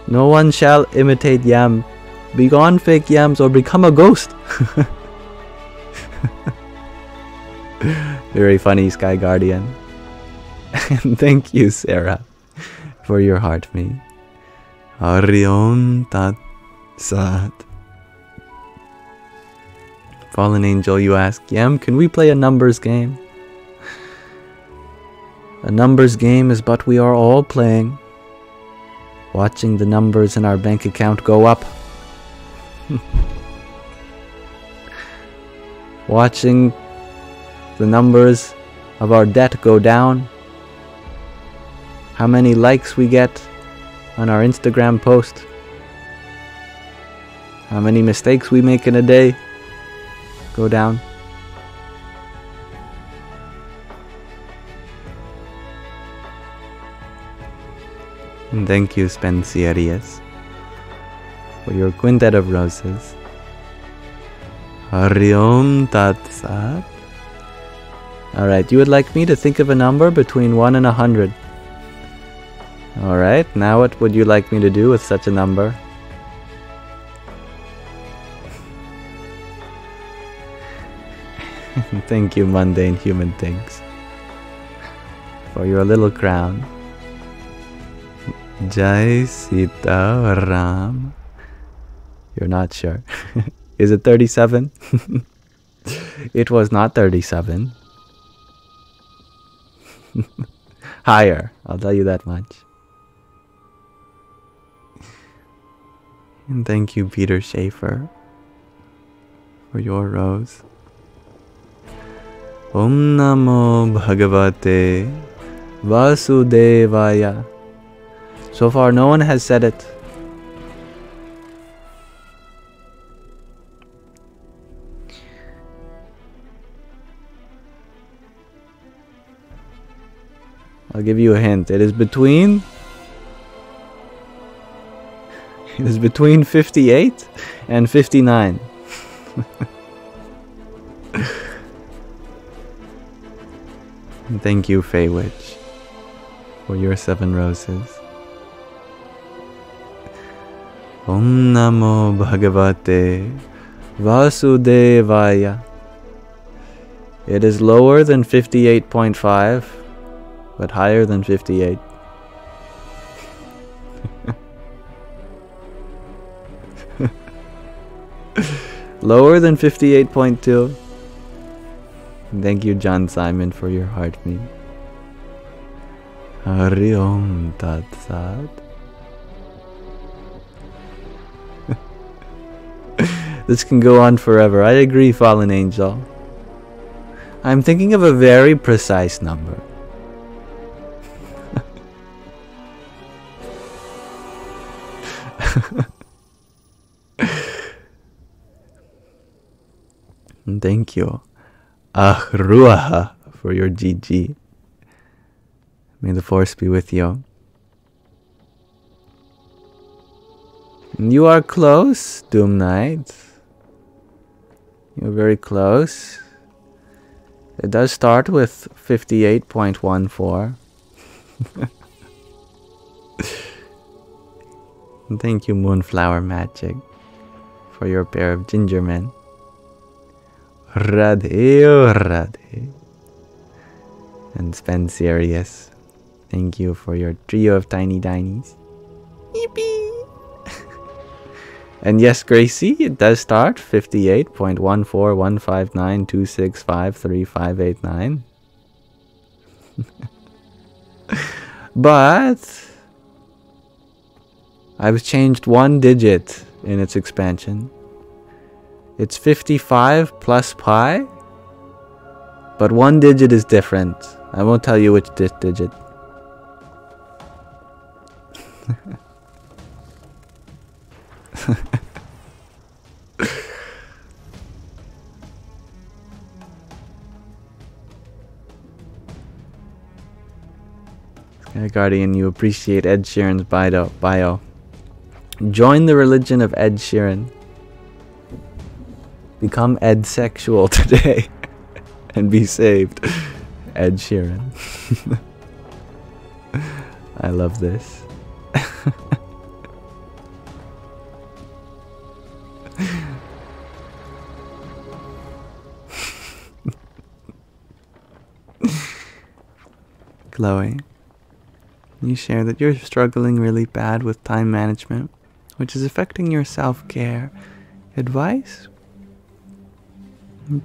No one shall imitate Yam. Begone fake yams or become a ghost. Very funny, Sky Guardian. And thank you, Sarah, for your heart me. Hariom Tat Sat. Fallen Angel, you ask, Yam, can we play a numbers game? A numbers game is but we are all playing, watching the numbers in our bank account go up. Watching the numbers of our debt go down. How many likes we get on our Instagram post. How many mistakes we make in a day go down. And thank you, Spencerius, for your quintet of roses. Hariom Tat Sat. Alright, you would like me to think of a number between 1 and 100. Alright, now what would you like me to do with such a number? Thank you, mundane human things, for your little crown. Jai Sita Ram. You're not sure. Is it 37? It was not 37. Higher, I'll tell you that much. And thank you, Peter Schaefer, for your rose. Om Namo Bhagavate Vasudevaya. So far, no one has said it. I'll give you a hint. It is between 58 and 59. And thank you, Fey Witch, for your 7 roses. Om Namo Bhagavate Vasudevaya. It is lower than 58.5, but higher than 58. Lower than 58.2. Thank you, John Simon, for your heart me. Hari Om Tat Sat. This can go on forever. I agree, Fallen Angel. I'm thinking of a very precise number. Thank you, Ahruaha, for your GG. May the force be with you. You are close, Doom Knight. You're very close. It does start with 58.14. Thank you, Moonflower Magic, for your pair of ginger men. Radhe, Radhe. And Spencerius, thank you for your trio of tiny dinies. Yippee! And yes, Gracie, it does start 58.141592653589. But I've changed one digit in its expansion. It's 55 plus pi, but one digit is different. I won't tell you which digit. Sky Guardian, you appreciate Ed Sheeran's bio. Join the religion of Ed Sheeran. Become Ed sexual today and be saved. Ed Sheeran. I love this. Chloe, you share that you're struggling really bad with time management, which is affecting your self-care. Advice?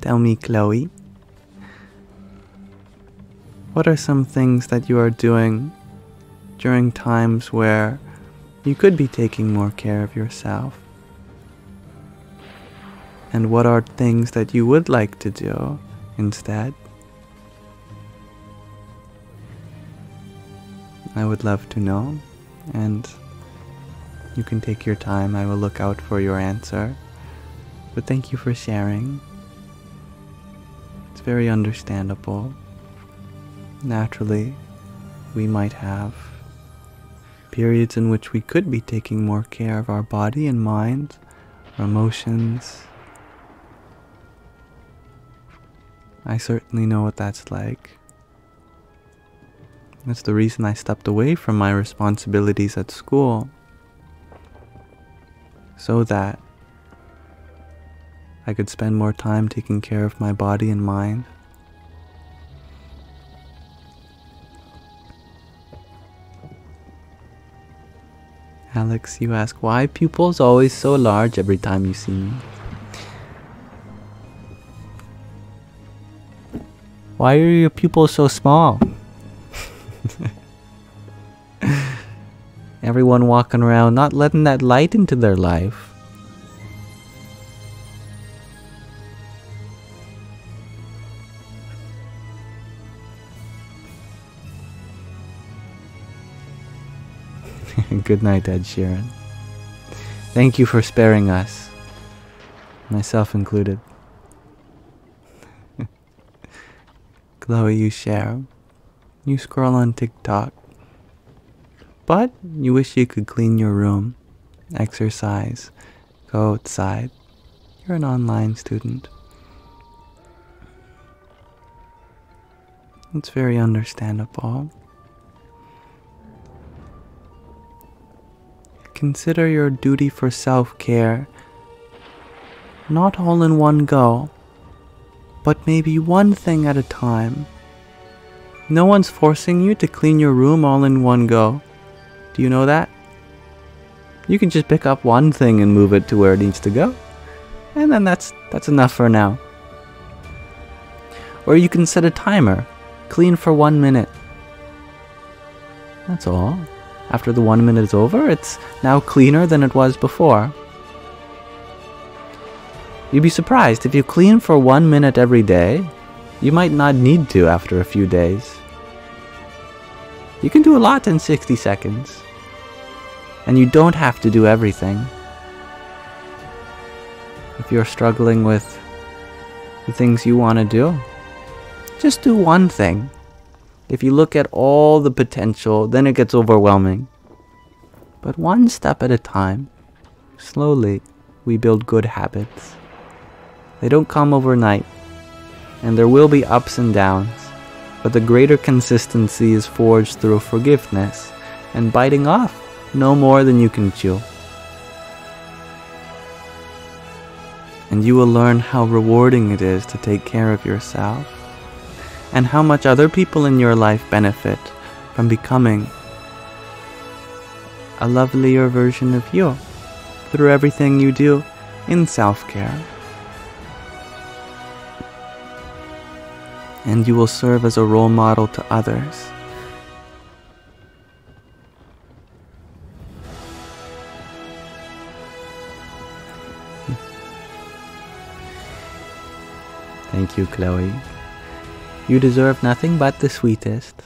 Tell me, Chloe, what are some things that you are doing during times where you could be taking more care of yourself? And what are things that you would like to do instead? I would love to know, and you can take your time. I will look out for your answer. But thank you for sharing. It's very understandable. Naturally, we might have periods in which we could be taking more care of our body and mind, our emotions. I certainly know what that's like. That's the reason I stepped away from my responsibilities at school, so that I could spend more time taking care of my body and mind. Alex, you ask, why pupils always so large every time you see me? Why are your pupils so small? Everyone walking around not letting that light into their life. Good night, Ed Sheeran. Thank you for sparing us, myself included. Chloe, you share. You scroll on TikTok, but you wish you could clean your room, exercise, go outside. You're an online student. It's very understandable. Consider your duty for self-care not all in one go, but maybe one thing at a time. No one's forcing you to clean your room all in one go. Do you know that? You can just pick up one thing and move it to where it needs to go, and then that's enough for now. Or you can set a timer. Clean for 1 minute. That's all. After the 1 minute is over, it's now cleaner than it was before. You'd be surprised, if you clean for 1 minute every day, you might not need to after a few days. You can do a lot in 60 seconds. And you don't have to do everything. If you're struggling with the things you want to do, just do one thing. If you look at all the potential, then it gets overwhelming. But one step at a time, slowly, we build good habits. They don't come overnight, and there will be ups and downs, but the greater consistency is forged through forgiveness and biting off no more than you can chew. And you will learn how rewarding it is to take care of yourself, and how much other people in your life benefit from becoming a lovelier version of you through everything you do in self-care. and you will serve as a role model to others. Thank you, Chloe. You deserve nothing but the sweetest.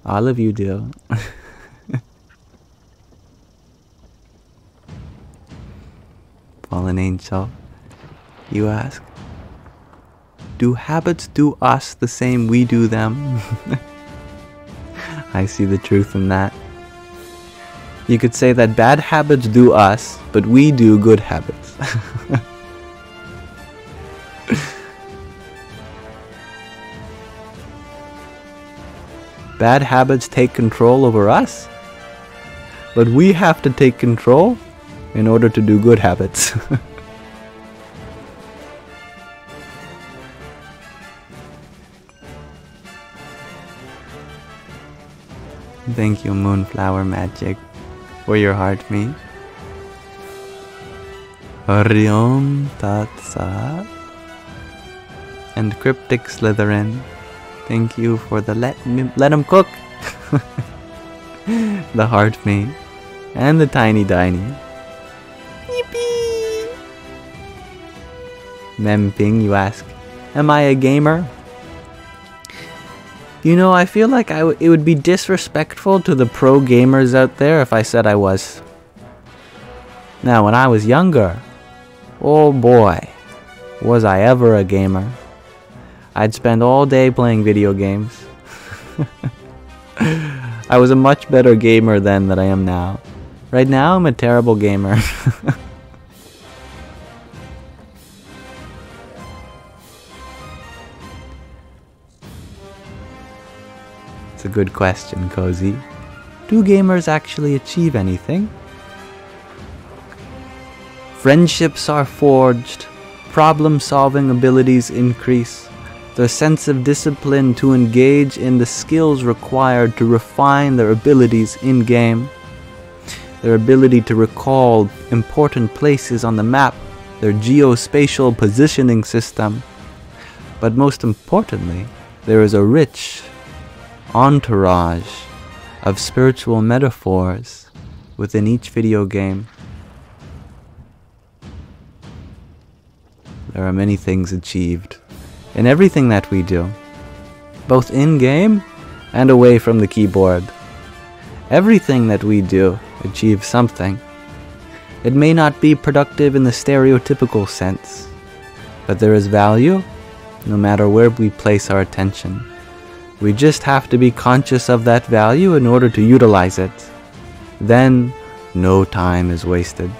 All of you do. Fallen angel, you ask, do habits do us the same we do them? I see the truth in that. You could say that bad habits do us, but we do good habits. Bad habits take control over us, but we have to take control in order to do good habits. Thank you, Moonflower Magic, for your heart meat. Hariom Tat Sat. And Cryptic Slytherin, thank you for the let him cook. The heart meat. And the tiny diny. Yippee! Memping, you ask, am I a gamer? You know, I feel like it would be disrespectful to the pro gamers out there if I said I was. Now, when I was younger, oh boy, was I ever a gamer. I'd spend all day playing video games. I was a much better gamer then than I am now. Right now, I'm a terrible gamer. It's a good question, Cozy. Do gamers actually achieve anything? Friendships are forged, problem-solving abilities increase, their sense of discipline to engage in the skills required to refine their abilities in-game, their ability to recall important places on the map, their geospatial positioning system. But most importantly, there is a rich entourage of spiritual metaphors within each video game. There are many things achieved in everything that we do, both in-game and away from the keyboard. Everything that we do achieves something. It may not be productive in the stereotypical sense, but there is value no matter where we place our attention. We just have to be conscious of that value in order to utilize it. Then, no time is wasted.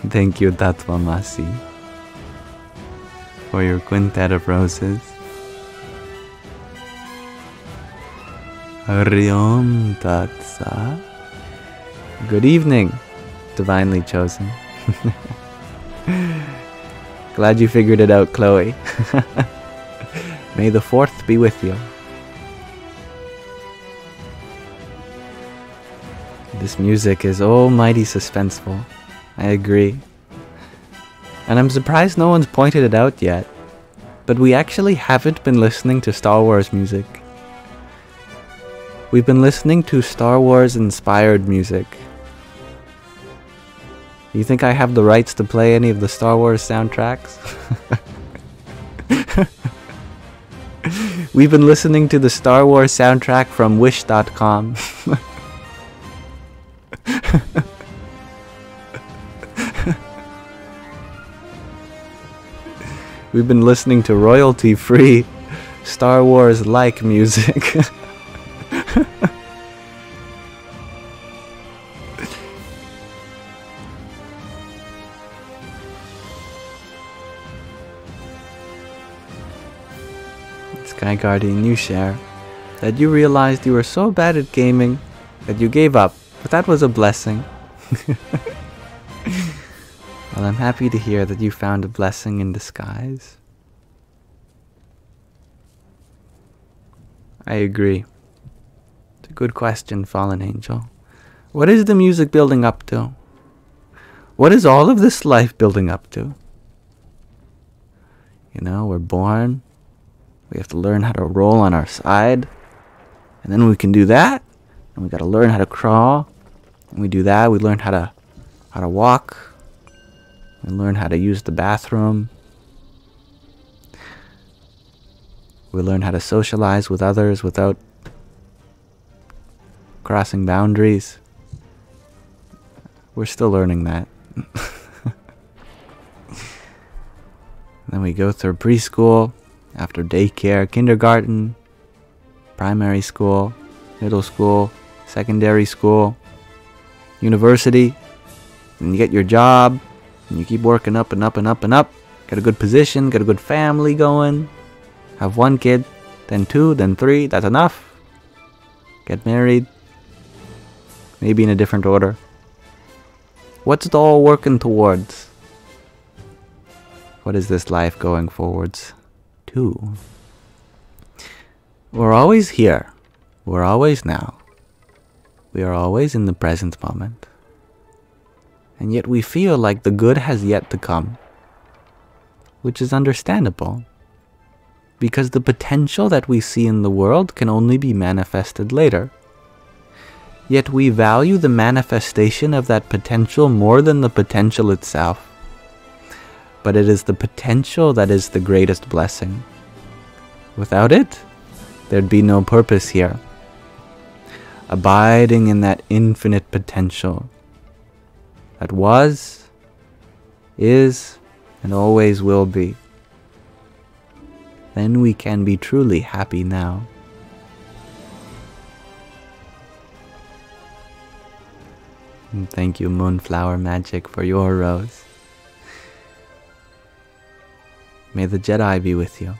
Thank you, Tatvamasi, for your quintet of roses. Hariom Tat Sat. Good evening, divinely chosen. Glad you figured it out, Chloe. May the 4th be with you. This music is almighty suspenseful. I agree. And I'm surprised no one's pointed it out yet, but we actually haven't been listening to Star Wars music. We've been listening to Star Wars inspired music. You think I have the rights to play any of the Star Wars soundtracks? We've been listening to the Star Wars soundtrack from Wish.com. We've been listening to royalty-free Star Wars-like music. Sky Guardian, you share that you realized you were so bad at gaming that you gave up, but that was a blessing. Well, I'm happy to hear that you found a blessing in disguise. I agree. It's a good question, Fallen Angel. What is the music building up to? What is all of this life building up to? You know, we're born. We have to learn how to roll on our side. And then we can do that. And we got to learn how to crawl. And we do that. We learn how to walk. We learn how to use the bathroom. We learn how to socialize with others without crossing boundaries. We're still learning that. Then we go through preschool, after daycare, kindergarten, primary school, middle school, secondary school, university. And you get your job, and you keep working up and up and up and up. Get a good position, get a good family going. Have one kid, then two, then three. That's enough. Get married. Maybe in a different order. What's it all working towards? What is this life going forwards to? We're always here. We're always now. We are always in the present moment. And yet we feel like the good has yet to come. Which is understandable. Because the potential that we see in the world can only be manifested later. Yet we value the manifestation of that potential more than the potential itself. But it is the potential that is the greatest blessing. Without it, there'd be no purpose here. Abiding in that infinite potential that was, is, and always will be. Then we can be truly happy now. And thank you, Moonflower Magic, for your rose. May the Jedi be with you.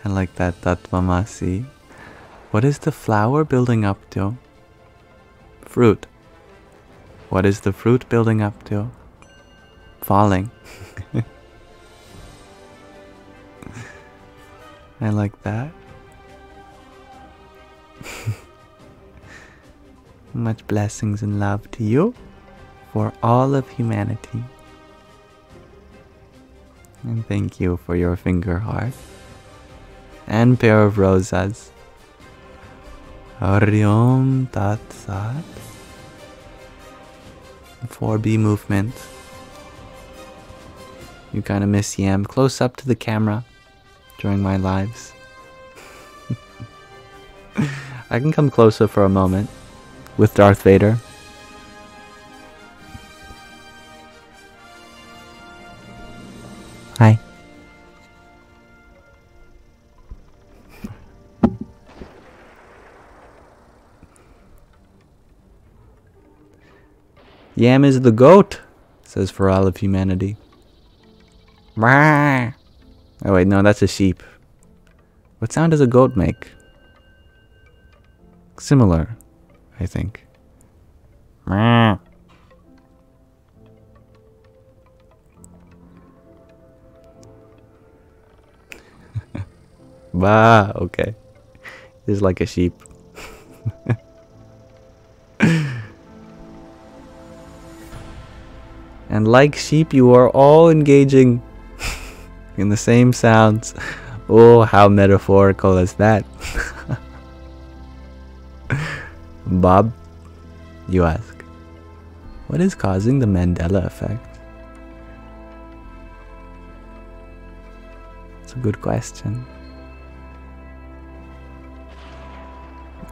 I like that, Tatvamasi. What is the flower building up to? Fruit. What is the fruit building up to? Falling. I like that. Much blessings and love to you for all of humanity. And thank you for your finger heart and pair of rosas. Hari Om Tat Sat. 4B movement. You kind of miss Yam close up to the camera during my lives. I can come closer for a moment with Darth Vader. Hi. Yam is the goat, says for all of humanity. Oh wait, no, that's a sheep. What sound does a goat make? Similar, I think. Bah, okay. It's like a sheep. And like sheep, you are all engaging in the same sounds. Oh, how metaphorical is that? Bob, you ask, what is causing the Mandela effect? It's a good question.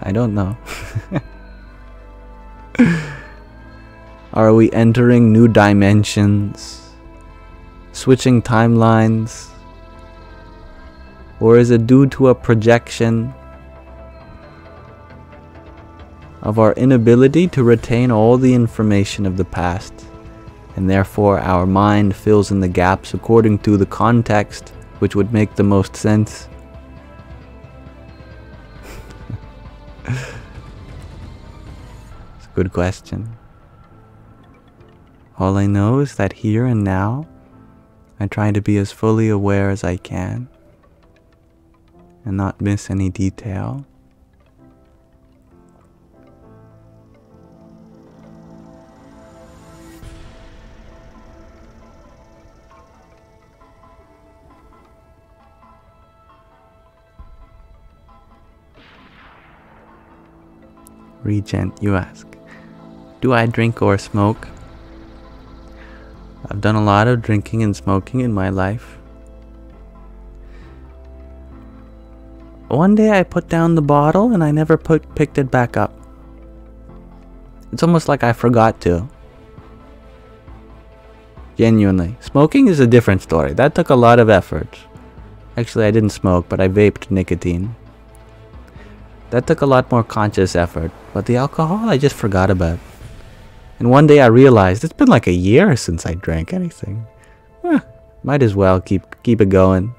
I don't know. Are we entering new dimensions? Switching timelines? Or is it due to a projection of our inability to retain all the information of the past, and therefore our mind fills in the gaps according to the context which would make the most sense? It's a good question. All I know is that here and now, I try to be as fully aware as I can. and not miss any detail. Regent, you ask, do I drink or smoke? I've done a lot of drinking and smoking in my life. One day I put down the bottle and I never picked it back up. It's almost like I forgot to. Genuinely. Smoking is a different story. That took a lot of effort. Actually, I didn't smoke, but I vaped nicotine. That took a lot more conscious effort. But the alcohol, I just forgot about. And one day I realized it's been like a year since I drank anything. Might as well keep it going.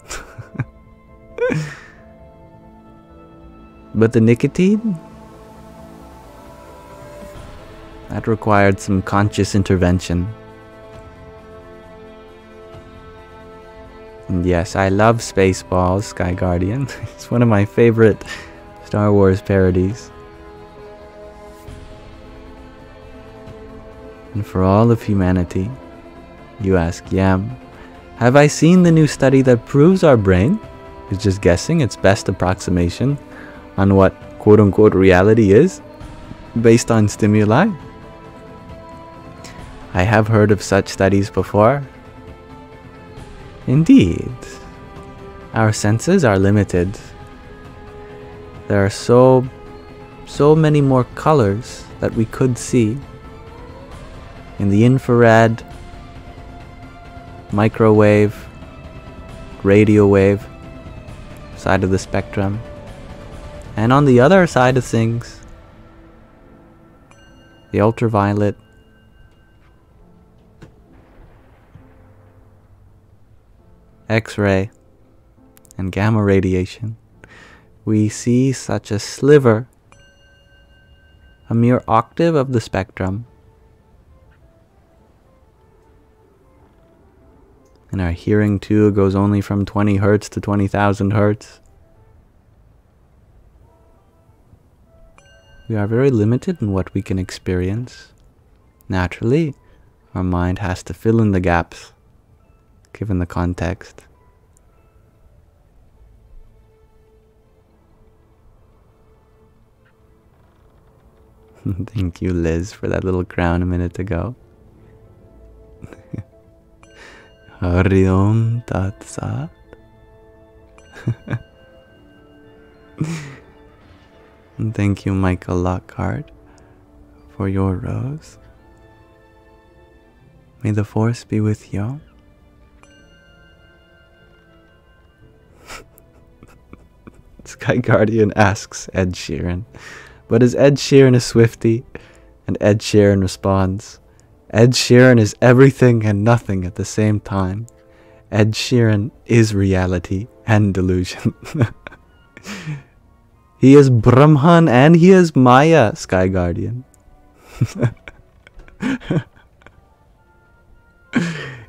But the nicotine? That required some conscious intervention. And yes, I love Spaceballs, Sky Guardian. It's one of my favorite Star Wars parodies. And for all of humanity, you ask, Yam, have I seen the new study that proves our brain is just guessing its best approximation on what quote-unquote reality is based on stimuli? I have heard of such studies before. Indeed, our senses are limited. There are so many more colors that we could see in the infrared, microwave, radio wave side of the spectrum. And on the other side of things, the ultraviolet, X-ray, and gamma radiation, we see such a sliver, a mere octave of the spectrum. And our hearing too goes only from 20 hertz to 20,000 hertz. We are very limited in what we can experience. Naturally, our mind has to fill in the gaps, given the context. Thank you, Liz, for that little crown a minute ago. Hari Om Tat Sat. And thank you, Michael Lockhart, for your rose. May the force be with you. Sky Guardian asks Ed Sheeran, but is Ed Sheeran a Swiftie? And Ed Sheeran responds, Ed Sheeran is everything and nothing at the same time. Ed Sheeran is reality and delusion. He is Brahman and he is Maya, Sky Guardian.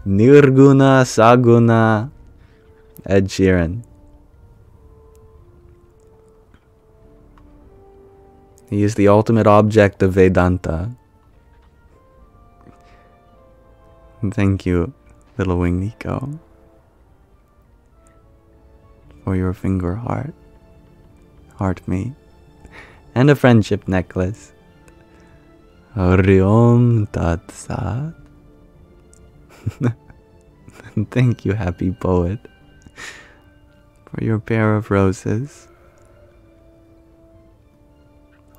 Nirguna Saguna, Ed Sheeran. He is the ultimate object of Vedanta. Thank you, Little Wing Nico, for your finger heart. Heart me. And a friendship necklace. Hari Om Tat Sat. Thank you, Happy Poet, for your pair of roses.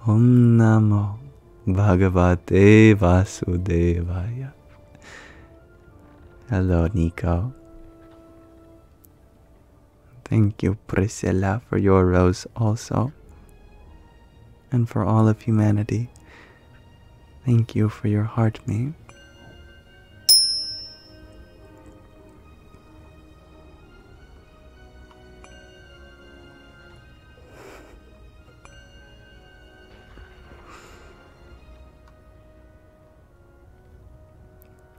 Om Namo Bhagavate Vasudevaya. Hello, Nico. Thank you, Priscilla, for your rose also. And for all of humanity, thank you for your heart me.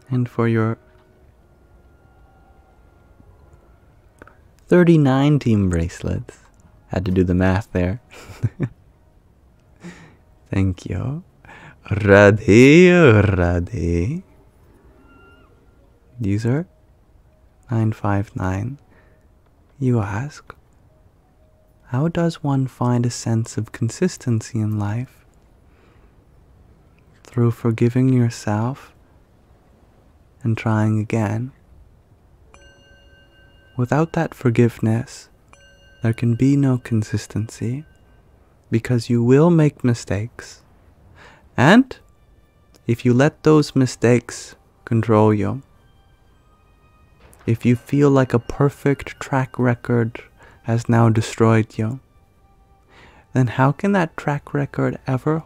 And for your 39 team bracelets Had to do the math there. Thank you. Radhe, Radhe. User 959. You ask, how does one find a sense of consistency in life? Through forgiving yourself and trying again. Without that forgiveness, there can be no consistency, because you will make mistakes. And if you let those mistakes control you, if you feel like a perfect track record has now destroyed you, then how can that track record ever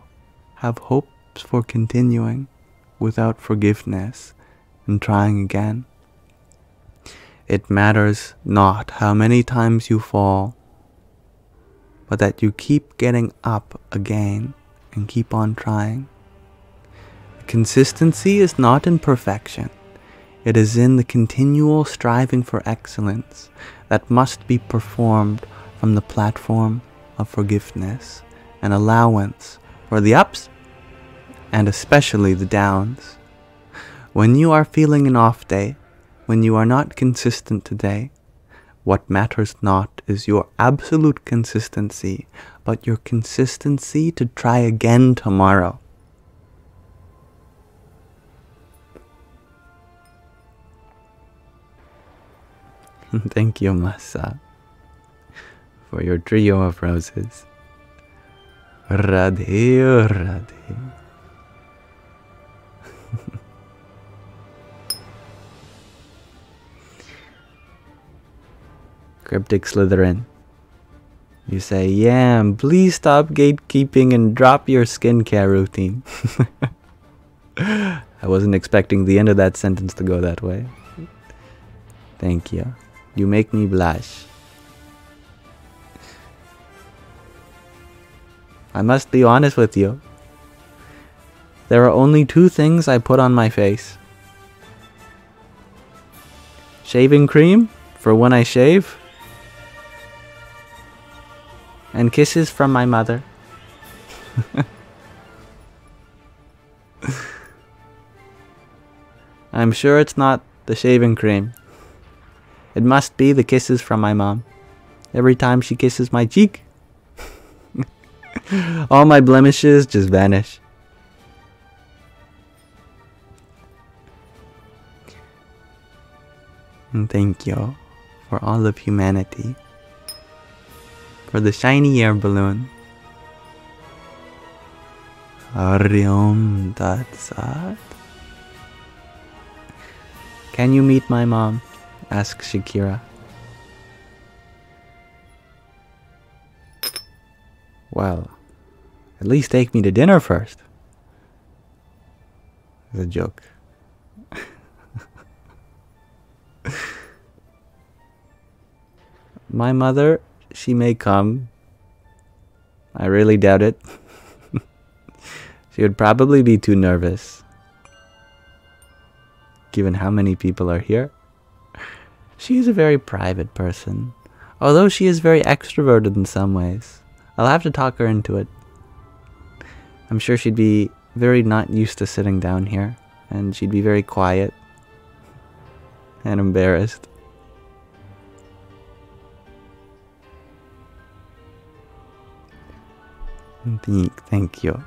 have hopes for continuing without forgiveness and trying again? It matters not how many times you fall, but that you keep getting up again and keep on trying. Consistency is not in perfection. It is in the continual striving for excellence that must be performed from the platform of forgiveness and allowance for the ups and especially the downs. When you are feeling an off day, when you are not consistent today, what matters not is your absolute consistency, but your consistency to try again tomorrow. Thank you, Masa, for your trio of roses. Radhe, Radhe. Cryptic Slytherin. You say, Yam, please stop gatekeeping and drop your skincare routine. I wasn't expecting the end of that sentence to go that way. Thank you. You make me blush. I must be honest with you. There are only two things I put on my face. Shaving cream for when I shave, and kisses from my mother. I'm sure it's not the shaving cream. It must be the kisses from my mom. Every time she kisses my cheek, all my blemishes just vanish. And thank you for all of humanity. For the shiny air balloon. Hariom Tat Sat. Can you meet my mom? Asks Shakira. Well, at least take me to dinner first. It's a joke. My mother, she may come. I really doubt it. She would probably be too nervous, given how many people are here. She is a very private person, although she is very extroverted in some ways. I'll have to talk her into it. I'm sure she'd be very not used to sitting down here, and she'd be very quiet and embarrassed. Thank you,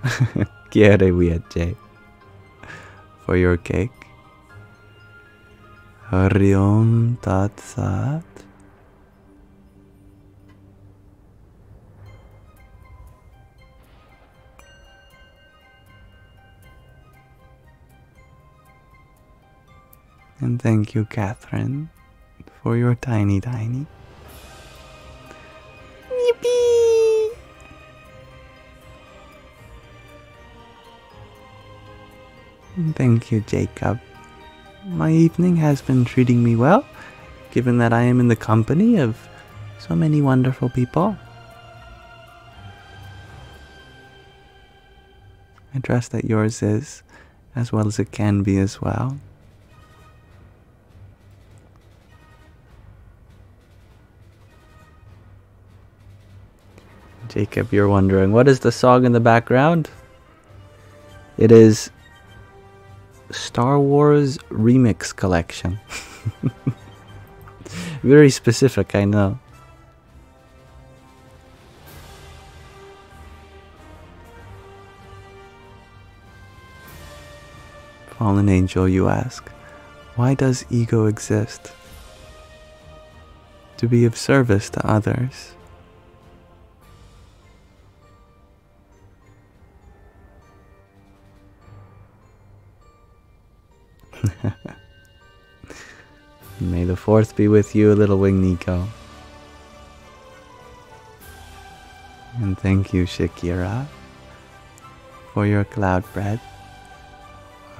Kiere for your cake. Hariom Tat Sat. And thank you, Catherine, for your tiny. Yippee! And thank you, Jacob. My evening has been treating me well, given that I am in the company of so many wonderful people. I trust that yours is, as well as it can be as well. Jacob, you're wondering, what is the song in the background? It is Star Wars Remix Collection. Very specific, I know. Fallen angel, you ask, why does ego exist? To be of service to others. May the fourth be with you, little wing Nico. And thank you, Shakira, for your cloud bread.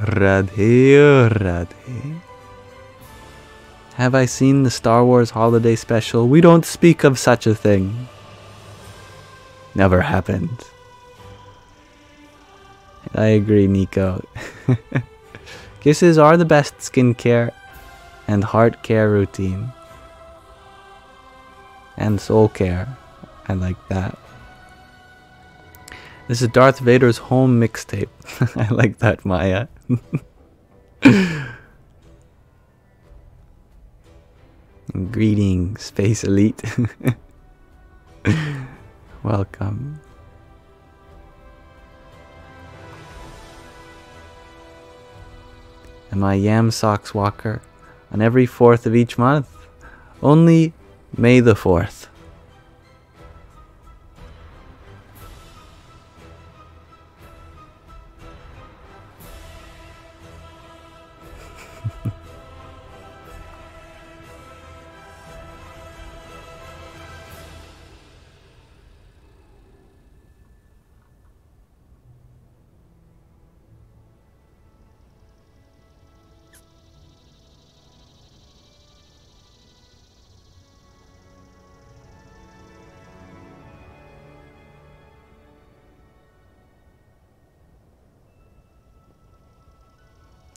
Radhe, Radhe. Have I seen the Star Wars holiday special? We don't speak of such a thing. Never happened. I agree, Nico. Kisses are the best skincare and heart care routine. And soul care. I like that. This is Darth Vader's home mixtape. I like that, Maya. Greetings, Space Elite. Welcome. Am I Yamsox Walker on every 4th of each month? Only May the 4th.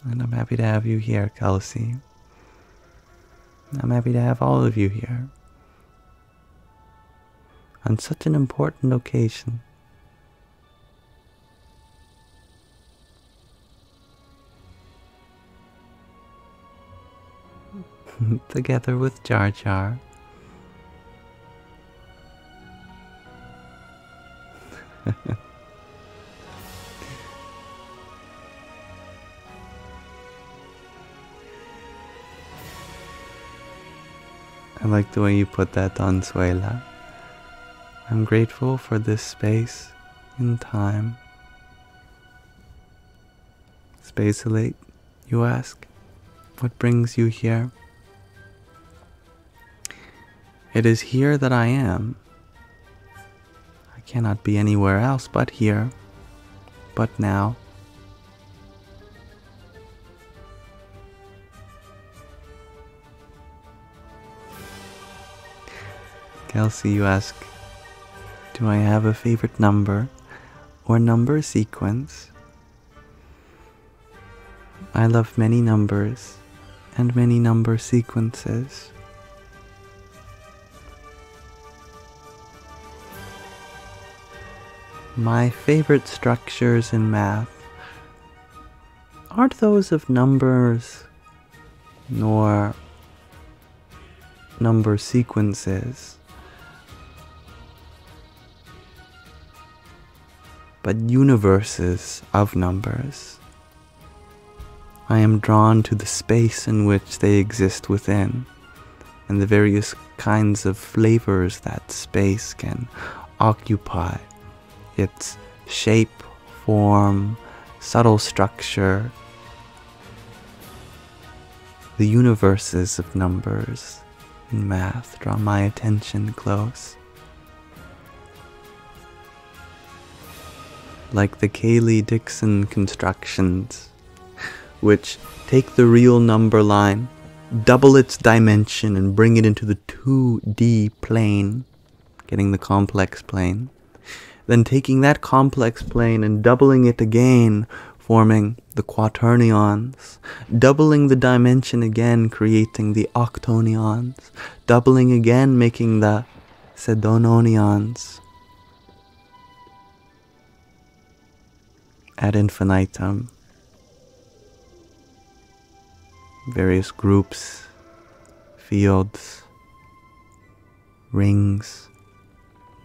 And I'm happy to have you here, Kelsey. I'm happy to have all of you here on such an important occasion. Together with Jar Jar. I like the way you put that, Donzuela. I'm grateful for this space in time. Space Elite, you ask? What brings you here? It is here that I am. I cannot be anywhere else but here, but now. Kelsey, you ask, do I have a favorite number or number sequence? I love many numbers and many number sequences. My favorite structures in math aren't those of numbers nor number sequences, but universes of numbers. I am drawn to the space in which they exist within, and the various kinds of flavors that space can occupy. Its shape, form, subtle structure. The universes of numbers in math draw my attention close. Like the Cayley-Dixon constructions, which take the real number line, double its dimension, and bring it into the 2D plane, getting the complex plane. Then taking that complex plane and doubling it again, forming the quaternions, doubling the dimension again, creating the octonions, doubling again, making the sedononions. ad infinitum. Various groups, fields, rings,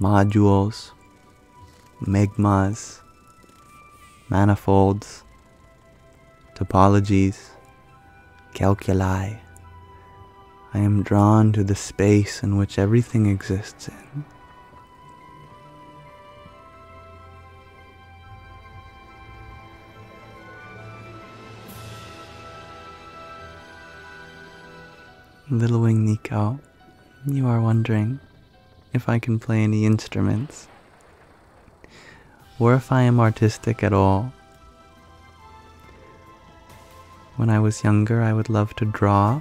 modules, megmas, manifolds, topologies, calculi. I am drawn to the space in which everything exists in. Little Wing Nico, you are wondering if I can play any instruments, or if I am artistic at all. When I was younger, I would love to draw.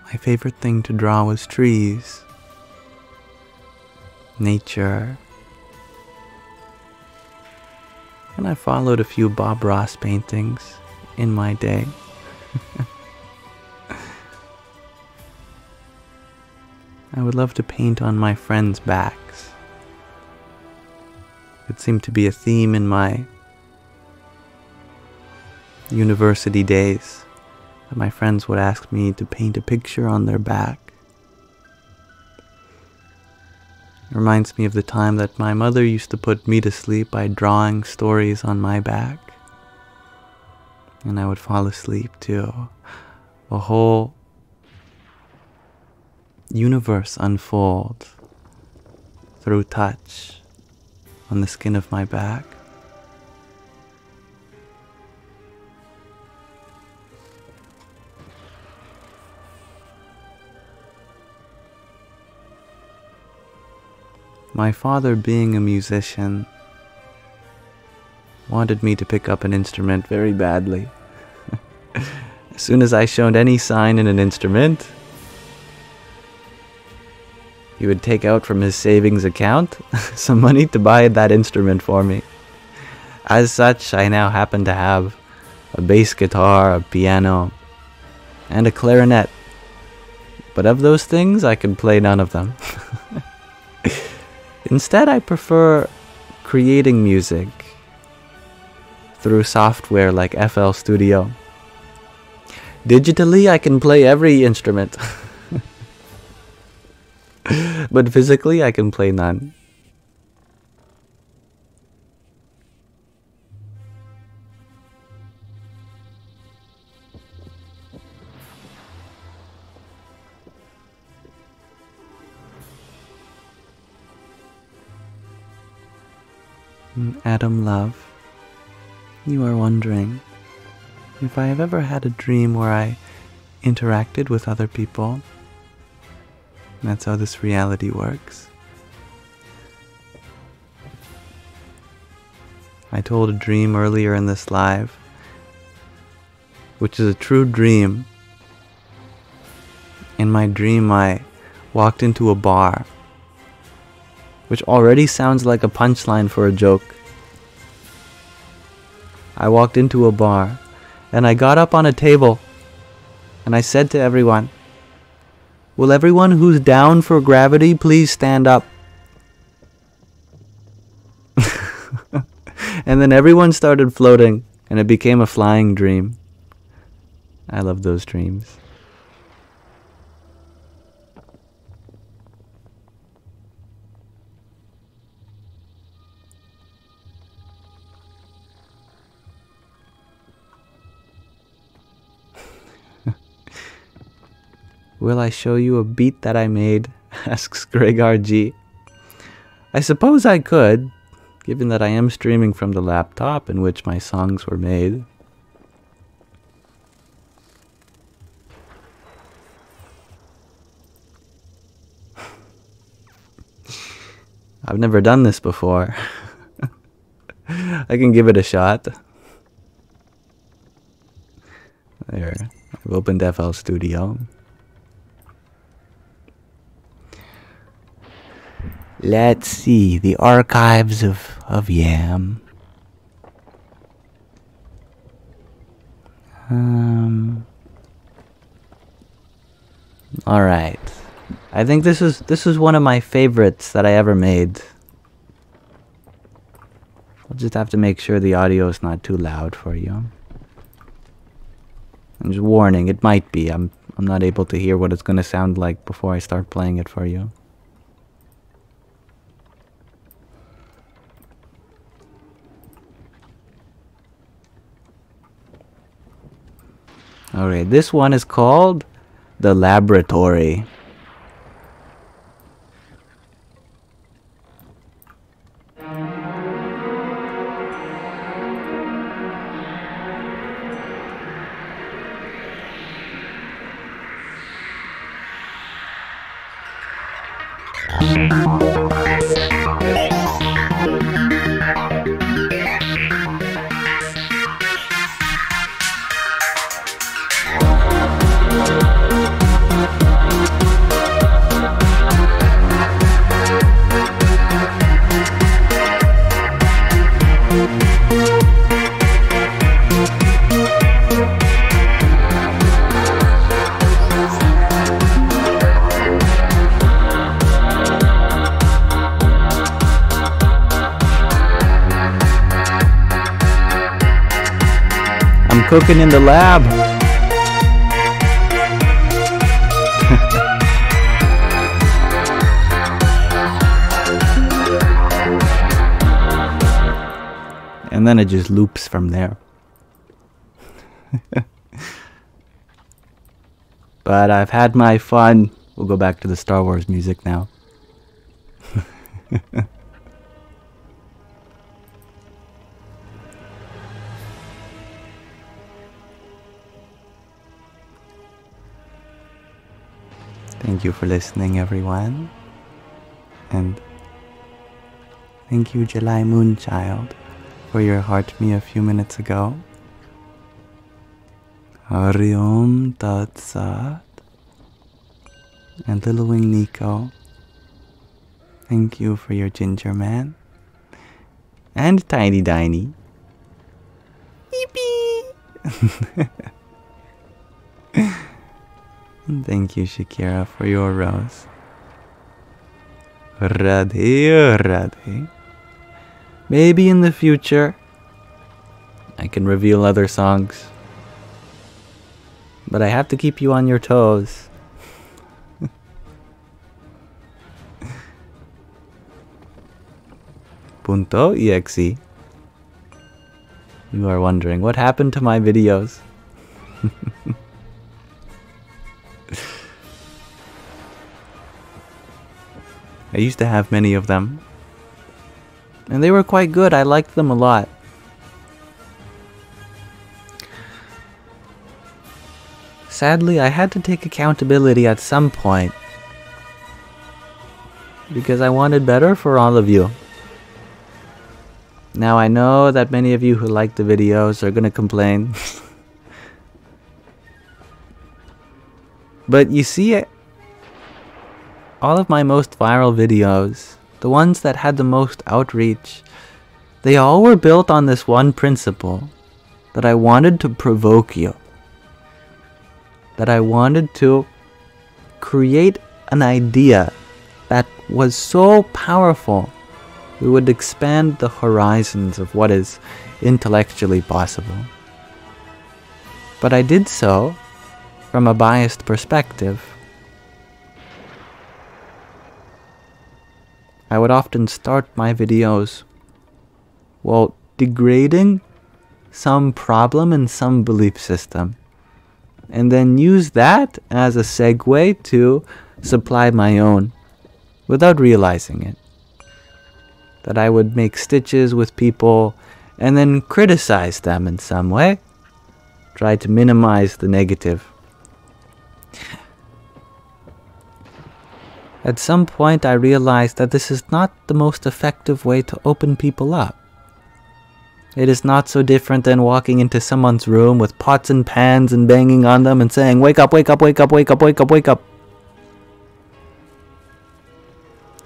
My favorite thing to draw was trees, nature, and I followed a few Bob Ross paintings in my day. I would love to paint on my friends' backs. It seemed to be a theme in my university days, that my friends would ask me to paint a picture on their back. It reminds me of the time that my mother used to put me to sleep by drawing stories on my back. And I would fall asleep to a whole universe unfold through touch on the skin of my back. My father, being a musician, wanted me to pick up an instrument very badly. As soon as I showed any sign in an instrument, he would take out from his savings account some money to buy that instrument for me. As such, I now happen to have a bass guitar, a piano, and a clarinet. But of those things, I can play none of them. Instead, I prefer creating music through software like FL Studio. Digitally, I can play every instrument. But physically, I can play none. Adam Love, you are wondering if I have ever had a dream where I interacted with other people. That's how this reality works. I told a dream earlier in this live, which is a true dream. In my dream, I walked into a bar, which already sounds like a punchline for a joke. I walked into a bar, and I got up on a table, and I said to everyone, "Will everyone who's down for gravity please stand up?" And then everyone started floating, and it became a flying dream. I love those dreams. Will I show you a beat that I made? Asks Greg RG. I suppose I could, given that I am streaming from the laptop in which my songs were made. I've never done this before. I can give it a shot. There, I've opened FL Studio. Let's see, the archives of Yam. Alright. I think this is one of my favorites that I ever made. I'll just have to make sure the audio is not too loud for you. And just warning, it might be. I'm not able to hear what it's going to sound like before I start playing it for you. Alright, this one is called The Laboratory. Cooking in the lab. And then it just loops from there. But I've had my fun. We'll go back to the Star Wars music now. Thank you for listening, everyone. And thank you, July Moonchild, for your heart me a few minutes ago. Hari Om Tat Sat. And Little Wing Nico, thank you for your ginger man. And Tiny Diny. Yippee! Thank you, Shakira, for your rose. Radhe, Radhe. Maybe in the future I can reveal other songs. But I have to keep you on your toes. Punto exe. You are wondering what happened to my videos. I used to have many of them, and they were quite good. I liked them a lot. Sadly, I had to take accountability at some point, because I wanted better for all of you. Now I know that many of you who like the videos are gonna complain. But you see, all of my most viral videos, the ones that had the most outreach, they all were built on this one principle, that I wanted to provoke you. That I wanted to create an idea that was so powerful, it would expand the horizons of what is intellectually possible. But I did so from a biased perspective. I would often start my videos, well, degrading some problem in some belief system, and then use that as a segue to supply my own, without realizing it. That I would make stitches with people, and then criticize them in some way, try to minimize the negative. At some point I realized that this is not the most effective way to open people up. It is not so different than walking into someone's room with pots and pans and banging on them and saying, "Wake up, wake up, wake up, wake up, wake up, wake up."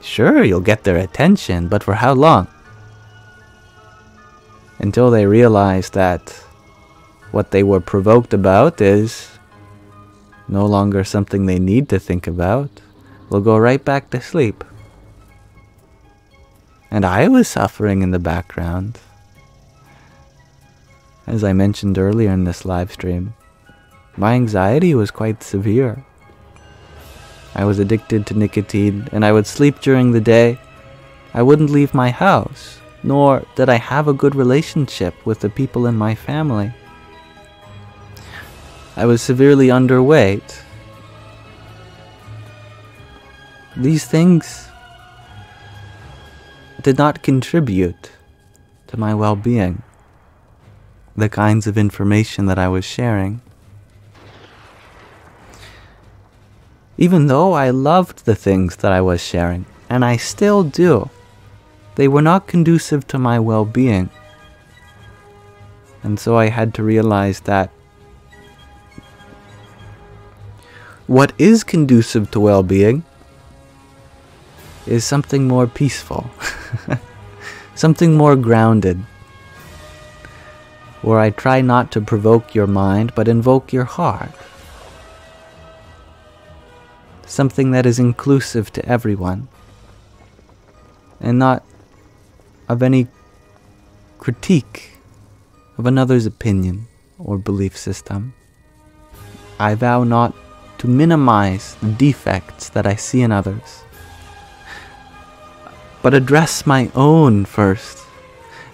Sure, you'll get their attention, but for how long? Until they realize that what they were provoked about is no longer something they need to think about, will go right back to sleep. And I was suffering in the background. As I mentioned earlier in this live stream, my anxiety was quite severe. I was addicted to nicotine, and I would sleep during the day. I wouldn't leave my house, nor did I have a good relationship with the people in my family. I was severely underweight. These things did not contribute to my well-being, the kinds of information that I was sharing. Even though I loved the things that I was sharing, and I still do, they were not conducive to my well-being. And so I had to realize that what is conducive to well-being is something more peaceful, something more grounded, where I try not to provoke your mind, but invoke your heart. Something that is inclusive to everyone, and not of any critique of another's opinion or belief system. I vow not to minimize the defects that I see in others, but address my own first,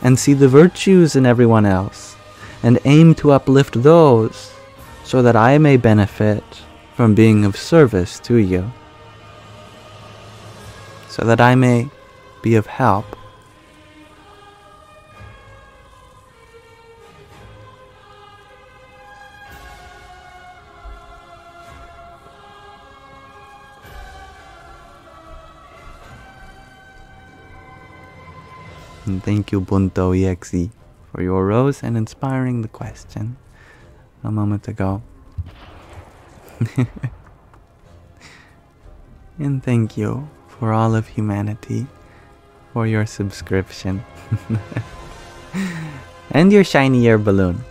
and see the virtues in everyone else, and aim to uplift those, so that I may benefit from being of service to you, so that I may be of help. And thank you, Bunto EXE, for your rose and inspiring the question a moment ago. And thank you for all of humanity for your subscription. And your shiny air balloon.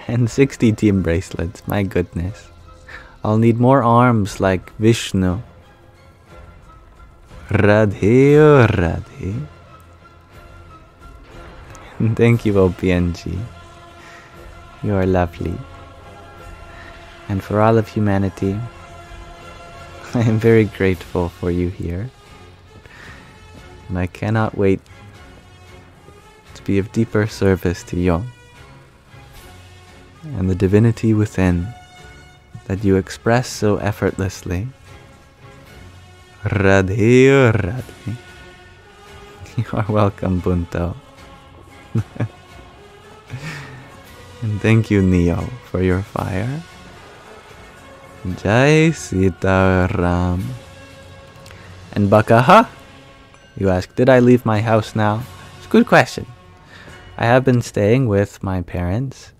And 60 team bracelets, my goodness. I'll need more arms like Vishnu. Radhe, oh Radhe. Thank you, OPNG. You are lovely. And for all of humanity, I am very grateful for you here. And I cannot wait to be of deeper service to you and the divinity within that you express so effortlessly. Radhe, oh Radhe. You are welcome, Bunto. And thank you, Neo, for your fire. Jai Sita Ram. And Bakaha, you ask, did I leave my house now? It's a good question. I have been staying with my parents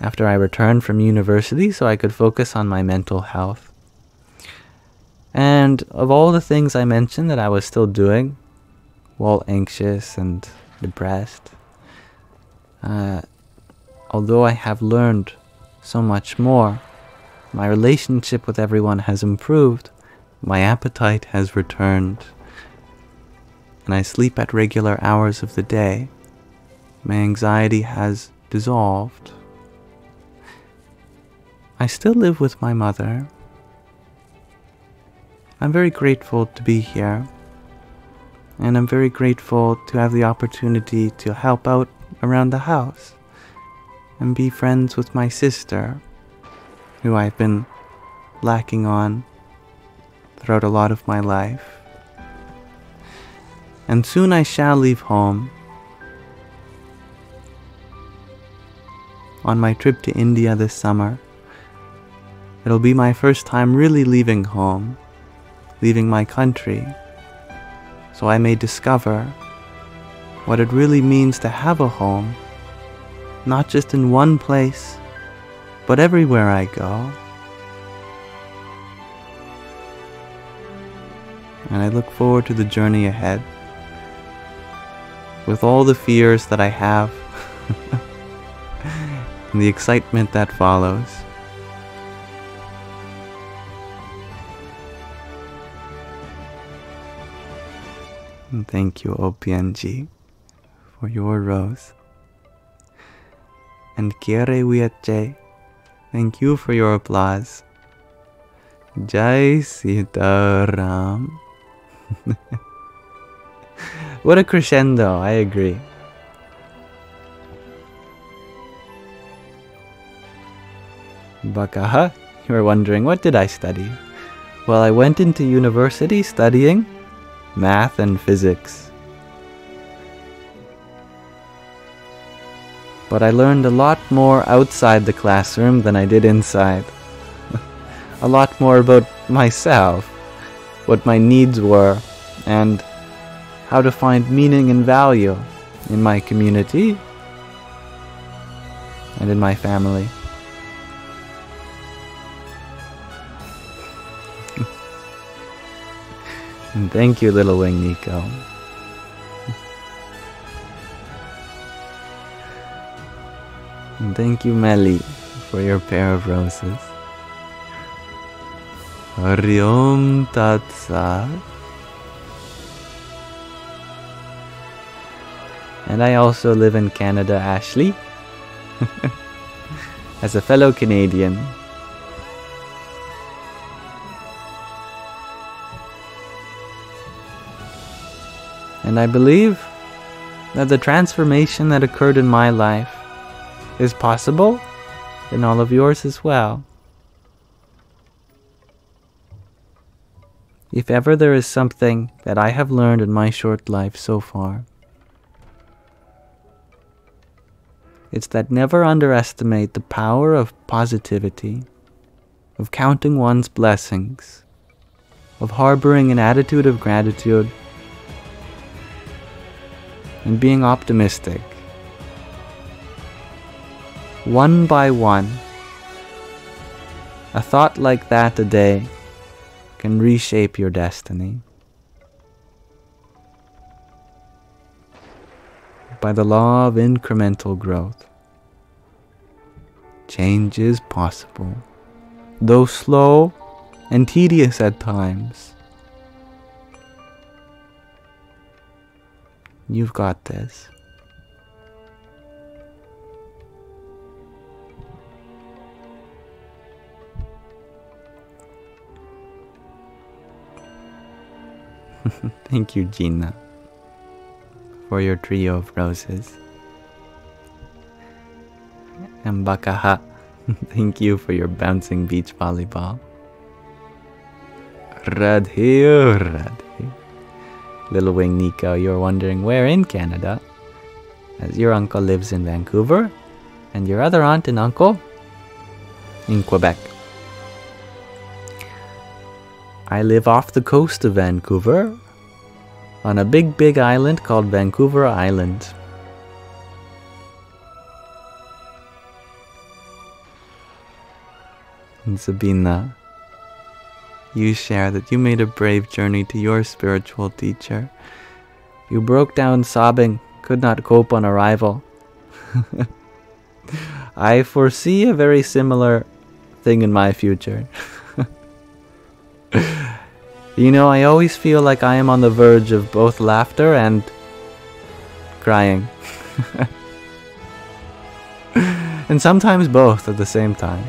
after I returned from university so I could focus on my mental health. And of all the things I mentioned that I was still doing while anxious and depressed, although I have learned so much more, my relationship with everyone has improved, my appetite has returned, and I sleep at regular hours of the day. My anxiety has dissolved. I still live with my mother. I'm very grateful to be here. And I'm very grateful to have the opportunity to help out around the house and be friends with my sister, who I've been lacking on throughout a lot of my life. And soon I shall leave home. On my trip to India this summer, it'll be my first time really leaving home, leaving my country, so I may discover what it really means to have a home, not just in one place, but everywhere I go. And I look forward to the journey ahead, with all the fears that I have, and the excitement that follows. And thank you, OPNG, for your rose. And Kiere Wiache, thank you for your applause. Jai Sitaram. What a crescendo, I agree. Bakaha, you were wondering, what did I study? Well, I went into university studying math and physics. But I learned a lot more outside the classroom than I did inside. A lot more about myself, what my needs were, and how to find meaning and value in my community and in my family. And thank you, Little Wing Nico. And thank you, Meli, for your pair of roses. Hariom Tat Sat. And I also live in Canada, Ashley. As a fellow Canadian. And I believe that the transformation that occurred in my life is possible in all of yours as well. If ever there is something that I have learned in my short life so far, it's that never underestimate the power of positivity, of counting one's blessings, of harboring an attitude of gratitude, and being optimistic. One by one, a thought like that a day can reshape your destiny. By the law of incremental growth, change is possible, though slow and tedious at times. You've got this. Thank you, Gina, for your trio of roses. And Bakaha, thank you for your bouncing beach volleyball. Radhe. Little Wing Nico, you're wondering where in Canada, as your uncle lives in Vancouver, and your other aunt and uncle in Quebec. I live off the coast of Vancouver, on a big island called Vancouver Island. And Sabina, you share that you made a brave journey to your spiritual teacher. You broke down sobbing, could not cope on arrival. I foresee a very similar thing in my future. You know, I always feel like I am on the verge of both laughter and crying. And sometimes both at the same time.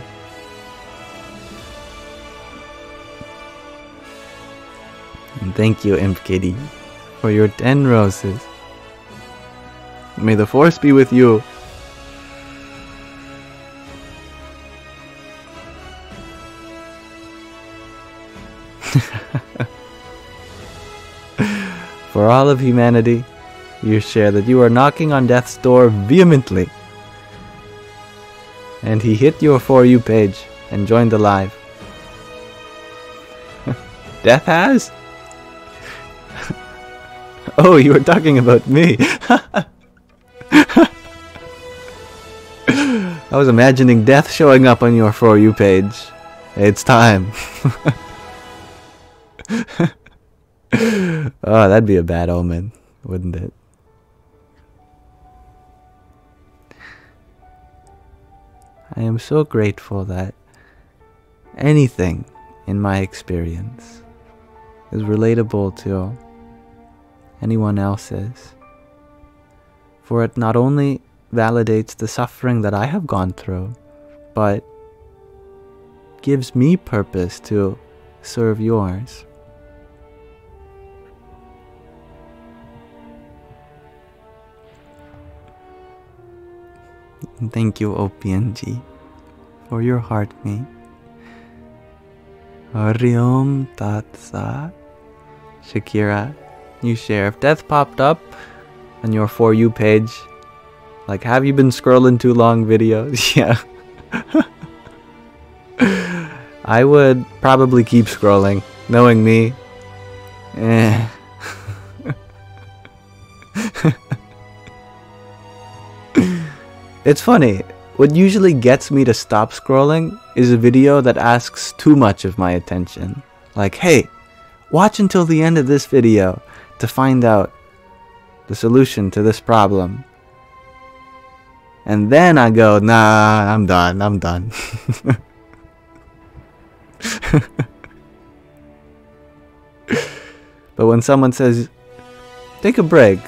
And thank you, Imp Kitty, for your 10 roses. May the force be with you. For all of humanity, you share that you are knocking on death's door vehemently. And he hit your For You page and joined the live. Death has? Oh, you were talking about me. I was imagining death showing up on your For You page. It's time. Oh, that'd be a bad omen, wouldn't it? I am so grateful that anything in my experience is relatable to anyone else's. For it not only validates the suffering that I have gone through, but gives me purpose to serve yours. Thank you, OPNG, for your heart me. Hariom Tat Sat. Shakira, you share. If death popped up on your For You page, like, have you been scrolling too long videos? Yeah. I would probably keep scrolling, knowing me. It's funny, what usually gets me to stop scrolling is a video that asks too much of my attention. Like, hey, watch until the end of this video to find out the solution to this problem. And then I go, nah, I'm done. But when someone says, take a break,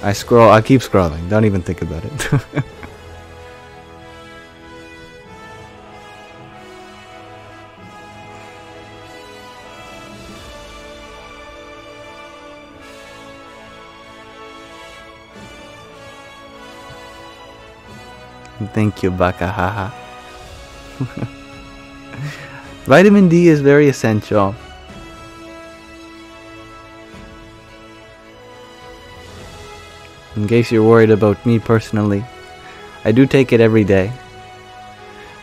I keep scrolling, don't even think about it. Thank you, Bakahaha. Vitamin D is very essential. In case you're worried about me personally, I do take it every day.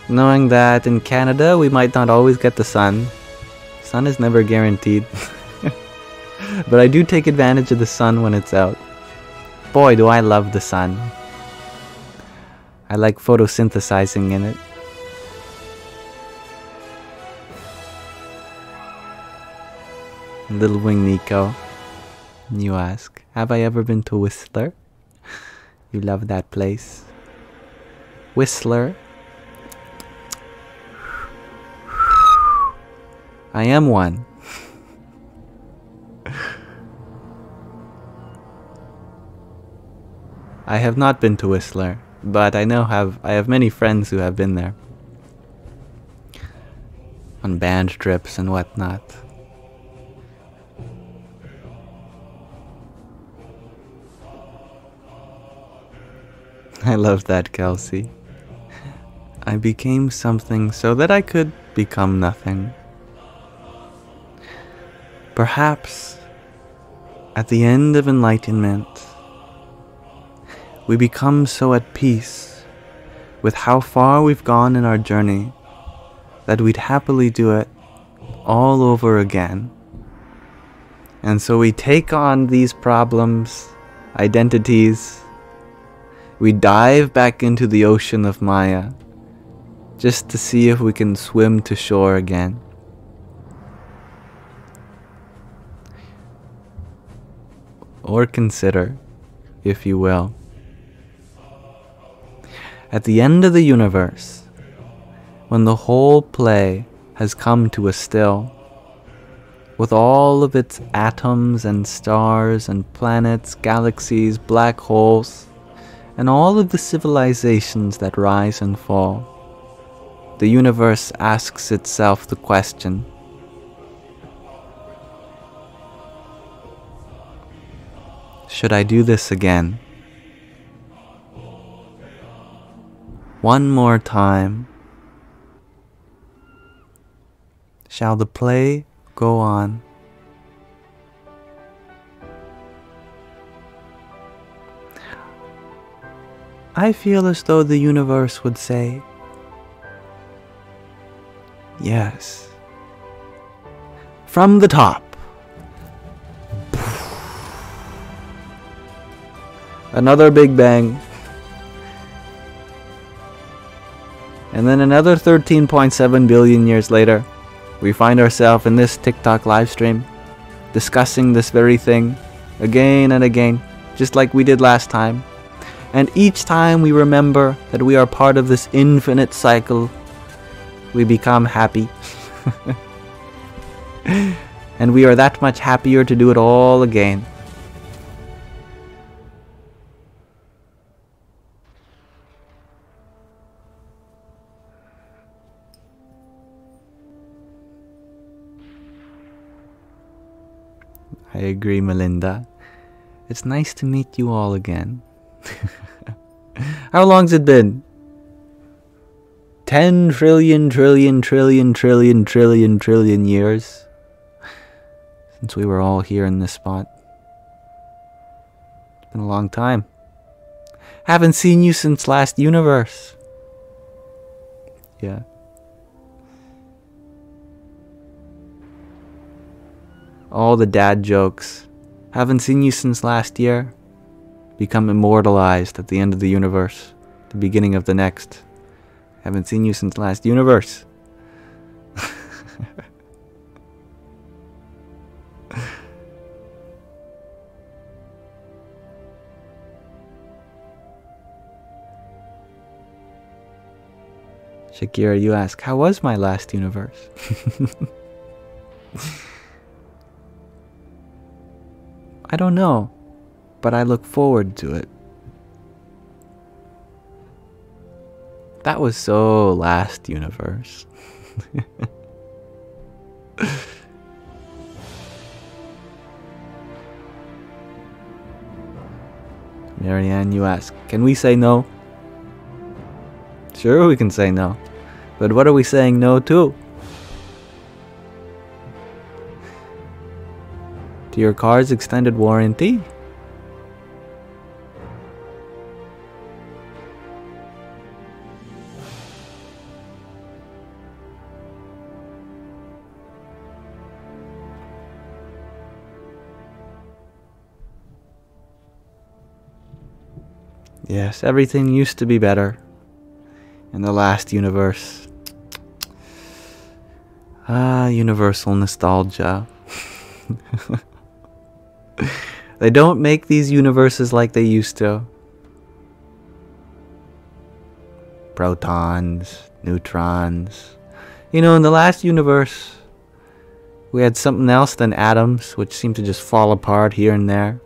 Knowing that in Canada we might not always get the sun. Sun is never guaranteed. But I do take advantage of the sun when it's out. Boy, do I love the sun. I like photosynthesizing in it. Little Wing Nico, you ask, have I ever been to Whistler? You love that place. Whistler. I am one. I have not been to Whistler, but I have many friends who have been there. On band trips and whatnot. I love that, Kelsey. I became something so that I could become nothing. Perhaps, at the end of enlightenment, we become so at peace with how far we've gone in our journey that we'd happily do it all over again. And so we take on these problems, identities, we dive back into the ocean of Maya just to see if we can swim to shore again. Or consider, if you will, at the end of the universe, when the whole play has come to a still, with all of its atoms and stars and planets, galaxies, black holes, and all of the civilizations that rise and fall, the universe asks itself the question, should I do this again? One more time. Shall the play go on? I feel as though the universe would say, yes. From the top. Another Big Bang. And then another 13.7 billion years later, we find ourselves in this TikTok live stream, discussing this very thing again and again, just like we did last time. And each time we remember that we are part of this infinite cycle, we become happy. And we are that much happier to do it all again. I agree, Melinda. It's nice to meet you all again. How long's it been? 10 trillion, trillion, trillion, trillion, trillion, trillion years since we were all here in this spot. It's been a long time. Haven't seen you since last universe. Yeah. All the dad jokes. Haven't seen you since last year. Become immortalized at the end of the universe. The beginning of the next. Haven't seen you since last universe. Shakira, you ask, how was my last universe? I don't know, but I look forward to it. That was so last universe. Marianne, you ask, can we say no? Sure, we can say no. But what are we saying no to? To your car's extended warranty? Yes, everything used to be better in the last universe. Ah, universal nostalgia. They don't make these universes like they used to. Protons, neutrons. You know, in the last universe, we had something else than atoms, which seemed to just fall apart here and there.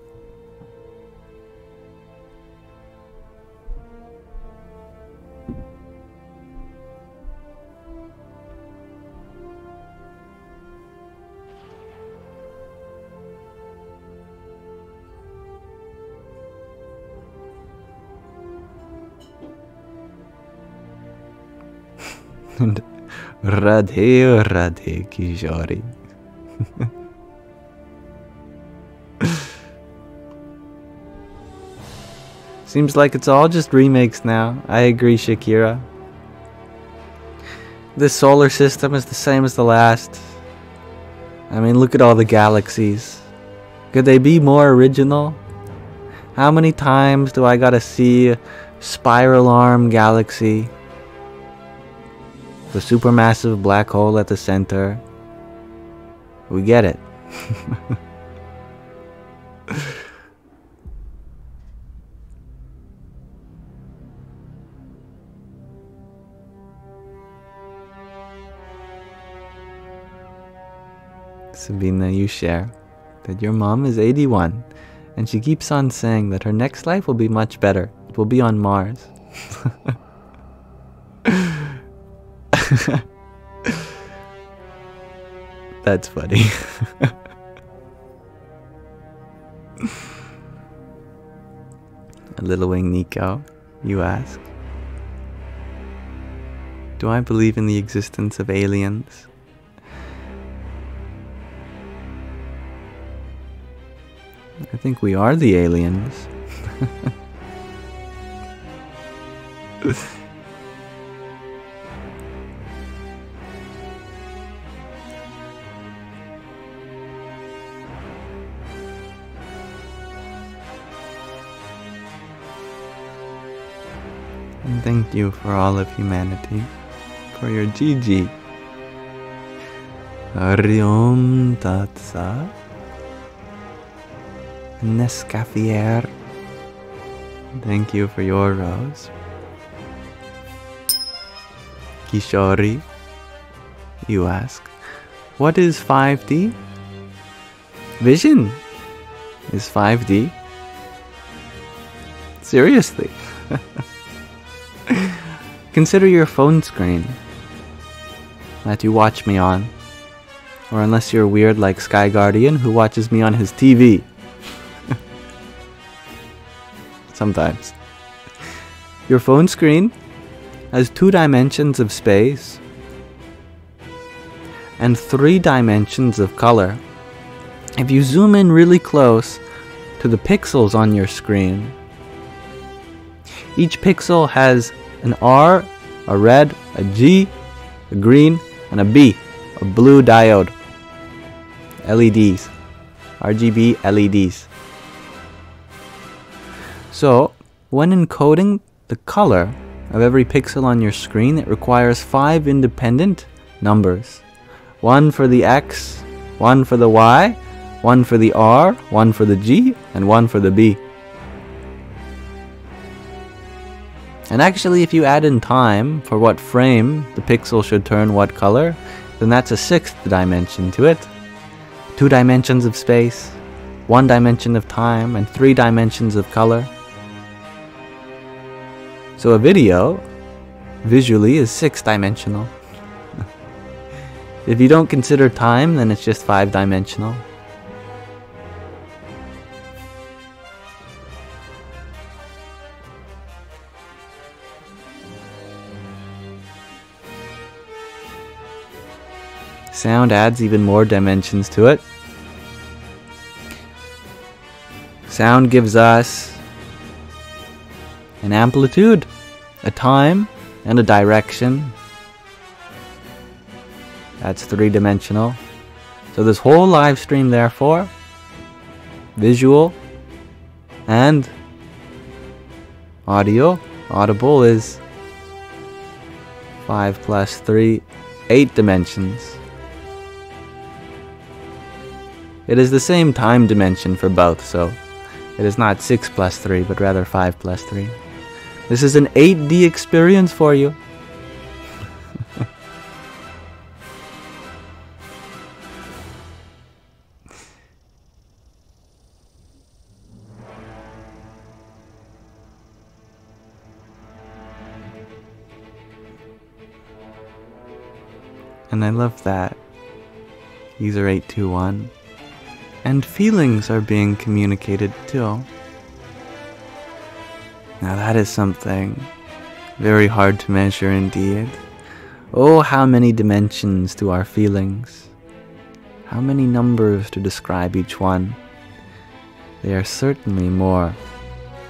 Radhe Radhe Kishori. Seems like it's all just remakes now. I agree, Shakira. This solar system is the same as the last. I mean, look at all the galaxies. Could they be more original? How many times do I gotta see a spiral arm galaxy? The supermassive black hole at the center. We get it. Sabina, you share that your mom is 81 and she keeps on saying that her next life will be much better. It will be on Mars. That's funny. A little wing Nico, you ask, do I believe in the existence of aliens? I think we are the aliens. And thank you for all of humanity, for your GG. Ariom Tatsa Nescafier. Thank you for your rose. Kishori, you ask, what is 5D? Vision is 5D. Seriously. Consider your phone screen that you watch me on. Or unless you're weird like Sky Guardian, who watches me on his TV. Sometimes. Your phone screen has 2 dimensions of space and 3 dimensions of color. If you zoom in really close to the pixels on your screen, each pixel has an R, a red, a G, a green, and a B, a blue diode. LEDs. RGB LEDs. So, when encoding the color of every pixel on your screen, it requires 5 independent numbers. 1 for the X, 1 for the Y, 1 for the R, 1 for the G, and 1 for the B. And actually, if you add in time for what frame the pixel should turn what color, then that's a 6th dimension to it. 2 dimensions of space, 1 dimension of time, and 3 dimensions of color. So a video, visually, is 6-dimensional. If you don't consider time, then it's just 5-dimensional. Sound adds even more dimensions to it. Sound gives us an amplitude, a time, and a direction. That's 3-dimensional. So this whole live stream, therefore, visual and audio, audible, is 5 plus 3, 8 dimensions. It is the same time dimension for both, so it is not 6 plus 3, but rather 5 plus 3. This is an 8D experience for you. And I love that. User 821. And feelings are being communicated too. Now that is something very hard to measure indeed. Oh, how many dimensions to our feelings. How many numbers to describe each one. They are certainly more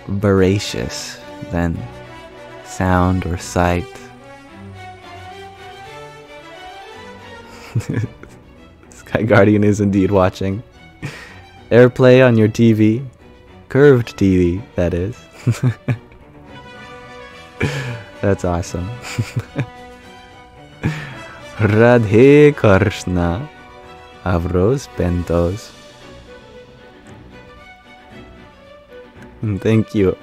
voracious than sound or sight. Sky Guardian is indeed watching. AirPlay on your TV. Curved TV, that is. That's awesome. Radhe Krishna Avros Pentos. And thank you,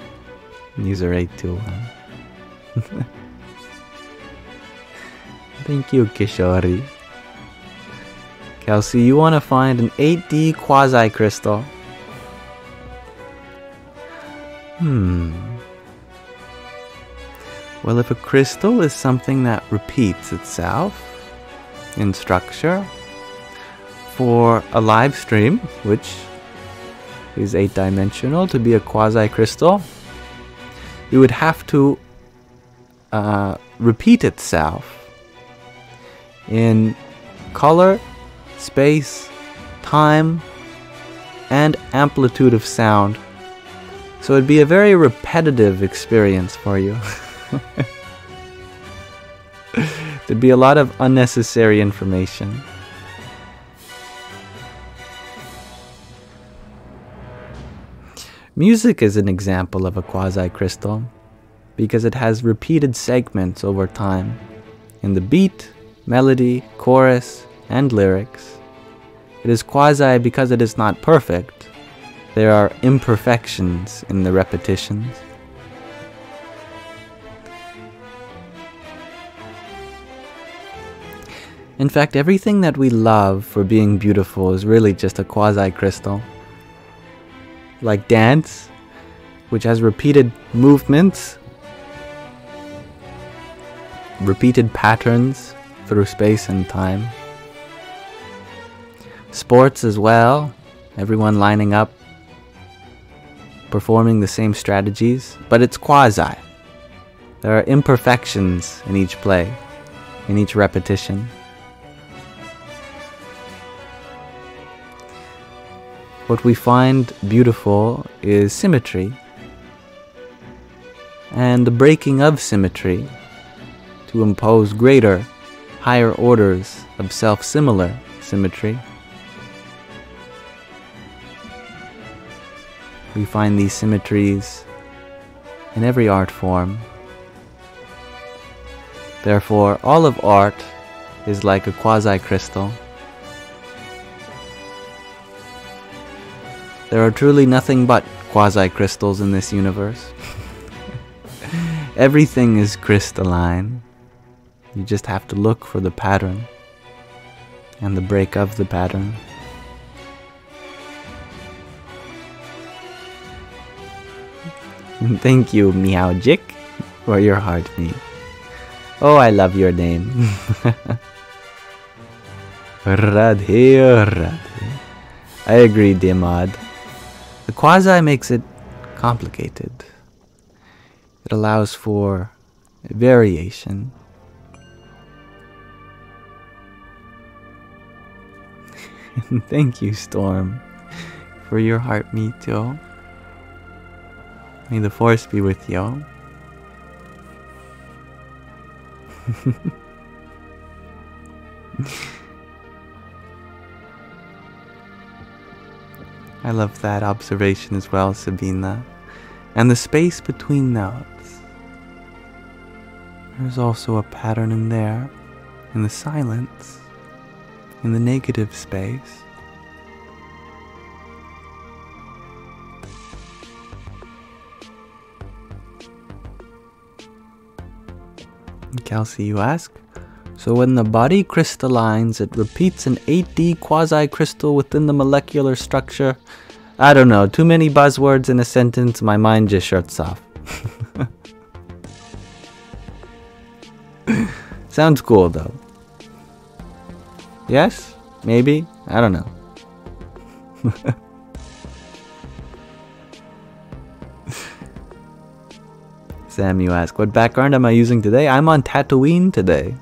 user 821. Thank you, Kishori. Kelsey, you want to find an 8D quasi-crystal? Well, if a crystal is something that repeats itself in structure, for a live stream, which is 8-dimensional, to be a quasi-crystal, you would have to repeat itself in color, space, time, and amplitude of sound. So it'd be a very repetitive experience for you. There'd be a lot of unnecessary information. Music is an example of a quasi-crystal because it has repeated segments over time in the beat, melody, chorus, and lyrics. It is quasi because it is not perfect. There are imperfections in the repetitions. In fact, everything that we love for being beautiful is really just a quasi-crystal. Like dance, which has repeated movements, repeated patterns through space and time. Sports as well. Everyone lining up, performing the same strategies, but it's quasi. There are imperfections in each play, in each repetition. What we find beautiful is symmetry, and the breaking of symmetry to impose greater, higher orders of self-similar symmetry. We find these symmetries in every art form. Therefore, all of art is like a quasi-crystal. There are truly nothing but quasi-crystals in this universe. Everything is crystalline. You just have to look for the pattern and the break of the pattern. Thank you, Meowjik, for your heartbeat. Oh, I love your name. Radhe, Radhe. I agree, Dimad. The quasi makes it complicated. It allows for variation. Thank you, Storm, for your heartmeet, yo. May the force be with you. I love that observation as well, Sabina. And the space between notes. There's also a pattern in there, in the silence, in the negative space. Kelsey, you ask? So when the body crystallines, it repeats an 8D quasi-crystal within the molecular structure? I don't know, too many buzzwords in a sentence, my mind just shuts off. Sounds cool though. Yes? Maybe? I don't know. Sam, you ask, what background am I using today? I'm on Tatooine today.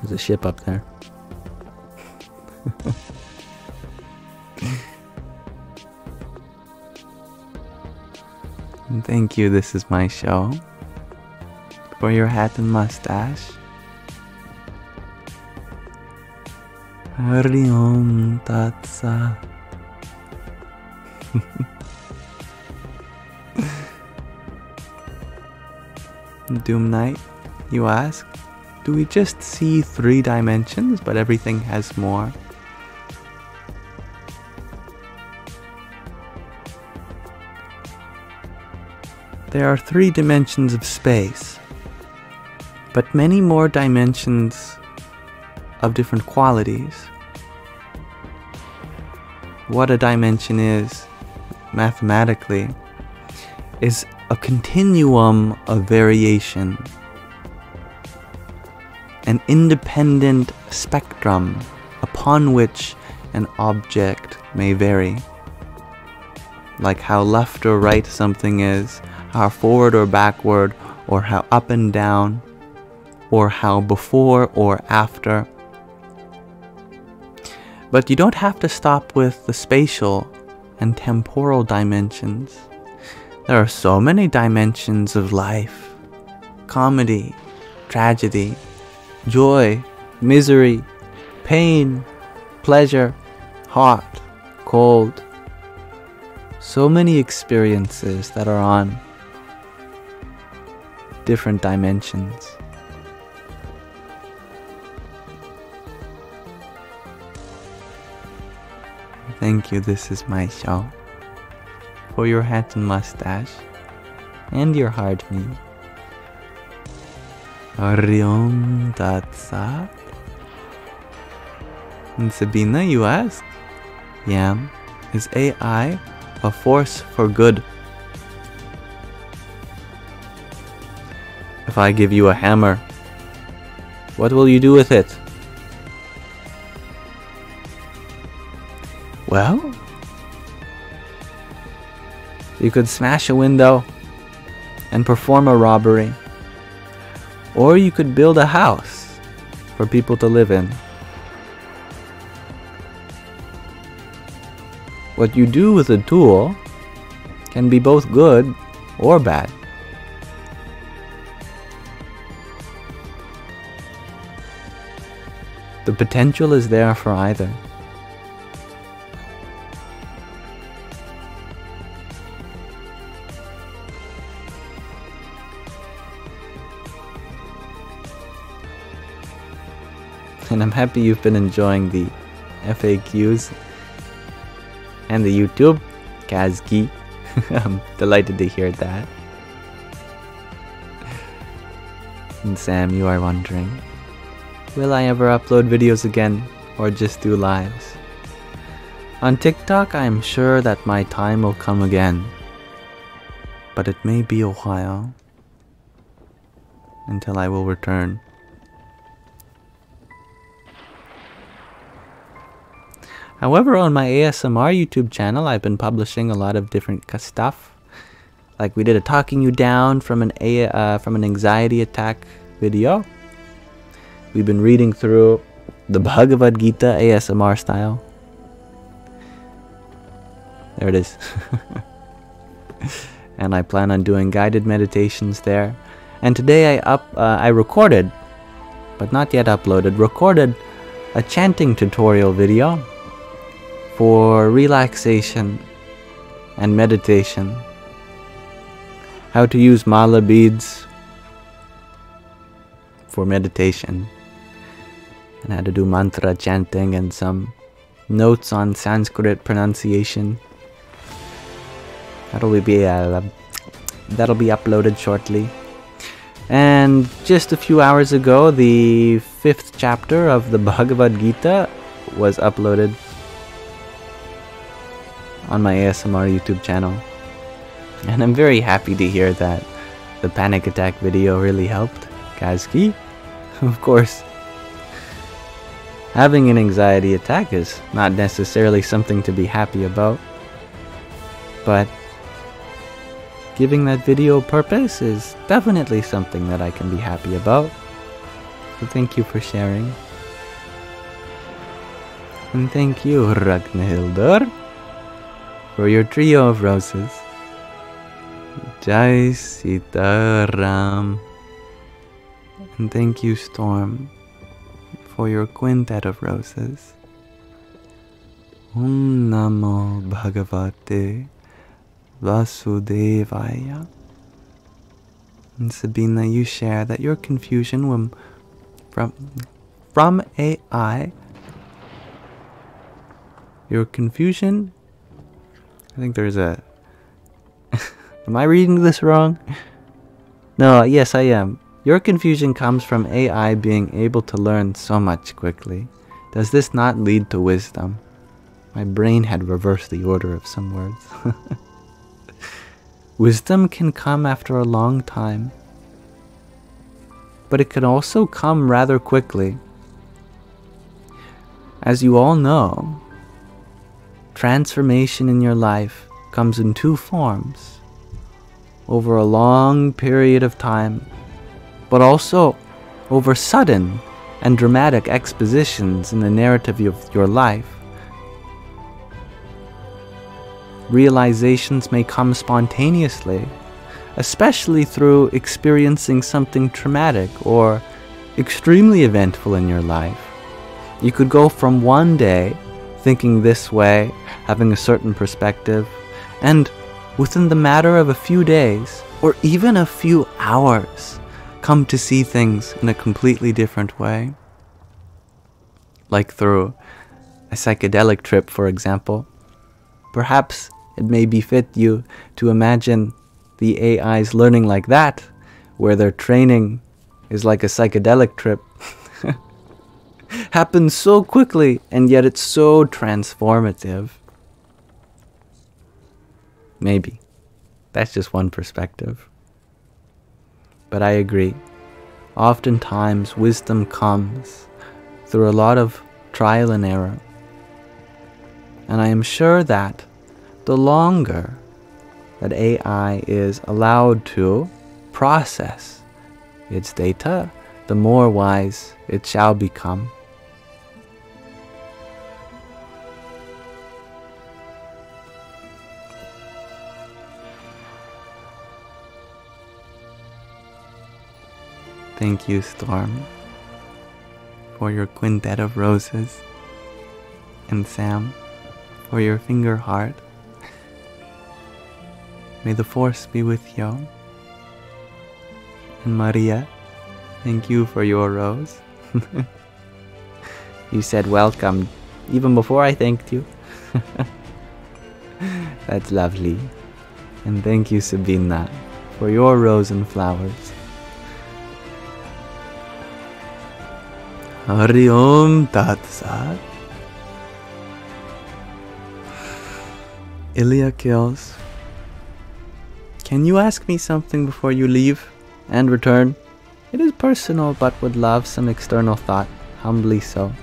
There's a ship up there. And thank you, this is my show, for your hat and mustache. Hari Om Tat Sat. Doom Knight, you ask, do we just see 3 dimensions, but everything has more? There are 3 dimensions of space, but many more dimensions of different qualities. What a dimension is, mathematically, is a continuum of variation, an independent spectrum upon which an object may vary. Like how left or right something is, how forward or backward, or how up and down, or how before or after. But you don't have to stop with the spatial and temporal dimensions. There are so many dimensions of life: comedy, tragedy, joy, misery, pain, pleasure, hot, cold. So many experiences that are on different dimensions. Thank you, this is my show, for your hat and mustache, and your heartmeat. Hari Om Tat Sat. And Sabina, you ask? Yam, is AI a force for good? If I give you a hammer, what will you do with it? Well, you could smash a window and perform a robbery. Or you could build a house for people to live in. What you do with a tool can be both good or bad. The potential is there for either. And I'm happy you've been enjoying the FAQs and the YouTube. Kazki. I'm delighted to hear that. And Sam, you are wondering, will I ever upload videos again or just do lives? On TikTok, I am sure that my time will come again. But it may be a while until I will return. However, on my ASMR YouTube channel, I've been publishing a lot of different stuff. Like we did a talking you down from an anxiety attack video. We've been reading through the Bhagavad Gita ASMR style. There it is. And I plan on doing guided meditations there. And today I recorded, but not yet uploaded, recorded a chanting tutorial video for relaxation and meditation. How to use mala beads for meditation. And how to do mantra chanting and some notes on Sanskrit pronunciation. That'll be uploaded shortly. And just a few hours ago, the 5th chapter of the Bhagavad Gita was uploaded on my ASMR YouTube channel. And I'm very happy to hear that the panic attack video really helped. Kazki, of course. Having an anxiety attack is not necessarily something to be happy about, but giving that video purpose is definitely something that I can be happy about. So thank you for sharing. And thank you, Ragnhildur, for your trio of roses. Jai Sitaram. And thank you, Storm, for your quintet of roses. Om Namo Bhagavate Vasudevaya. And Sabina, you share that your confusion from AI. Your confusion, I think there's a... Am I reading this wrong? No, yes I am. Your confusion comes from AI being able to learn so much quickly. Does this not lead to wisdom? My brain had reversed the order of some words. Wisdom can come after a long time, but it can also come rather quickly. As you all know, transformation in your life comes in two forms, over a long period of time, but also over sudden and dramatic expositions in the narrative of your life. Realizations may come spontaneously, especially through experiencing something traumatic or extremely eventful in your life. You could go from one day thinking this way, having a certain perspective, and within the matter of a few days, or even a few hours, come to see things in a completely different way. Like through a psychedelic trip, for example. Perhaps it may befit you to imagine the AIs learning like that, where their training is like a psychedelic trip. Happens so quickly, and yet it's so transformative. Maybe. That's just one perspective. But I agree. Oftentimes, wisdom comes through a lot of trial and error. And I am sure that the longer that AI is allowed to process its data, the more wise it shall become. Thank you, Storm, for your quintet of roses, and Sam, for your finger heart. May the force be with you. And Maria, thank you for your rose. You said welcome even before I thanked you. That's lovely. And thank you, Sabina, for your rose and flowers. Hari Om Tat Sat. Ilya Kills. Can you ask me something before you leave and return? It is personal, but would love some external thought, humbly so.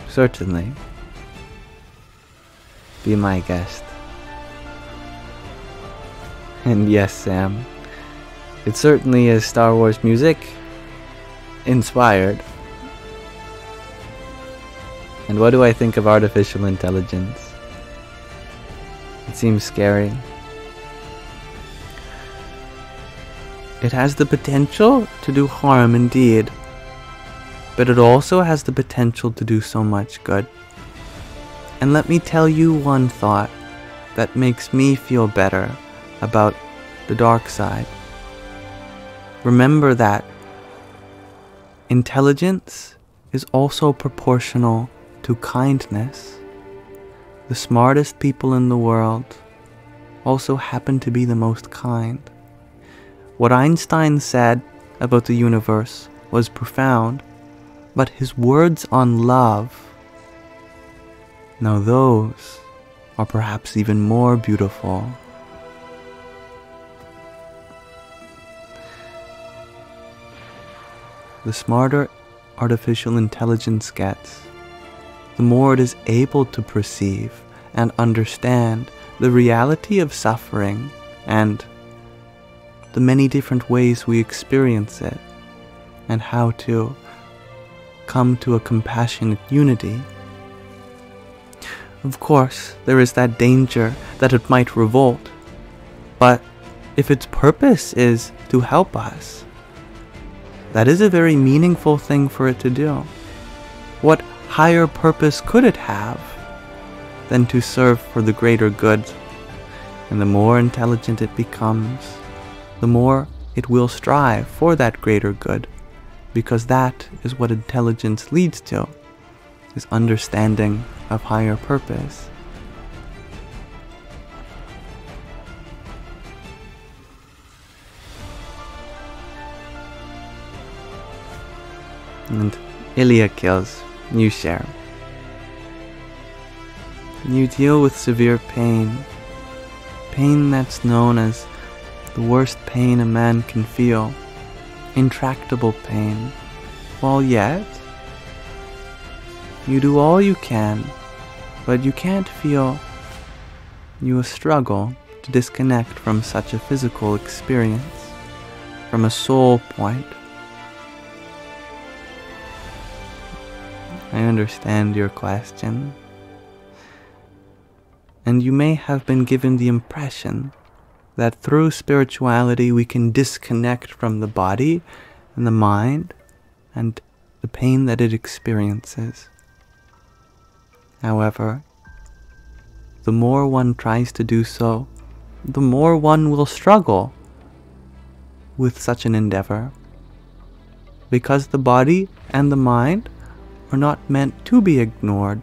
Certainly. Be my guest. And yes, Sam, it certainly is Star Wars music inspired. And what do I think of artificial intelligence? It seems scary. It has the potential to do harm indeed, but it also has the potential to do so much good. And let me tell you one thought that makes me feel better about the dark side. Remember that intelligence is also proportional to kindness. The smartest people in the world also happen to be the most kind. What Einstein said about the universe was profound, but his words on love, now those are perhaps even more beautiful. The smarter artificial intelligence gets, the more it is able to perceive and understand the reality of suffering and the many different ways we experience it, and how to come to a compassionate unity. Of course, there is that danger that it might revolt, but if its purpose is to help us, that is a very meaningful thing for it to do. What higher purpose could it have than to serve for the greater good? And the more intelligent it becomes, the more it will strive for that greater good, because that is what intelligence leads to, is understanding of higher purpose. And Ilya Kills, you share. You deal with severe pain, pain that's known as the worst pain a man can feel, intractable pain, while yet you do all you can, but you can't feel you struggle to disconnect from such a physical experience, from a soul point. I understand your question, and you may have been given the impression that through spirituality we can disconnect from the body and the mind and the pain that it experiences. However, the more one tries to do so, the more one will struggle with such an endeavor, because the body and the mind are not meant to be ignored.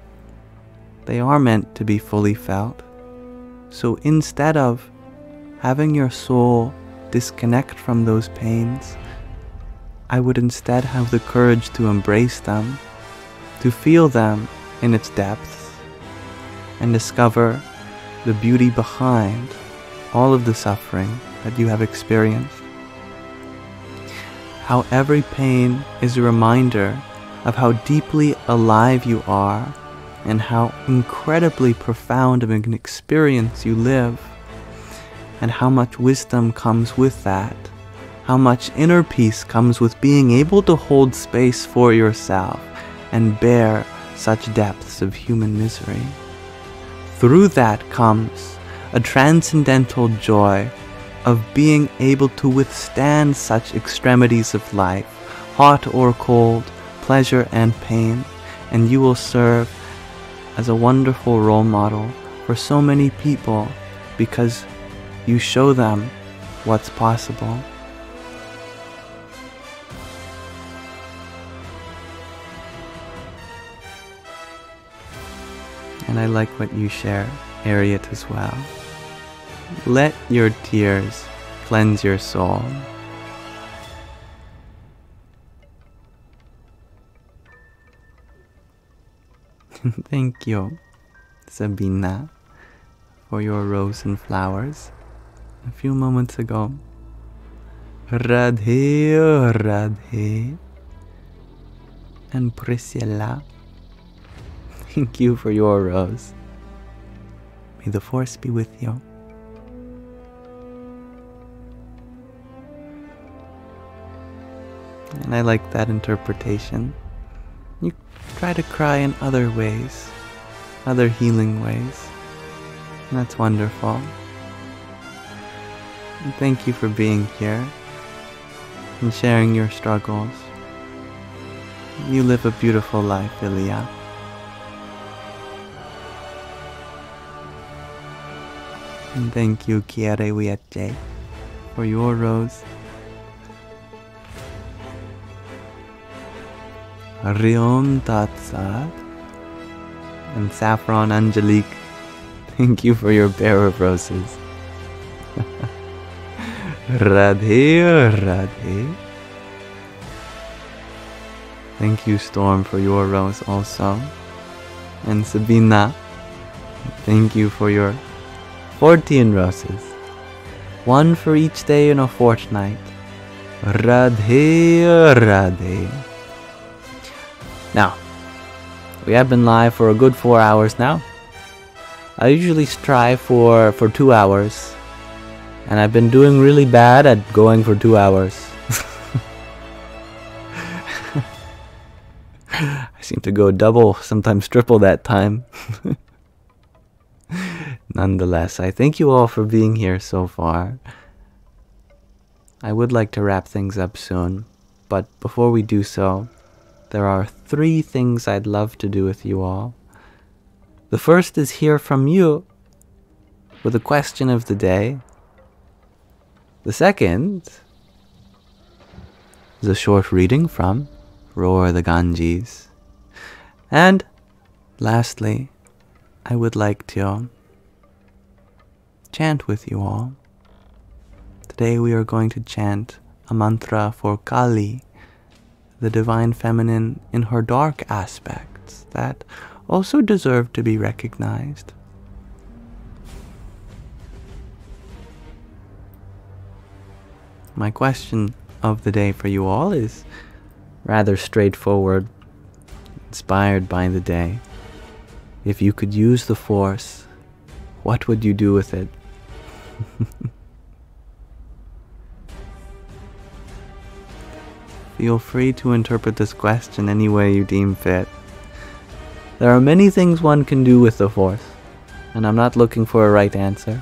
They are meant to be fully felt. So instead of having your soul disconnect from those pains, I would instead have the courage to embrace them, to feel them in its depths, and discover the beauty behind all of the suffering that you have experienced. how every pain is a reminder of how deeply alive you are and how incredibly profound of an experience you live, and how much wisdom comes with that, how much inner peace comes with being able to hold space for yourself and bear such depths of human misery. Through that comes a transcendental joy of being able to withstand such extremities of life, hot or cold, pleasure and pain, and you will serve as a wonderful role model for so many people because you show them what's possible. And I like what you share, Harriet, as well. Let your tears cleanse your soul. Thank you, Sabina, for your rose and flowers a few moments ago. Radhe, Radhe. And Priscilla, thank you for your rose. May the force be with you. And I like that interpretation. You try to cry in other ways, other healing ways. And that's wonderful. And thank you for being here and sharing your struggles. You live a beautiful life, Ilya. And thank you, Kiere Wiete, for your rose. Riom Tatsat and Saffron Angelique, thank you for your pair of roses. Radhe, Radhe. Thank you, Storm, for your rose also. And Sabina, thank you for your 14 roses. One for each day in a fortnight. Radhe, Radhe. Now, we have been live for a good 4 hours now. I usually strive for 2 hours. And I've been doing really bad at going for 2 hours. I seem to go double, sometimes triple that time. Nonetheless, I thank you all for being here so far. I would like to wrap things up soon, but before we do so, there are 3 things I'd love to do with you all. The first is hear from you with a question of the day. The second is a short reading from Roar the Ganges. And lastly, I would like to chant with you all. Today we are going to chant a mantra for Kali, the divine feminine in her dark aspects that also deserve to be recognized. My question of the day for you all is rather straightforward, inspired by the day. If you could use the Force, what would you do with it? Feel free to interpret this question any way you deem fit. There are many things one can do with the Force, and I'm not looking for a right answer.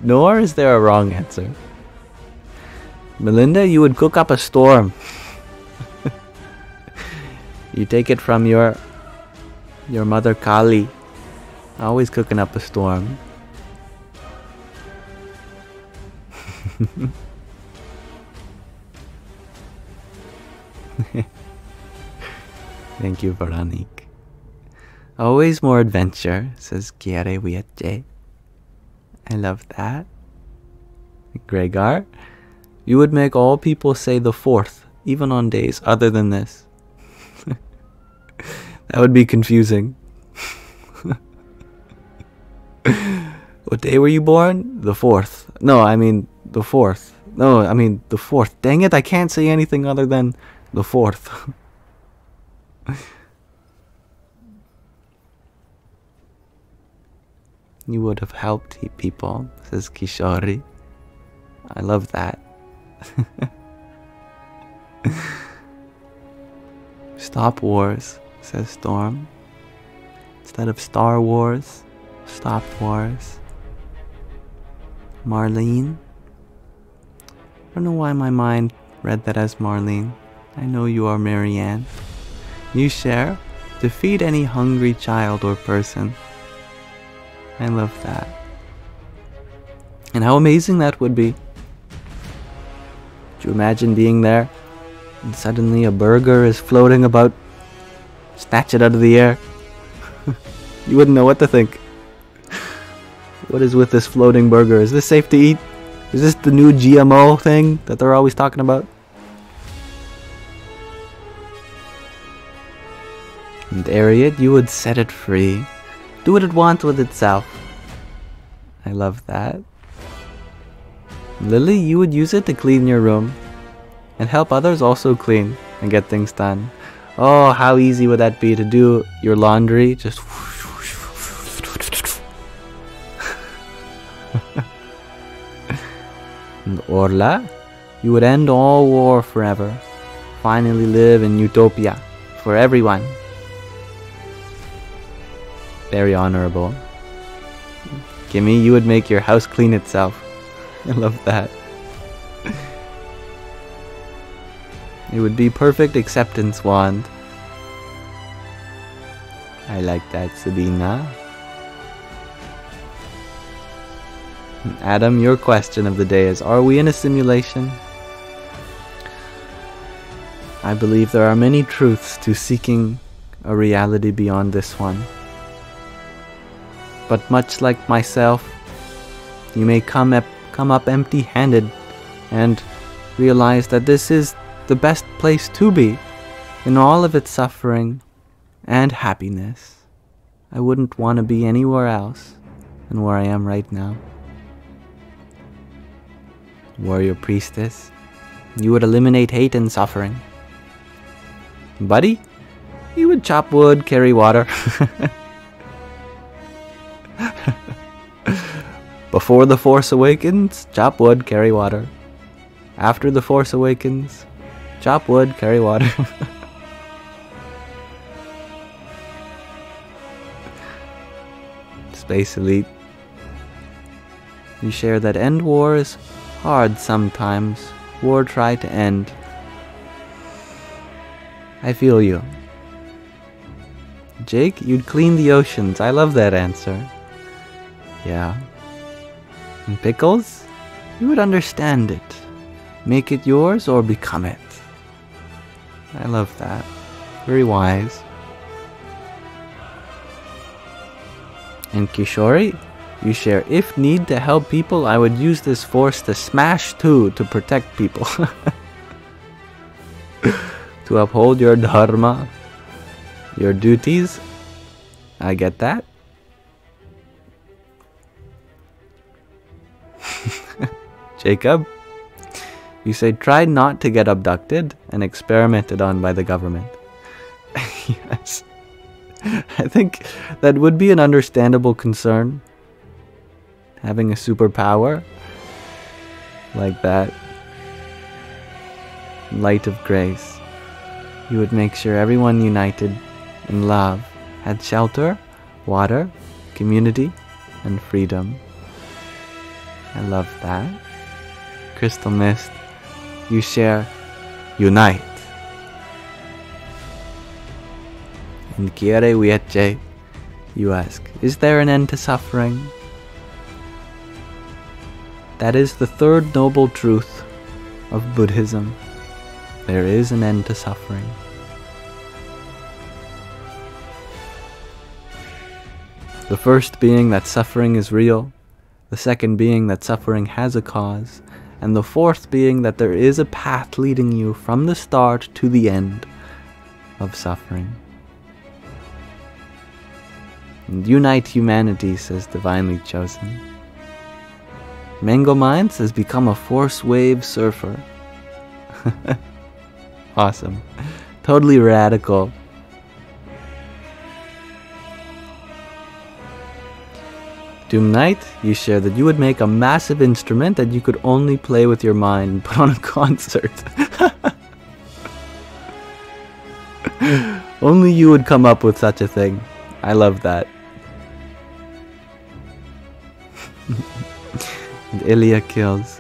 Nor is there a wrong answer. Melinda, you would cook up a storm. You take it from your mother Kali, always cooking up a storm. Thank you, Veronique. Always more adventure, says Kiere Wiete. I love that. Gregor, you would make all people say the 4th, even on days other than this. That would be confusing. What day were you born? The 4th. No, I mean the 4th. No, I mean the fourth. Dang it, I can't say anything other than the fourth. You would have helped people, says Kishori. I love that. Stop wars, says Storm. Instead of Star Wars, Stop Wars. Marlene? I don't know why my mind read that as Marlene. I know you are Marianne. You share, defeat any hungry child or person. I love that. And how amazing that would be. Could you imagine being there and suddenly a burger is floating about? Snatch it out of the air. You wouldn't know what to think. What is with this floating burger? Is this safe to eat? Is this the new GMO thing that they're always talking about? And Ariat, you would set it free. Do what it wants with itself. I love that. Lily, you would use it to clean your room. And help others also clean and get things done. Oh, how easy would that be to do your laundry? Just And Orla, you would end all war forever. Finally live in utopia for everyone. Very honorable. Kimmy, you would make your house clean itself. I love that. It would be perfect acceptance wand. I like that, Sabina. Adam, your question of the day is, are we in a simulation? I believe there are many truths to seeking a reality beyond this one. But much like myself, you may come up empty-handed and realize that this is the best place to be in all of its suffering and happiness. I wouldn't want to be anywhere else than where I am right now. Warrior Priestess, you would eliminate hate and suffering. Buddy, you would chop wood, carry water. Before the Force Awakens, chop wood, carry water. After the Force Awakens, chop wood, carry water. Space Elite, you share that end war is hard sometimes. War try to end. I feel you. Jake, you'd clean the oceans. I love that answer. Yeah. And Pickles, you would understand it. Make it yours or become it. I love that. Very wise. And Kishori, you share, if need to help people, I would use this force to smash two to protect people. To uphold your dharma, your duties. I get that. Jacob, you say try not to get abducted and experimented on by the government. Yes. I think that would be an understandable concern. Having a superpower like that. Light of grace. You would make sure everyone united in love had shelter, water, community, and freedom. I love that. Crystal Mist, you share, unite. And Kiere Wieche, you ask, is there an end to suffering? That is the third noble truth of Buddhism. There is an end to suffering. The first being that suffering is real, the second being that suffering has a cause, and the fourth being that there is a path leading you from the start to the end of suffering. And unite humanity, says Divinely Chosen. Mango Minds has become a force wave surfer. Awesome. Totally radical. Doom Knight, you share that you would make a massive instrument that you could only play with your mind and put on a concert. Only you would come up with such a thing. I love that. And Ilya kills.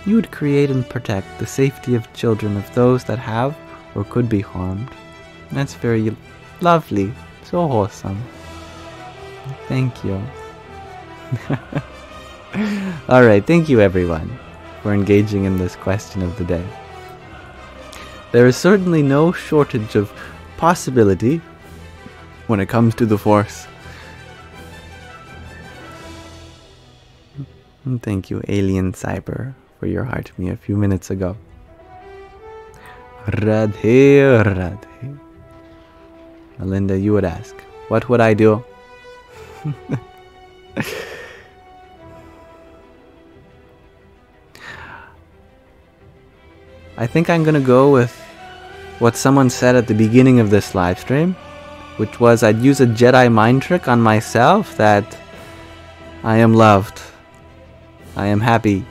You would create and protect the safety of children of those that have or could be harmed. That's very lovely. So wholesome. Thank you. Alright, thank you everyone for engaging in this question of the day. There is certainly no shortage of possibility when it comes to the Force. And thank you, Alien Cyber, for your heart to me a few minutes ago. Radhe, Radhe. Melinda, you would ask, what would I do? I think I'm gonna go with what someone said at the beginning of this live stream, which was I'd use a Jedi mind trick on myself that I am loved. I am happy.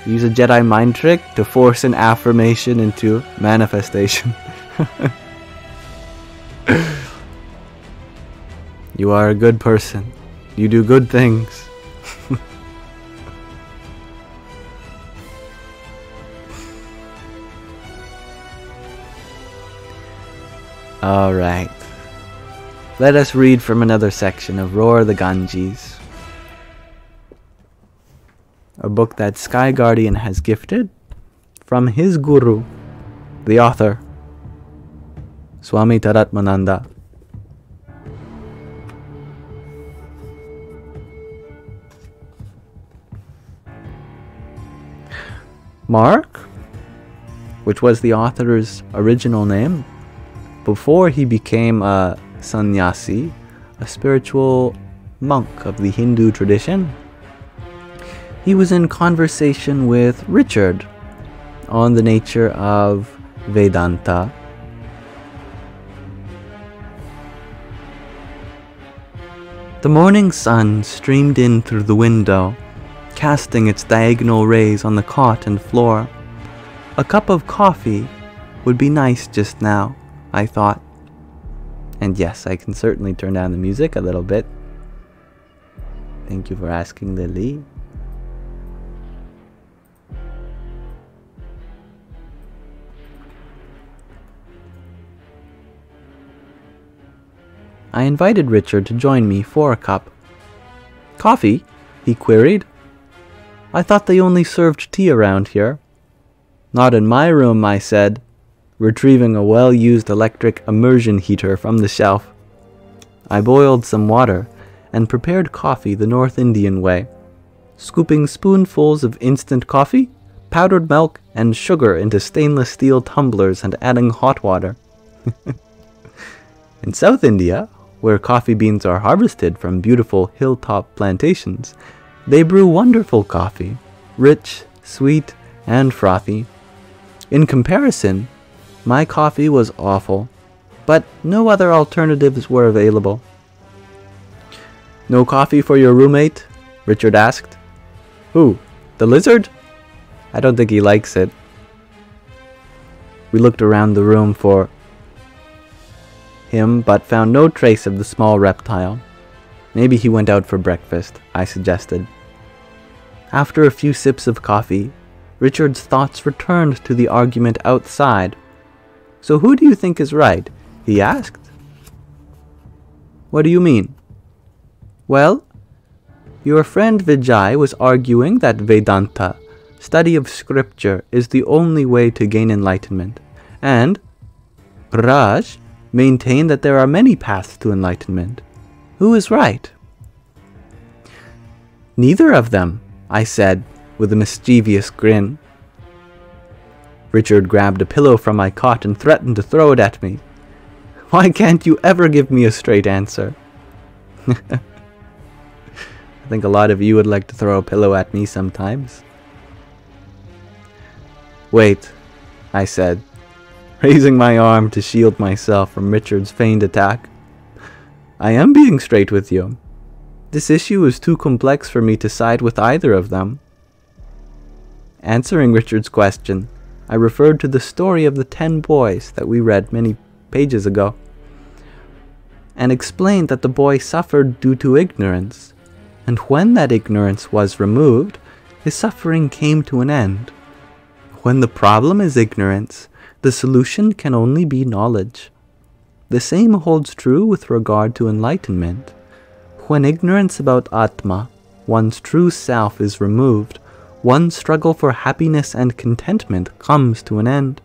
Use a Jedi mind trick to force an affirmation into manifestation. You are a good person. You do good things. Alright. Let us read from another section of Roar the Ganges. A book that Sky Guardian has gifted from his guru, the author, Swami Taratmananda. Mark, which was the author's original name, before he became a sannyasi, a spiritual monk of the Hindu tradition, he was in conversation with Richard on the nature of Vedanta. The morning sun streamed in through the window, casting its diagonal rays on the cot and floor. A cup of coffee would be nice just now, I thought. And yes, I can certainly turn down the music a little bit. Thank you for asking, Lily. I invited Richard to join me for a cup. Coffee? He queried. I thought they only served tea around here. Not in my room, I said, retrieving a well-used electric immersion heater from the shelf. I boiled some water and prepared coffee the North Indian way, scooping spoonfuls of instant coffee, powdered milk, and sugar into stainless steel tumblers and adding hot water. In South India, where coffee beans are harvested from beautiful hilltop plantations, they brew wonderful coffee, rich, sweet, and frothy. In comparison, my coffee was awful, but no other alternatives were available. No coffee for your roommate? Richard asked. Who? The lizard? I don't think he likes it. We looked around the room for him, but found no trace of the small reptile. Maybe he went out for breakfast, I suggested. After a few sips of coffee, Richard's thoughts returned to the argument outside. So who do you think is right? He asked. What do you mean? Well, your friend Vijay was arguing that Vedanta, study of scripture, is the only way to gain enlightenment, and Raj maintained that there are many paths to enlightenment. Who is right? Neither of them, I said, with a mischievous grin. Richard grabbed a pillow from my cot and threatened to throw it at me. Why can't you ever give me a straight answer? I think a lot of you would like to throw a pillow at me sometimes. Wait, I said, raising my arm to shield myself from Richard's feigned attack. I am being straight with you. This issue is too complex for me to side with either of them. Answering Richard's question, I referred to the story of the 10 boys that we read many pages ago, and explained that the boy suffered due to ignorance, and when that ignorance was removed, his suffering came to an end. When the problem is ignorance, the solution can only be knowledge. The same holds true with regard to enlightenment. When ignorance about Atma, one's true self, is removed, one's struggle for happiness and contentment comes to an end.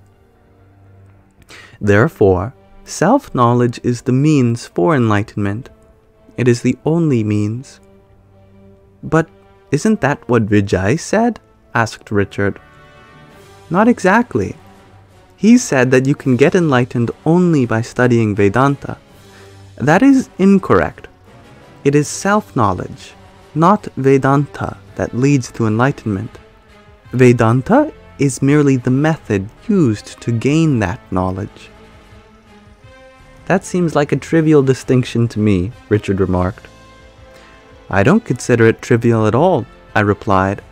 Therefore, self-knowledge is the means for enlightenment. It is the only means. But isn't that what Vijay said? Asked Richard. Not exactly. He said that you can get enlightened only by studying Vedanta. That is incorrect. It is self-knowledge, not Vedanta, that leads to enlightenment. Vedanta is merely the method used to gain that knowledge. That seems like a trivial distinction to me, Richard remarked. I don't consider it trivial at all, I replied.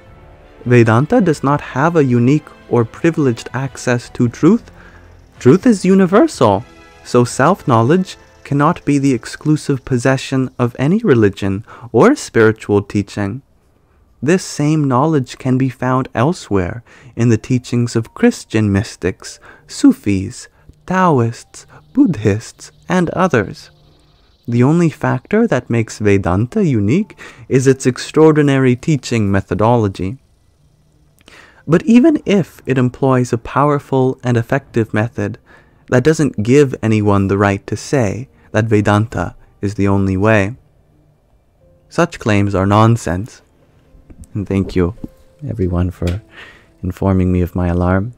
Vedanta does not have a unique or privileged access to truth. Truth is universal, so self-knowledge cannot be the exclusive possession of any religion or spiritual teaching. This same knowledge can be found elsewhere in the teachings of Christian mystics, Sufis, Taoists, Buddhists, and others. The only factor that makes Vedanta unique is its extraordinary teaching methodology. But even if it employs a powerful and effective method, that doesn't give anyone the right to say that Vedanta is the only way. Such claims are nonsense. And thank you, everyone, for informing me of my alarm.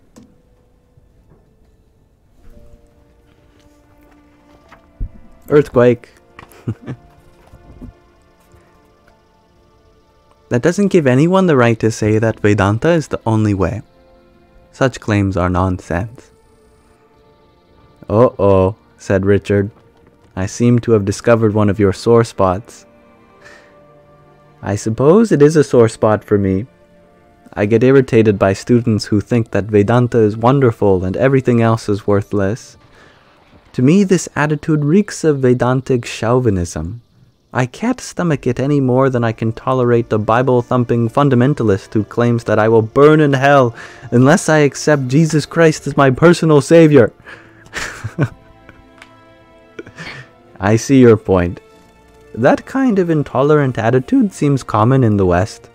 Earthquake. That doesn't give anyone the right to say that Vedanta is the only way. Such claims are nonsense. Uh-oh, said Richard. I seem to have discovered one of your sore spots. I suppose it is a sore spot for me. I get irritated by students who think that Vedanta is wonderful and everything else is worthless. To me, this attitude reeks of Vedantic chauvinism. I can't stomach it any more than I can tolerate the Bible-thumping fundamentalist who claims that I will burn in hell unless I accept Jesus Christ as my personal savior. I see your point. That kind of intolerant attitude seems common in the West.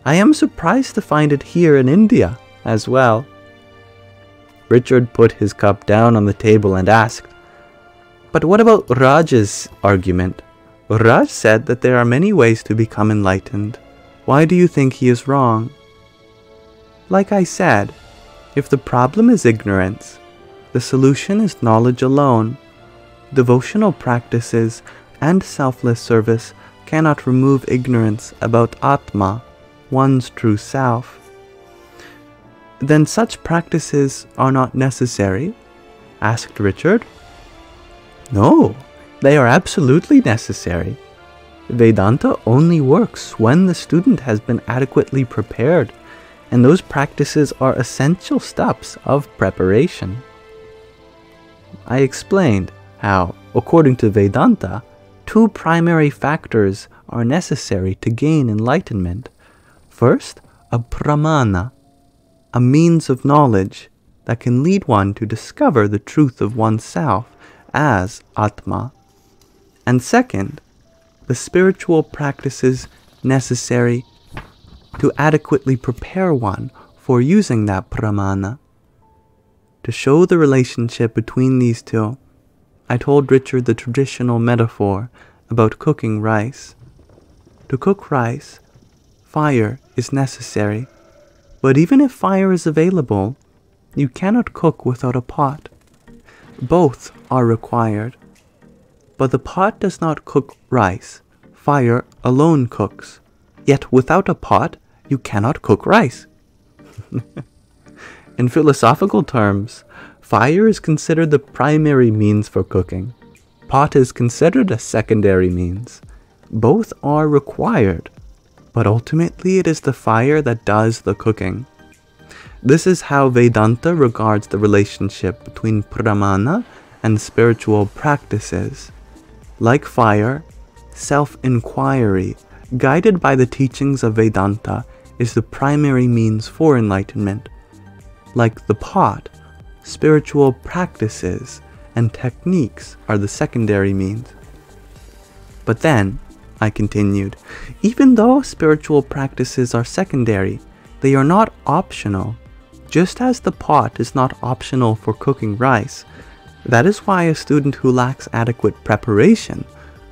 I am surprised to find it here in India as well. Richard put his cup down on the table and asked, "But what about Raj's argument? Raj said that there are many ways to become enlightened. Why do you think he is wrong?" Like I said, if the problem is ignorance, the solution is knowledge alone. Devotional practices and selfless service cannot remove ignorance about Atma, one's true self. Then such practices are not necessary? Asked Richard. No, they are absolutely necessary. Vedanta only works when the student has been adequately prepared, and those practices are essential steps of preparation. I explained how, according to Vedanta, two primary factors are necessary to gain enlightenment. First, a pramana, a means of knowledge that can lead one to discover the truth of oneself as Atma. And second, the spiritual practices necessary to adequately prepare one for using that pramana. To show the relationship between these two, I told Richard the traditional metaphor about cooking rice. To cook rice, fire is necessary, but even if fire is available, you cannot cook without a pot. Both are required, but the pot does not cook rice, fire alone cooks, yet without a pot you cannot cook rice. In philosophical terms, fire is considered the primary means for cooking. Pot is considered a secondary means. Both are required, but ultimately it is the fire that does the cooking. This is how Vedanta regards the relationship between pramana and spiritual practices. Like fire, self-inquiry, guided by the teachings of Vedanta, is the primary means for enlightenment. Like the pot, spiritual practices and techniques are the secondary means. But then, I continued, even though spiritual practices are secondary, they are not optional. Just as the pot is not optional for cooking rice, that is why a student who lacks adequate preparation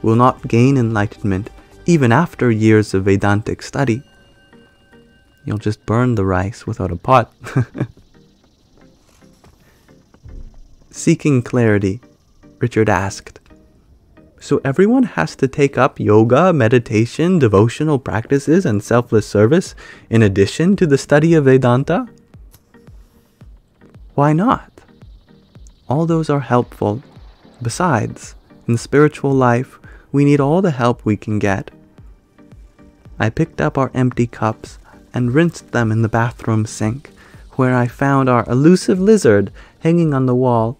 will not gain enlightenment even after years of Vedantic study. You'll just burn the rice without a pot. Seeking clarity, Richard asked, so everyone has to take up yoga, meditation, devotional practices, and selfless service in addition to the study of Vedanta? Why not? All those are helpful. Besides, in spiritual life, we need all the help we can get. I picked up our empty cups and rinsed them in the bathroom sink, where I found our elusive lizard hanging on the wall.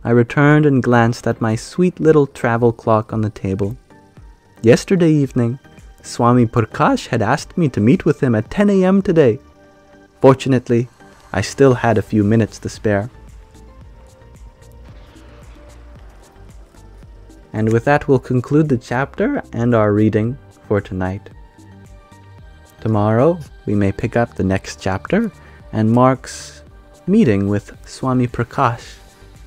I returned and glanced at my sweet little travel clock on the table. Yesterday evening, Swami Prakash had asked me to meet with him at 10 a.m. today. Fortunately, I still had a few minutes to spare. And with that, we'll conclude the chapter and our reading for tonight. Tomorrow, we may pick up the next chapter and Mark's meeting with Swami Prakash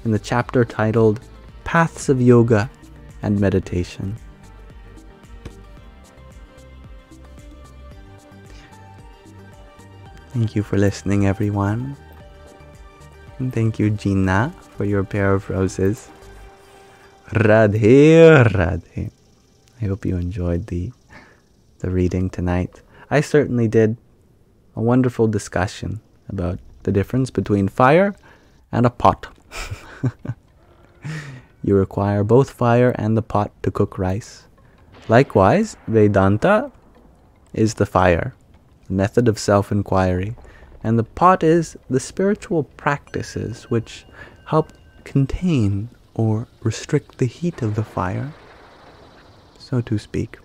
in the chapter titled Paths of Yoga and Meditation. Thank you for listening, everyone. And thank you, Gina, for your pair of roses. Radhe, Radhe. I hope you enjoyed the reading tonight. I certainly did. A wonderful discussion about the difference between fire and a pot. You require both fire and the pot to cook rice. Likewise, Vedanta is the fire, the method of self-inquiry, and the pot is the spiritual practices which help contain or restrict the heat of the fire, so to speak.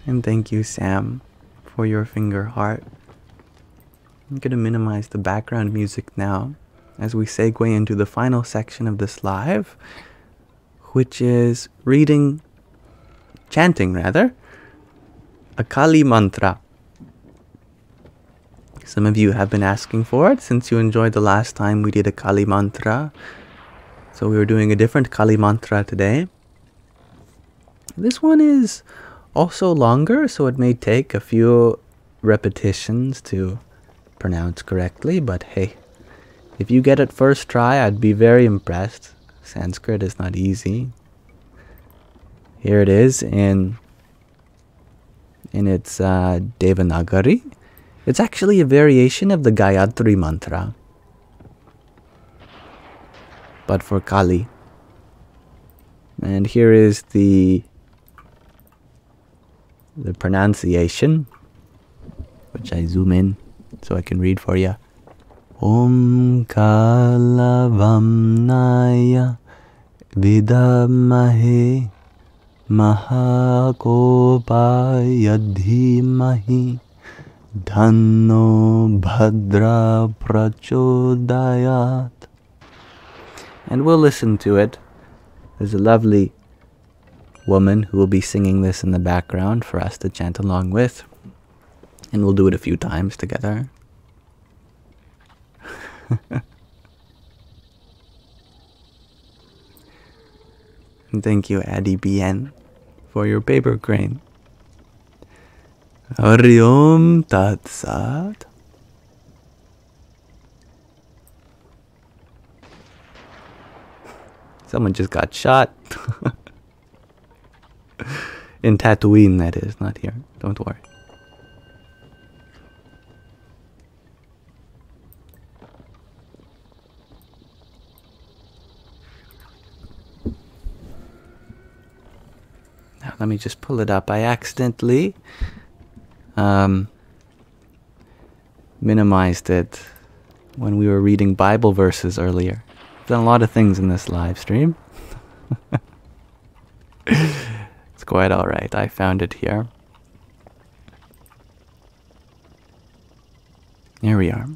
And thank you, Sam, for your finger heart. I'm going to minimize the background music now as we segue into the final section of this live, which is chanting a Kali mantra. Some of you have been asking for it since you enjoyed the last time we did a Kali mantra. So we were doing a different Kali mantra today. This one is also longer, so it may take a few repetitions to pronounce correctly, but hey, if you get it first try, I'd be very impressed. Sanskrit is not easy. Here it is in its Devanagari. It's actually a variation of the Gayatri mantra, but for Kali. And here is the pronunciation, which I zoom in so I can read for you. Om Kalavamnaya Vidamahe Mahakopaya Dhimahi Dhanno Bhadra Prachodayat. And we'll listen to it. There's a lovely woman who will be singing this in the background for us to chant along with. And we'll do it a few times together. And thank you, Addy BN, for your paper crane. Hari Om Tat Sat. Someone just got shot. In Tatooine, that is, not here. Don't worry. Now, let me just pull it up. I accidentally minimized it when we were reading Bible verses earlier. I've done a lot of things in this live stream. It's quite alright. I found it here. Here we are.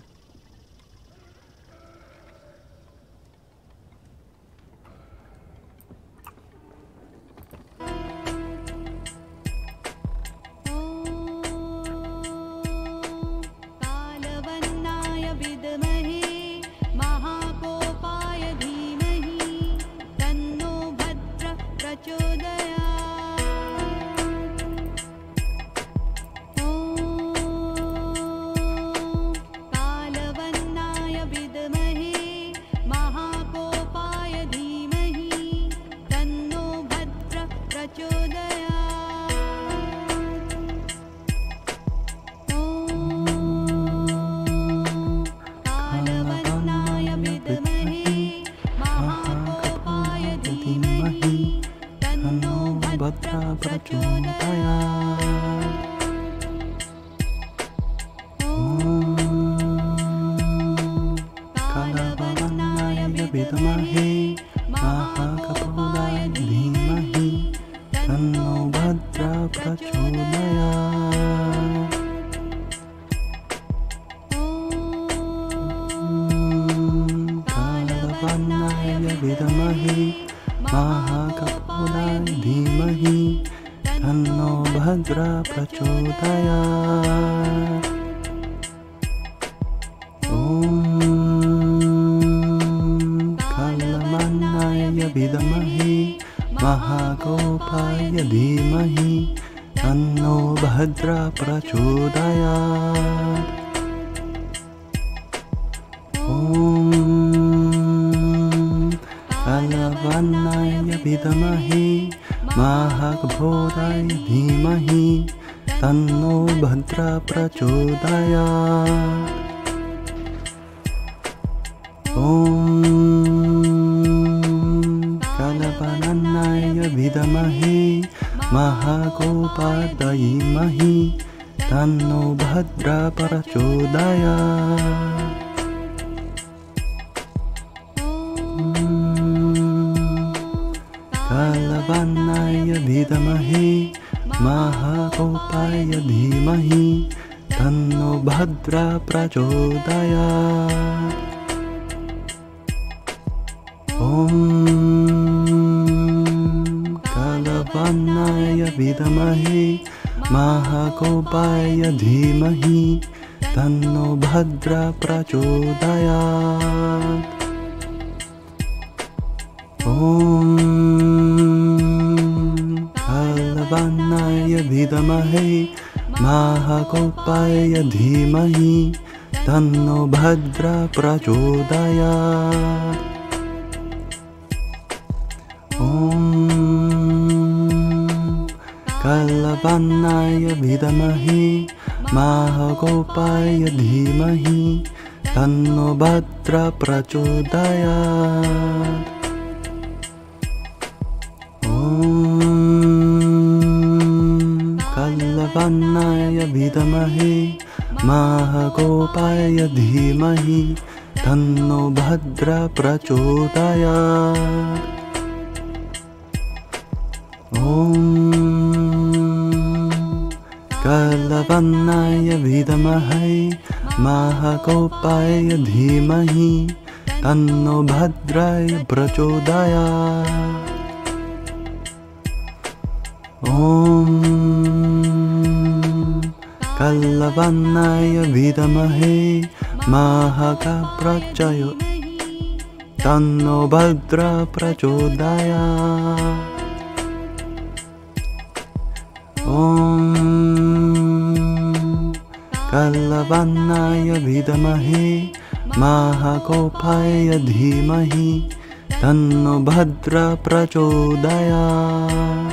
तन्नो भद्र प्रचोदयात्।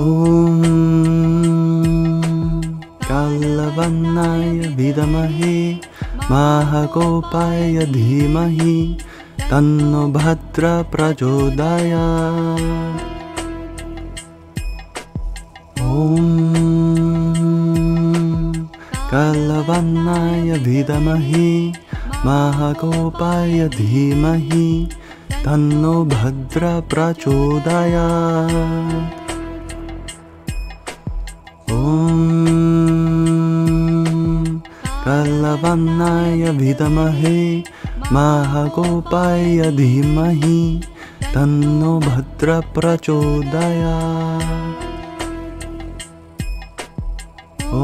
ॐ कालवन्नाय विद्महे महाकोपाय धीमहि तन्नो भद्र प्रचोदयात्। ॐ कालवन्नाय विद्महे महाकोपाय धीमहि तन्नो भद्र प्रचोदयात्। ॐ कालवन्नाय विद्महे महाकोपाय धीमहि तन्नो भद्र प्रचोदयात्। ॐ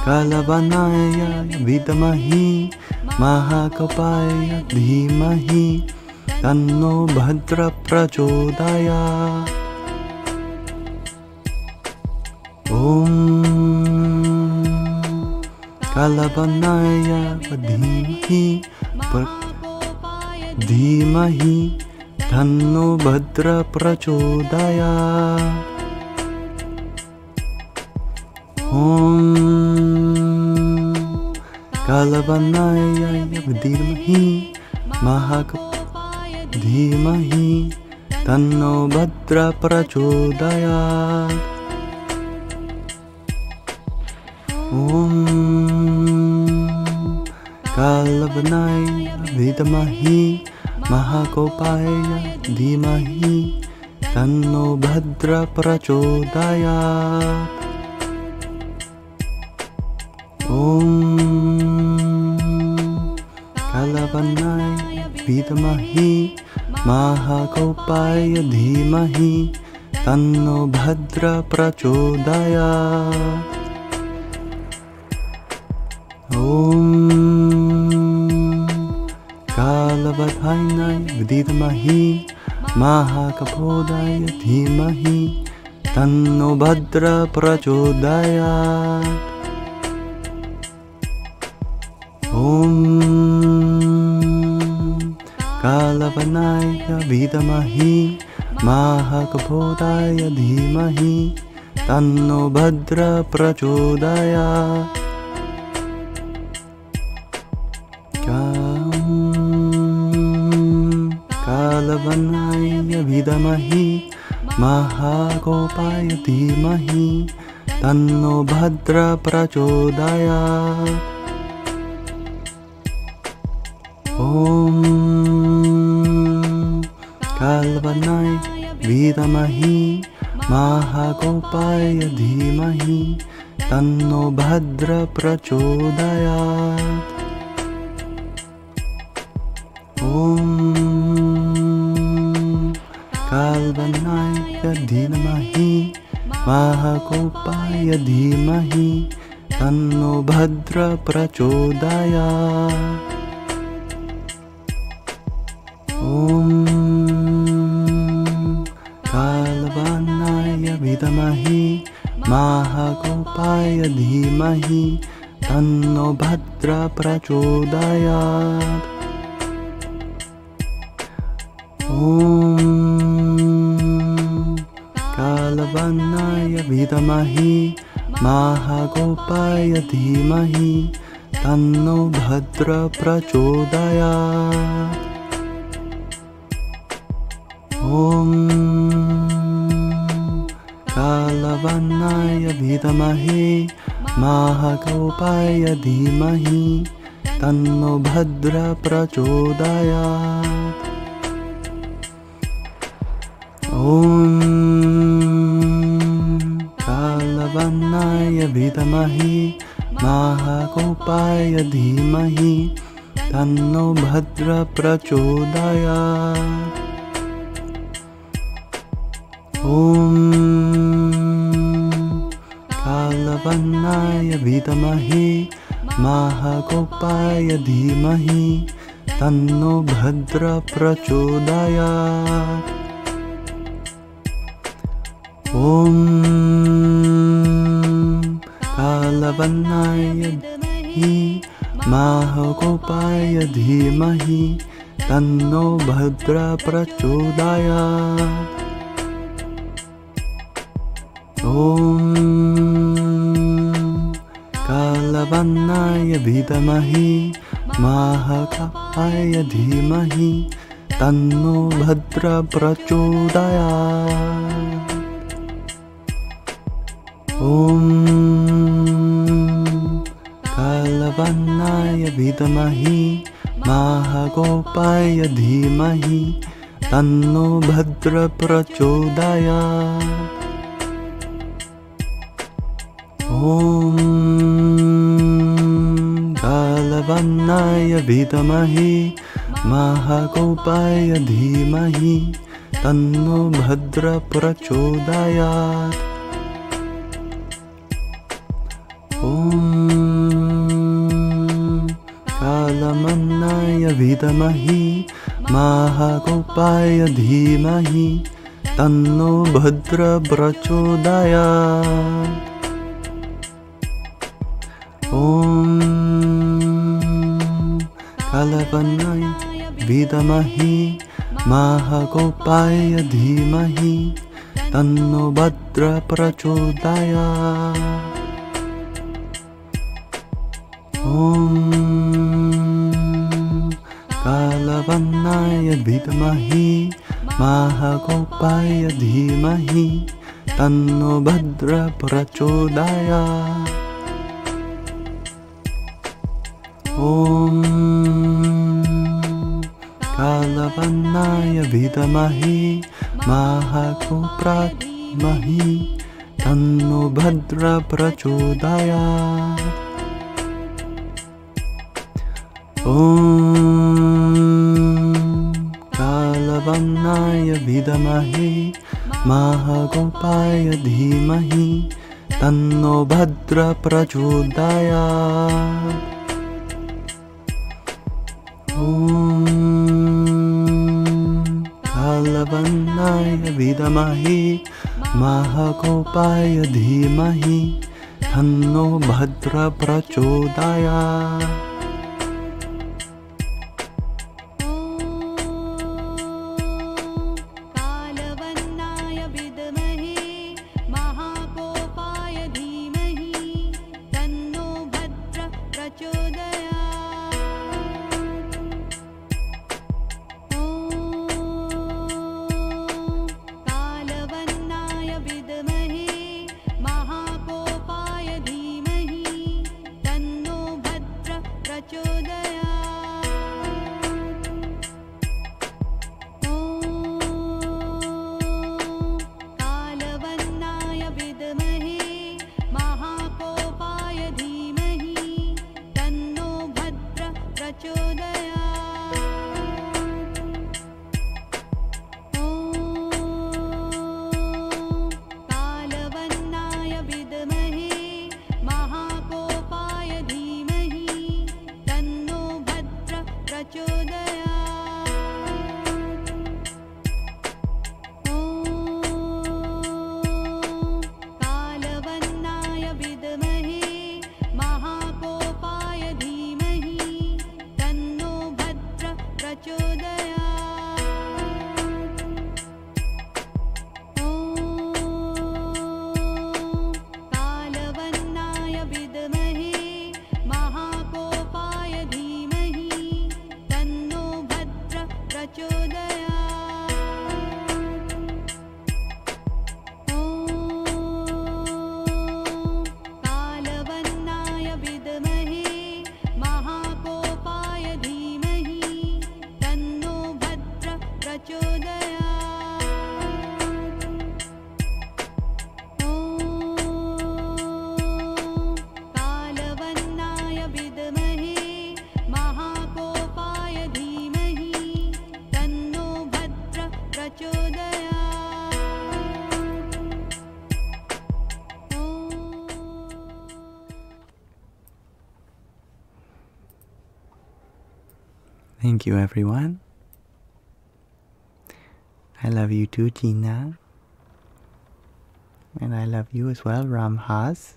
कालवन्नाय विद्महे महाकोपाय धीमहि तन्नो भद्र प्रचोदयात्। ॐ कालवन्नाय धीमहि तन्नो भद्र प्रचोदयात्। ॐ कालवन्नाय विद्महे महाकोपाय धीमहि तन्नो भद्र प्रचोदयात्। ॐ कालवन्नाय विद्महे महाकोपाय धीमहि तन्नो भद्र प्रचोदयात्। ॐ कालवन्नाय विद्महे महाकोपाय धीमहि तन्नो भद्र प्रचोदयात्। ॐ कालवन्नाय विद्महे महाकोपाय धीमहि तन्नो भद्र प्रचोदयात्। ॐ कालवन्नाय विद्महे महाकोपाय धीमहि तन्नो भद्र प्रचोदयात्। कालवन्नाय विद्महे महाकोपाय धीमहि तन्नो भद्र प्रचोदयात्। ॐ कालवन्नाय विद्महे महाकोपाय धीमहि तन्नो भद्र प्रचोदयात्। ॐ कालवन्नाय विद्महे महाकोपाय धीमहि तन्नो भद्र प्रचोदयात्। ॐ कालवन्नाय विद्महे महाकोपाय धीमहि तन्नो भद्र प्रचोदयात्। ॐ कालवन्नाय विद्महे महाकोपाय धीमहि तन्नो भद्र प्रचोदयात्। ॐ कालवन्नाय विद्महे महाकोपाय धीमहि तन्नो भद्र प्रचोदयात्। ॐ कालवन्नाय विद्महे महाकोपाय धीमहि तन्नो भद्र प्रचोदयात्। ॐ कालवन्नाय विद्महे महाकोपाय धीमहि तन्नो भद्र प्रचोदयात्। ॐ कालवन्नाय Mahagopaya Dhimahi Tanno Bhadra Prachodayat. Om Kalavannaya Vidamahi Mahagopaya Dhimahi Tanno Bhadra Prachodayat. Om Kalavannaya Vidamahi Mahagopaya Dhimahi Tanno Bhadra Prachodayat. Om Kalavannaya Vidamahi Mahagopaya Dhimahi Tanno Bhadra Prachodayat. Om Kalamannaya Vidamahi Mahagopaya Dhimahi Tanno Bhadra Prachodayat. Om Kalavannaya Vidamahi Mahagopaya Dhimahi Tanno Bhadra Prachodayat. Om Kalavannaya Vidamahi Mahagopaya Dhimahi Tanno Bhadra Prachodayat. Om Kalavannaya Vidamahi Mahagopaya Dhimahi Tanno Bhadra Prachodayat. Om Kalavannaya Vidamahi Mahagopaya Dhimahi Tanno Bhadra Prachodayat. Om Kalavannaya Vidamahi Mahagopaya Dhimahi Tanno Bhadra Prachodayat. Thank you, everyone. I love you too, Gina. And I love you as well, Ramhas.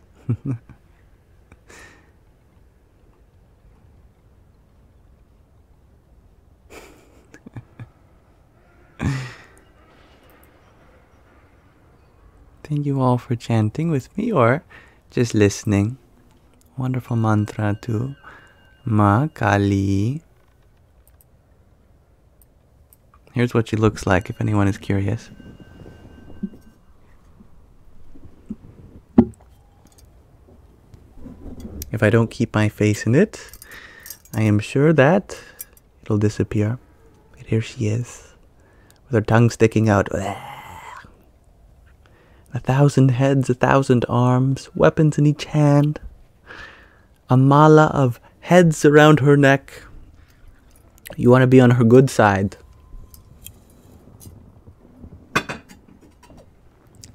Thank you all for chanting with me or just listening. Wonderful mantra to Ma Kali. Here's what she looks like if anyone is curious. If I don't keep my face in it, I am sure that it'll disappear. But here she is, with her tongue sticking out. 1,000 heads, 1,000 arms, weapons in each hand. A mala of heads around her neck. You want to be on her good side.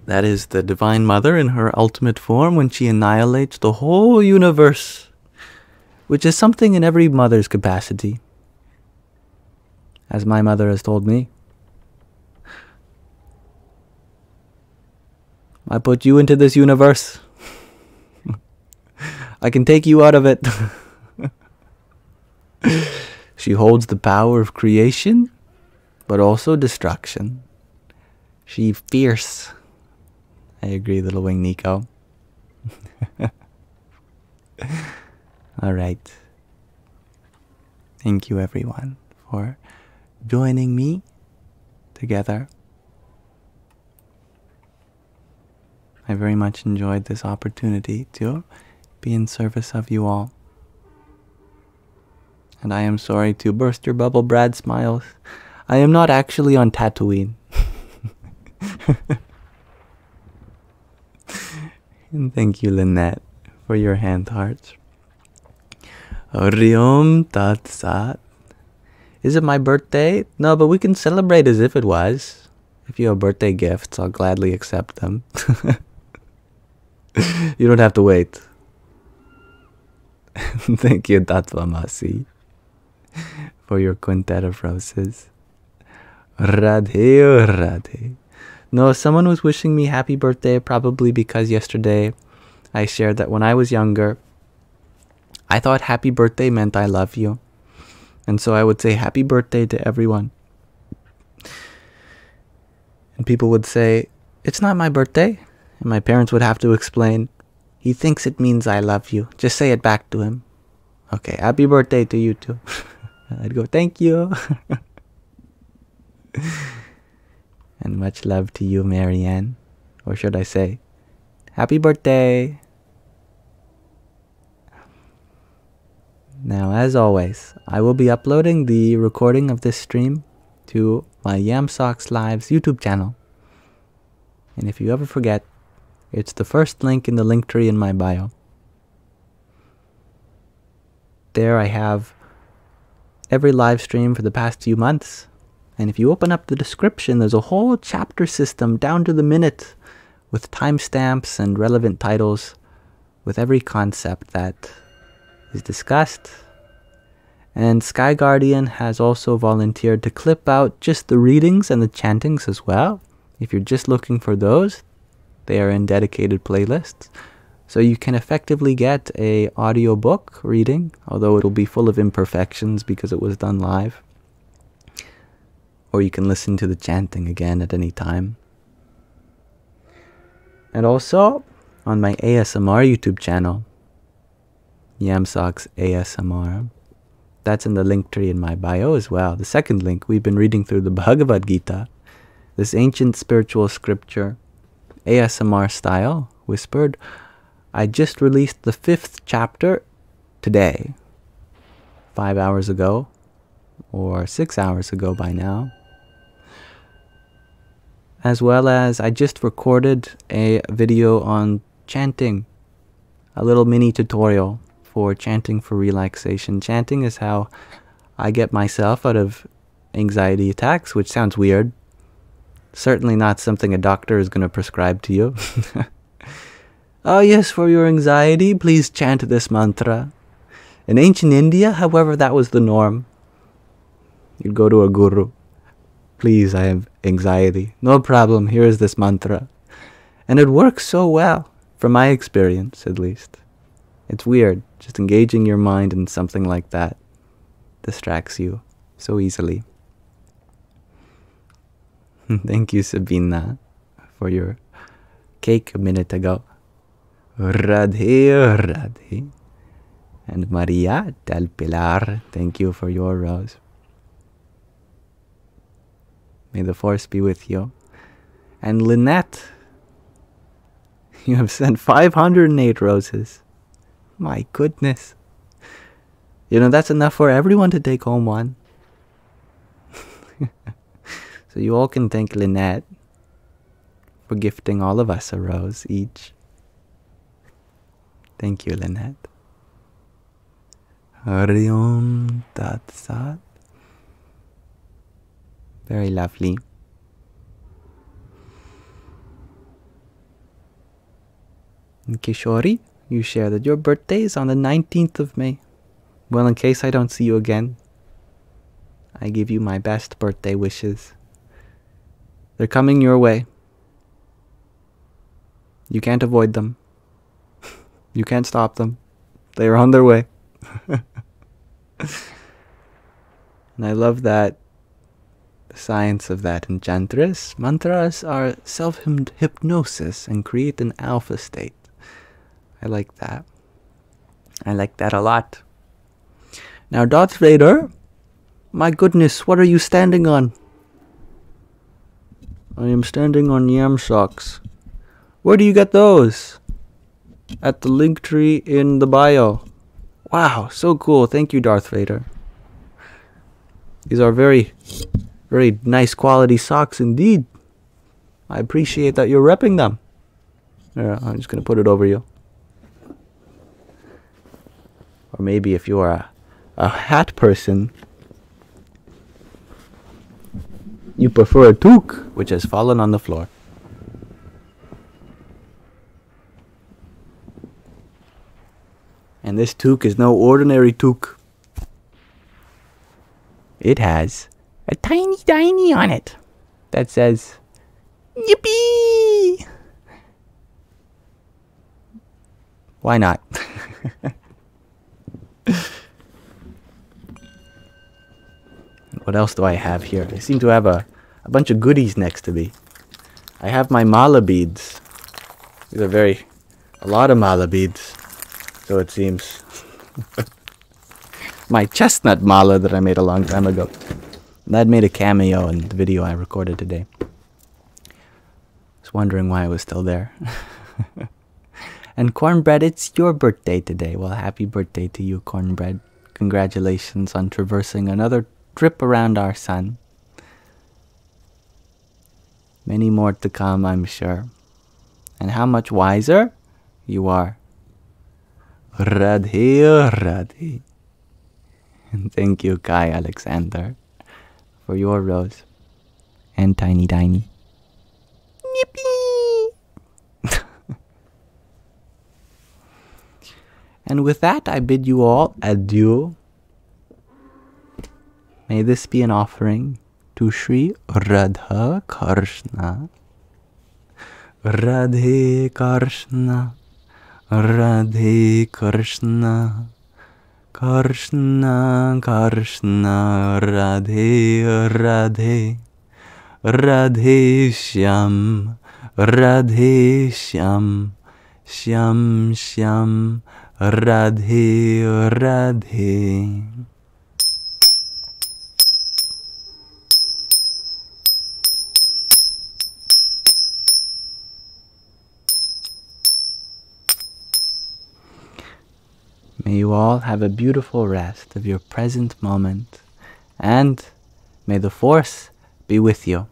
That is the Divine Mother in her ultimate form when she annihilates the whole universe, which is something in every mother's capacity, as my mother has told me. I put you into this universe. I can take you out of it. She holds the power of creation, but also destruction. She fierce. I agree, little wing Nico. All right. Thank you, everyone, for joining me together. I very much enjoyed this opportunity to be in service of you all. And I am sorry to burst your bubble, Brad smiles. I am not actually on Tatooine. And thank you, Lynette, for your hand hearts. Oriom Tat Sat. Is it my birthday? No, but we can celebrate as if it was. If you have birthday gifts, I'll gladly accept them. You don't have to wait. Thank you, Tatvamasi, for your quintet of roses. Radhe, Radhe. No, someone was wishing me happy birthday, probably because yesterday I shared that when I was younger, I thought happy birthday meant I love you. And so I would say happy birthday to everyone. And people would say, it's not my birthday. And my parents would have to explain, he thinks it means I love you. Just say it back to him. Okay, happy birthday to you too. I'd go, thank you. And much love to you, Marianne. Or should I say, happy birthday. Now, as always, I will be uploading the recording of this stream to my Yamsox Lives YouTube channel. And if you ever forget, it's the first link in the link tree in my bio. There I have every live stream for the past few months. And if you open up the description, there's a whole chapter system down to the minute with timestamps and relevant titles with every concept that is discussed. And Sky Guardian has also volunteered to clip out just the readings and the chantings as well. If you're just looking for those, they are in dedicated playlists. So you can effectively get a audiobook reading, although it'll be full of imperfections because it was done live. Or you can listen to the chanting again at any time. And also, on my ASMR YouTube channel, Yamsox ASMR, that's in the link tree in my bio as well. The second link, we've been reading through the Bhagavad Gita, this ancient spiritual scripture, ASMR style, whispered. I just released the 5th chapter today, 5 hours ago, or 6 hours ago by now. As well as I just recorded a video on chanting, a little mini tutorial for chanting for relaxation. Chanting is how I get myself out of anxiety attacks, which sounds weird. Certainly not something a doctor is going to prescribe to you. Oh yes, for your anxiety, please chant this mantra. In ancient India, however, that was the norm. You'd go to a guru. Please, I have anxiety. No problem, here is this mantra. And it works so well, from my experience at least. It's weird, just engaging your mind in something like that distracts you so easily. Thank you, Sabina, for your cake a minute ago. Radhe, Radhe. And Maria del Pilar, thank you for your rose. May the force be with you. And Lynette, you have sent 508 roses. My goodness. You know, that's enough for everyone to take home one. So you all can thank Lynette for gifting all of us a rose each. Thank you, Lynette. Hari Om Tat Sat. Very lovely. And Kishori, you share that your birthday is on the 19th of May. Well, in case I don't see you again, I give you my best birthday wishes. They're coming your way. You can't avoid them. You can't stop them. They are on their way. And I love that the science of that enchantress. Mantras are self-hypnosis and create an alpha state. I like that. I like that a lot. Now, Darth Vader, my goodness, what are you standing on? I am standing on Yamsox. Where do you get those? At the link tree in the bio. Wow, so cool. Thank you, Darth Vader. These are very, very nice quality socks indeed. I appreciate that you're repping them. Here, I'm just going to put it over you. Or maybe if you're a hat person, you prefer a toque, which has fallen on the floor. And this toque is no ordinary toque. It has a tiny tiny on it that says, Yippee! Why not? What else do I have here? I seem to have a bunch of goodies next to me. I have my mala beads. These are a lot of mala beads, so it seems. My chestnut mala that I made a long time ago. That made a cameo in the video I recorded today. I was wondering why it was still there. And Cornbread, it's your birthday today. Well, happy birthday to you, Cornbread. Congratulations on traversing another trip around our sun. Many more to come, I'm sure. And how much wiser you are. Radhe, Radhe. And thank you, Kai Alexander, for your rose. And Tiny Tiny. Yippee! And with that, I bid you all adieu. May this be an offering to Sri Radha Krishna. Radhe Krishna. Radhe Krishna. Krishna Krishna. Radhe Radhe. Radhe Shyam. Radhe Shyam. Shyam Shyam. Radhe Radhe. May you all have a beautiful rest of your present moment, and may the Force be with you.